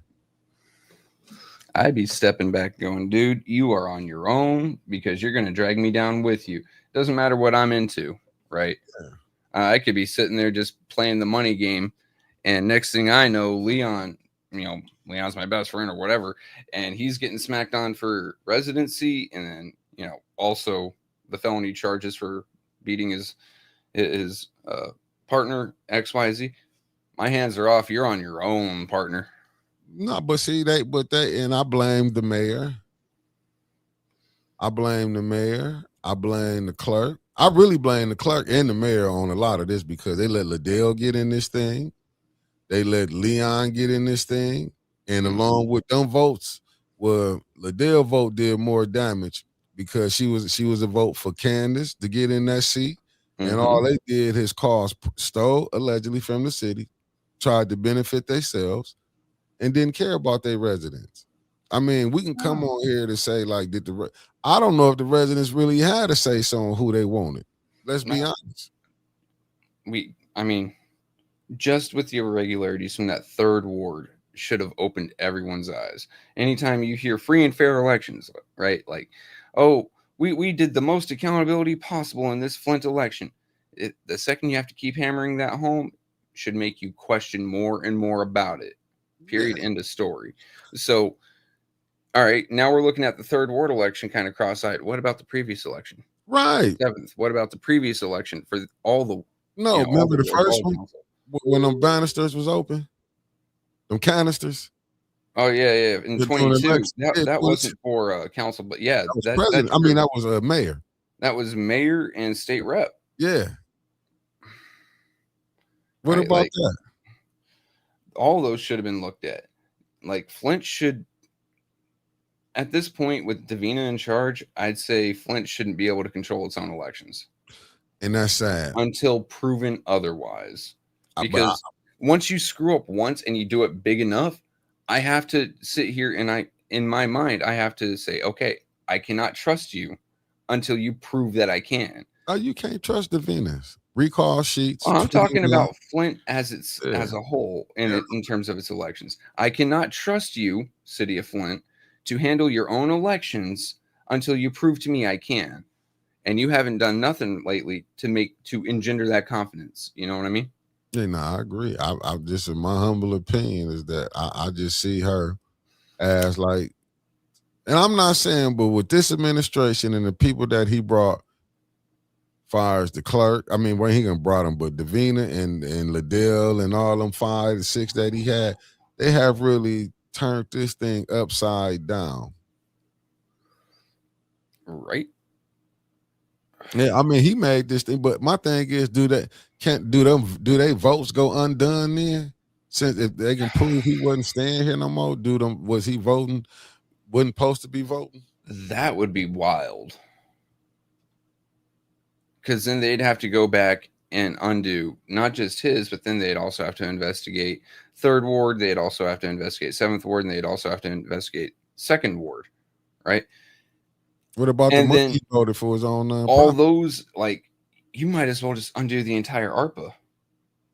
I'd be stepping back going, dude, you are on your own, because you're going to drag me down with you. Doesn't matter what I'm into, right? Yeah. I could be sitting there just playing the money game, and next thing I know, Leon's my best friend or whatever, and he's getting smacked on for residency, and then, also the felony charges for beating his partner, XYZ. My hands are off. You're on your own, partner. No, but see, and I blame the mayor. I blame the clerk. I really blame the clerk and the mayor on a lot of this, because they let Liddell get in this thing. They let Leon get in this thing. And along with them votes, Liddell vote did more damage, because she was a vote for Candace to get in that seat. And all they did is stole allegedly from the city, tried to benefit themselves, and didn't care about their residents. I mean, we can come on here to say, like, I don't know if the residents really had to say so on who they wanted. Let's be honest. just with the irregularities from that third ward should have opened everyone's eyes. Anytime you hear free and fair elections, right? Like, oh, we did the most accountability possible in this Flint election. The second you have to keep hammering that home should make you question more and more about it. Period. Yeah. End of story. So, all right, now we're looking at the third ward election kind of cross-eyed. What about the previous election? Right. Seventh. What about the previous election for all the No, all remember the the wards, first all one council? when them banisters was open? Them canisters? Oh yeah. In During 22, election. Yeah, that 22. wasn't for council, but yeah, That was that's president. I true. mean, that was a mayor. That was mayor and state rep. Yeah. What Right? about Like that? all those should have been looked at. Like Flint should, at this point with Davina in charge, I'd say Flint shouldn't be able to control its own elections And that's sad. until proven otherwise. But Because once you screw up once and you do it big enough, I have to sit here and in my mind, I have to say, okay, I cannot trust you until you prove that I can. you can't trust the Venus. Recall sheets. I'm talking 29. about Flint as as a whole in terms of its elections. I cannot trust you, City of Flint, to handle your own elections until you prove to me I can. And you haven't done nothing lately to engender that confidence. You know what I mean? Yeah, no, I agree. I just, in my humble opinion, is that I just see her as like, and I'm not saying, but with this administration and the people that he brought, fires the clerk. I mean, where he gonna brought them, but Davina and Liddell and all them 5 to 6 that he had, they have really turned this thing upside down. Right. Yeah, I mean, he made this thing, but my thing is, do they votes go undone then? Since if they can prove he wasn't staying here no more, was he voting? Wasn't supposed to be voting? That would be wild. Because then they'd have to go back and undo not just his, but then they'd also have to investigate third ward. They'd also have to investigate seventh ward, and they'd also have to investigate second ward, right? What about And the money then he voted for his own? All those, like, you might as well just undo the entire ARPA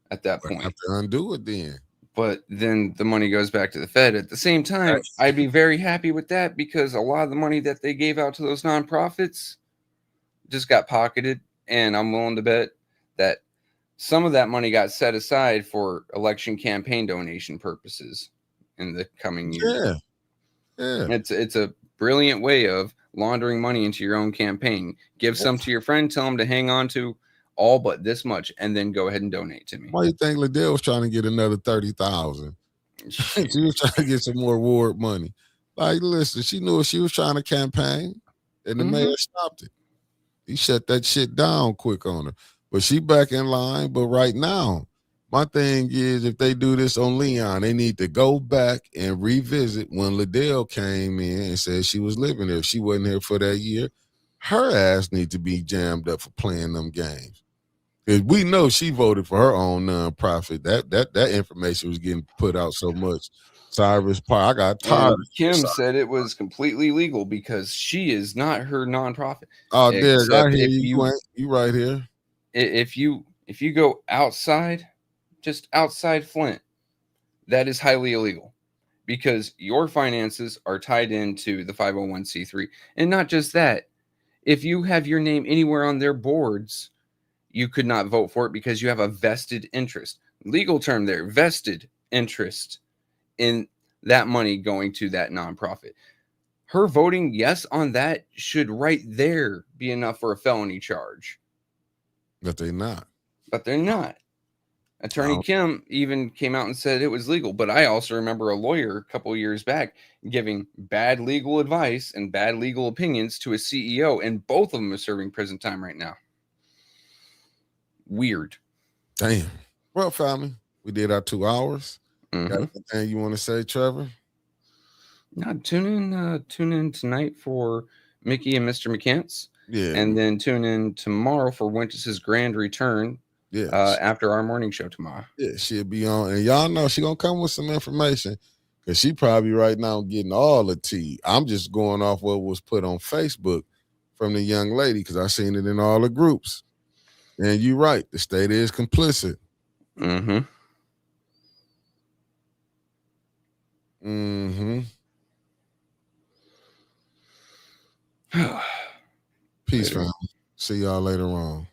at that point. Have to undo it then. But then the money goes back to the Fed. At the same time, I'd be very happy with that because a lot of the money that they gave out to those nonprofits just got pocketed. And I'm willing to bet that some of that money got set aside for election campaign donation purposes in the coming years. Yeah. It's a brilliant way of laundering money into your own campaign. Give some to your friend, tell them to hang on to all but this much, and then go ahead and donate to me. Why do you think Liddell was trying to get another 30,000? She was trying to get some more ward money. Like, listen, she knew she was trying to campaign, and the mayor stopped it. He shut that shit down quick on her. But she back in line. But right now, my thing is, if they do this on Leon, they need to go back and revisit when Liddell came in and said she was living there. If she wasn't here for that year, her ass need to be jammed up for playing them games. Because we know she voted for her own nonprofit. That information was getting put out so much. Cyrus Park, I got tired. And Kim said it was completely legal because she is not her nonprofit. Oh, Derek, I hear you. You right here. If you go outside, just outside Flint, that is highly illegal because your finances are tied into the 501c3. And not just that, if you have your name anywhere on their boards, you could not vote for it because you have a vested interest. Legal term there, vested interest in that money going to that nonprofit. Her voting yes on that should right there be enough for a felony charge. But they're not. Attorney Kim even came out and said it was legal. But I also remember a lawyer a couple of years back giving bad legal advice and bad legal opinions to a CEO, and both of them are serving prison time right now. Weird. Damn. Well, family, we did our 2 hours. Got anything you want to say, Trevor? No, tune in tonight for Mickey and Mr. McCants. Yeah. And then tune in tomorrow for Winters' grand return. Yeah. After our morning show tomorrow. Yeah, she'll be on. And y'all know she gonna come with some information. Because she probably right now getting all the tea. I'm just going off what was put on Facebook from the young lady because I seen it in all the groups. And you're right. The state is complicit. Mm-hmm. Mm-hmm. Peace, family. See y'all later on.